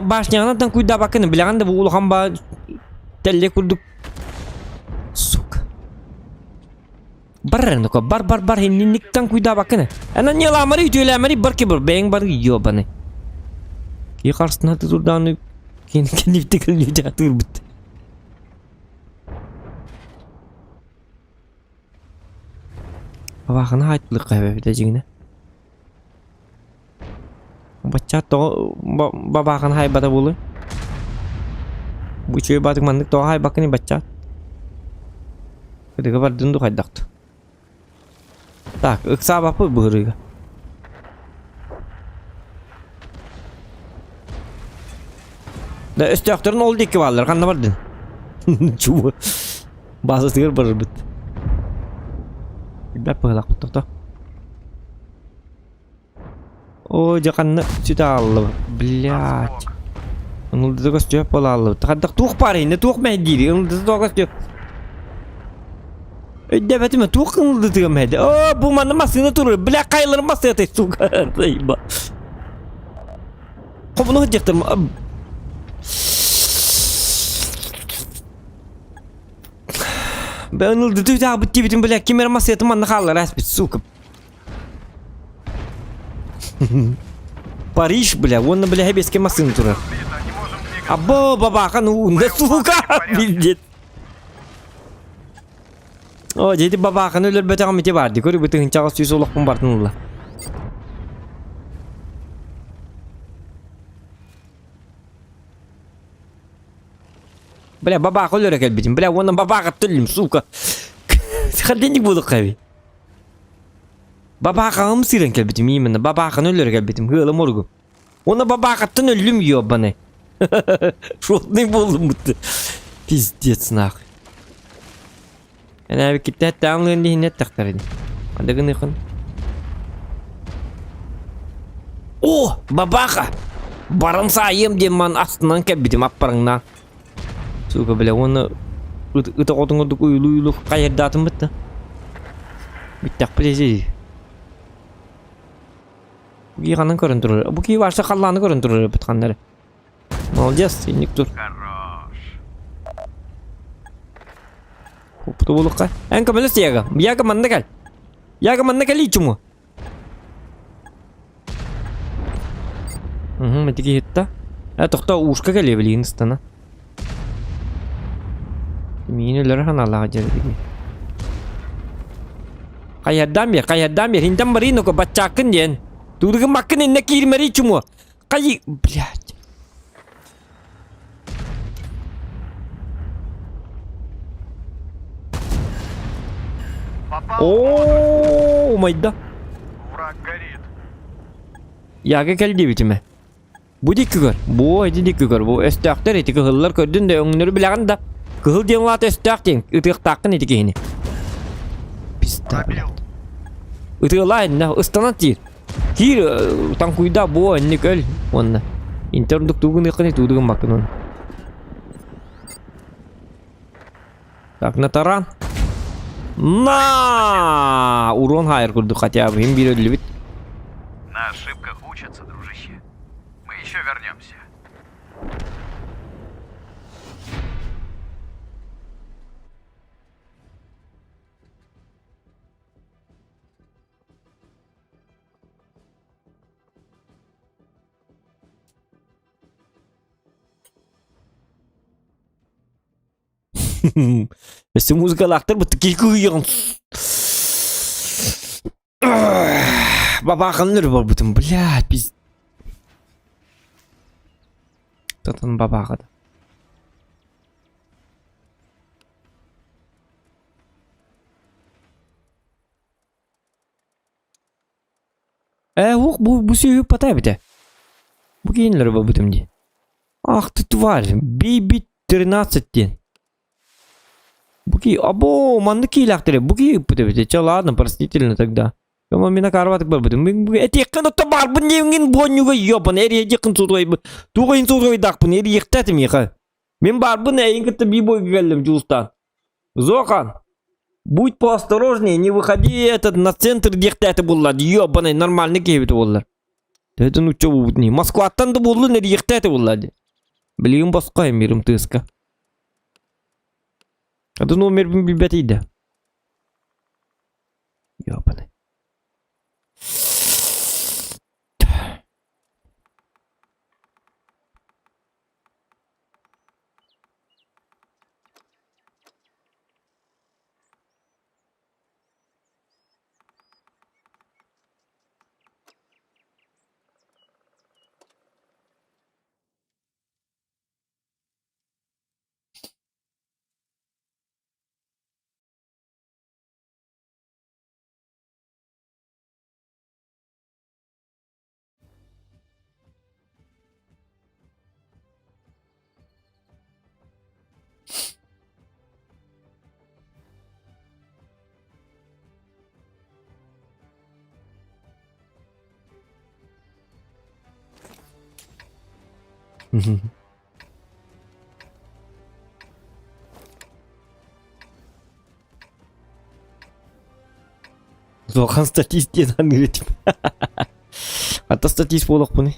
Башняна там куйда бакыны билганда бу улган ба телле курдук. Сука. Барренко бар хинниктан куйда бакыны. Ана не ламари түлемари барки бар бең бар ёбаны. Ки карсына турданы кенифтикел нөтө турбут. Бабахына хайтлык кайбы жигине. Бача то бабахан хай бата болу. Бучой батык мандык то хай бакыны бача. Кыдыга бардын ду хайдактı. Так, ыкса бапы бырыга. Да өстөктөрүн ол деки балдар кандай бардын? Чуу. База сыгыр бар бит. Бап пылак токто. О, жақанны сүті алып, блядь. Ұнылды да көстөп бола алып. Тақаддық туқ бар енді, туқ мәдейді. Ұнылды да көстөп. Өйді бәтіме туқ ұнылды да мәді. О, бұл маңды масыны тұрыр. Бля, қайлырын басы етай, сука. Дайба. Қобыны өттектірім. Бә, ұнылды да өте бітті бітім, бля, кемер масы еті маңды қалар әспет, сука. Париж, бля, он, бля, хебеске машин турар. Або, бабаха, ну, да сука, пиздец. О, дети бабаха, ну, лер бетагам ите барди, көрі бітігін чағыз сүйс олықпын бартын ұлла. Бля, бабаха өлер әкел бітім, бля, оны бабаха түлім, сука. Қарденік болық қави. Babakağım siren kelbetim yeminle babakağın ölür kelbetim hılı morgu. Ona babakağıttan ölüm yiyor bana. Şot ne buldum mutlu. Pizdец nahı. Yani abi kitle hatta anlayın diye net taktar edin. Hadi gınıkın. Oh babaka. Barın sayım diye man astından kelbetim apparından. Suka bile onu ıta kodun oduk uyulu kayır dağıtım bitti. Bittak bileceğiz. Bu kanın görüntüleri. Bu ki varsa kallanı görüntüleri bitkanları. Молодец, сенник тур. Kuptu bulukka. En kamelis yaga. Yaga manda gel. Yaga manda gel içumu. Metiki hitta. Toqta ушка gelebiliyin istana. Mineler hanalar jadi. Kayadam bir hindam marino ko bacakın diyen. Tuğduğun makın inne kirmeri çumu. Kayı блядь. Oo, mayda. Враг горит. Yaga geldi bitime. Bu dik kıgar. Bu edi dik kıgar. Bu estaktar eti kıhıllar gördün de önleri bilen da. Kıhıl diyen lat estak diyen. Itık takkın eti kehini. Pista. Itık lain da ıstanat değil. Kir tankuyda bu anne köl. Onunla. İnternetlik tuğun yakın eti tuğun bakın onu. Takna taran. На! Урон хайр курду хотя бы. Им берет любит. На ошибках учатся, дружище. Мы еще вернемся. Если музыка лахтар, вот такие кuyuyor. Бабаханлар бар бутын, блядь, пиз. Татан бабахады. Bu söylüyor patay bite. Bu giyinler var butun diye. Ах ты тварь, BB 13 ден. Буки, або, манныки лахтыре, буки путевите, чё, ладно, простительно тогда. Кому меня карватык бар бутын. Это якын отта бар, бу невген бонюга ёбан, эри якын сутуай, тугайын сутуай дақпын, эри яқтатым яқа. Мен бар бу нәйін кітті бибой келдім жуыстан. Зохан, будь поосторожнее, не выходи этот на центр яқтаты болады, ёбаный, нормальный кебеті болар. Это ну чё будет не, Москваттан да болды, нәри яқтаты болады. Білейін басқа емерім тыска. Это номер билбетейді. Ёбаный. Зохан статистикадан үйретіп. Ата статист болық бұны.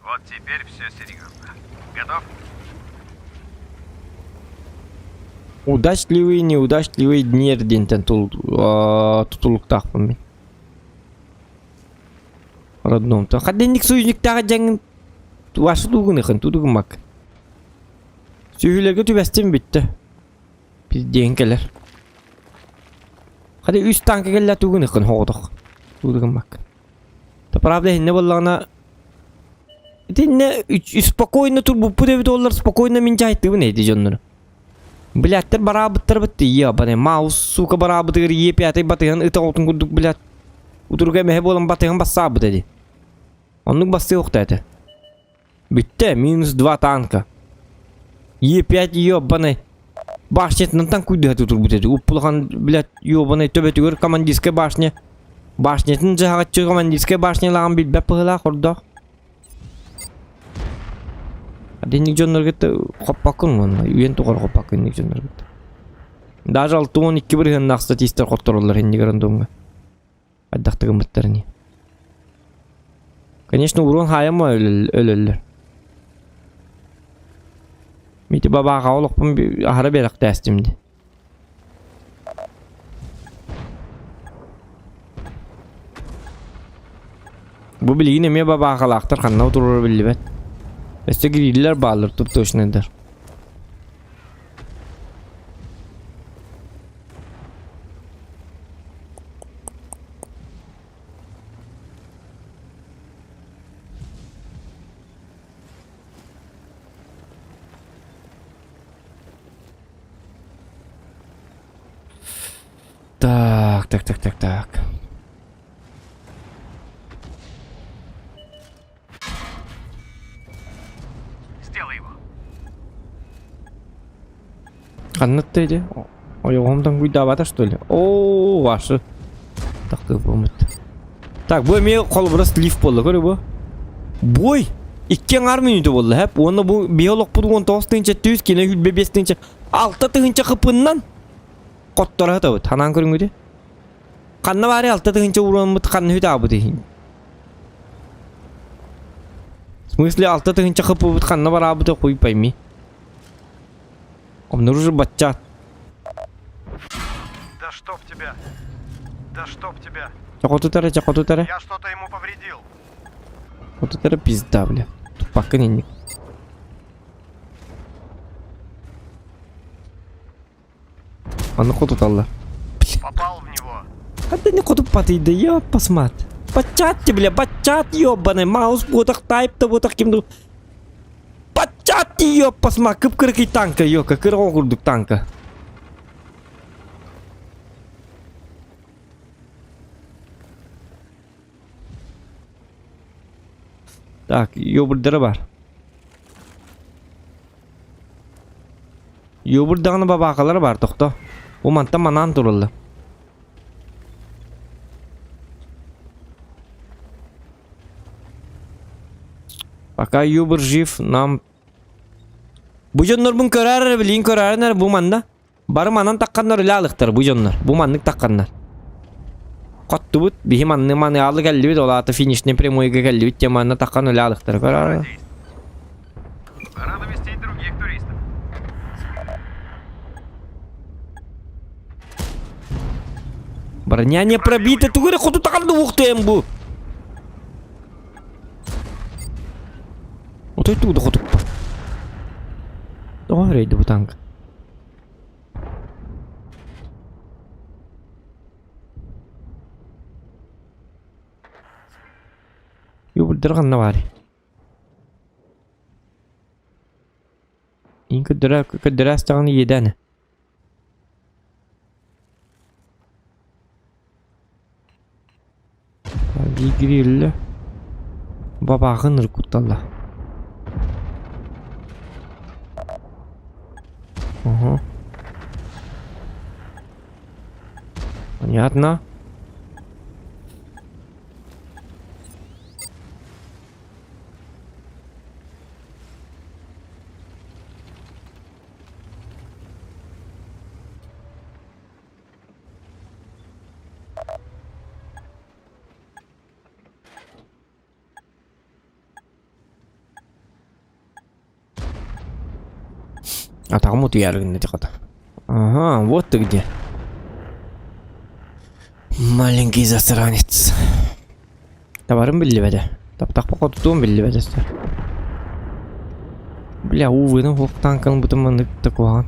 Вот теперь все серьезно. Готов? Удачливый, неудачливый днерден тутулуктақпын мен. Родном. Хаденник союзниктағы жаңын вашы туғын еқін, тудығын мак. Сөйлерге түбәстен бітті. Біз дейінкелер. Хады үст танка келі туғын еқін хоғдық. Тудығын мак. Та правда хенне болағына это не спокойно тур bu devlet onlar спокойно min jaytı bu neydi jonları. Bilatlar barabıttır bitti ya bana mouse suka barabıttır yep yatay batıyan ıta otun kurduk bilat. Uturga mehe bolan batıyan bassa bu dedi. Onun bassa yok dedi. Bitti minus 2 tanka. Yep ya bana башнятын танкуйды тур bu dedi. Upulgan bilat yo bana töbetügür komandiske bашня. Башнятын жагатчы komandiske bашнялаған билбеп пыгыла хордох. Денег жонлар кетті қоппақын ғана, үйен туғар қоппақын денег жонлар кетті. Даже 6-12 бірген нақ статистер қоттырылар енді қарандуымға. Айдақтығын біттіріне. Конечно, урон хайама өлілер. Меті бабаға олықпын ағара берақ дәстімді. Bu bilgin eme baba kalaktar kanna oturur billi bet. Este girdiler bağlar tup toşnedir. Так. Сделай его. Каннаттайdı. Oyağımdan güydabada что ли? Oo, vaşı. Takı bu. Так, bu emeğe kol burası lift boldu, görü bu. Boy! 2 minütü boldu hep. Onu bu biyolog bu 19 tınca 100 kine hülbe 5 tınca 6 tınca kıpından qottara da bu. Tanan görün güde. Kanna var ya 6 tınca uğran bu kanna hüda bu deyin. В смысле 6 тынча кыпы бут канна бар абы да кой пойми. Обнаружи бачат. Да чтоб тебя. Да чтоб тебя. Чакоту таре. Я что-то ему повредил. Вот это пизда, бля. Тупак не. А ну куда талла? Попал в него. А ты не куда патыйды, я посмотри. Бачатти, бля, бачат, ёбаный. Маус будах тайп-то вот таким. Бачатти, ёб, посмотри. Кып-кырки танка, ёка, кыр-огурдук танка. Так, ёбырдары бар. Ёбырдағыны бабақалары бар, тоқта. О манта манан турылды. Пока ёбыр жив, нам... Бұ жонлар бұн көрәрі, білейін көрәрінер бұ манда. Бары манан таққанлар үлі алықтар, бұ жонлар. Бұ маннық таққанлар. Қотты бұд, бейі манны маны алы кәлі бет, олаты финишне прямойға кәлі бет, те манны таққан үлі алықтар, көрәрі. Пора навестить других туристов. Броня не пробита, ты говоришь, хоть тақанды уқтайым бұ. Вот это туда хоть. Давай рейды бұ танк. Ёбырдырғанна бар. Ең көддірі астағаны едәні. Дегірелі. Бабағын ұркутталла. Ага. Понятно. А там вот я рынок. Ага, вот ты где. Маленький засранец. Товарым билли бәді. Таптақ походу туым билли бәді. Бля, увыны оқ танкын бұтым мындық такуған.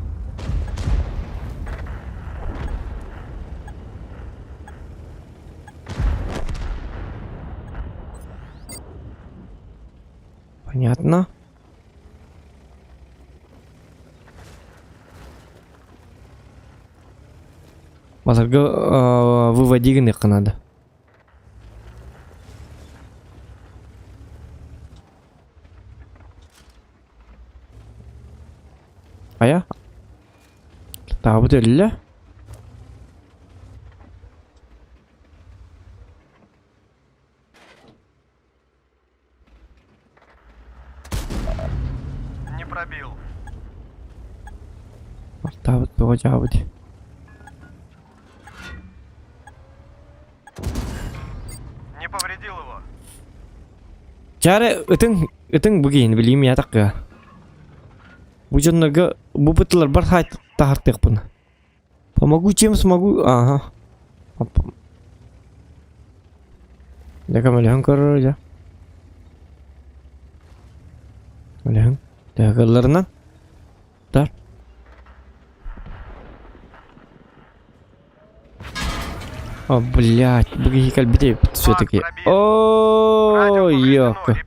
Понятно. Базарға выводигін еқі надо. Ая? Табы дөлі? Не пробил. Табы дөлі жабы де. Не повредил его. Чары, ütің бұгейін білейім я таққа. Бұ жонларға, бұ бұтылар бар хайт тағыртық бұны. Помогу чем смогу, ага. Дека мәліғін көрір, ja. Блин. Так, аларынан. Да. О, блядь, быки кальбитей все-таки. О, ёка.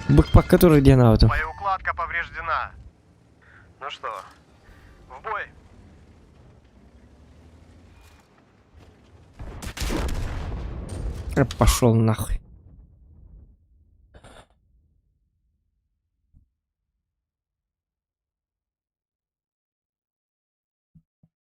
Бэкпак, который где на auto? Боеукладка повреждена. Ну что, в бой? Пошел нахуй.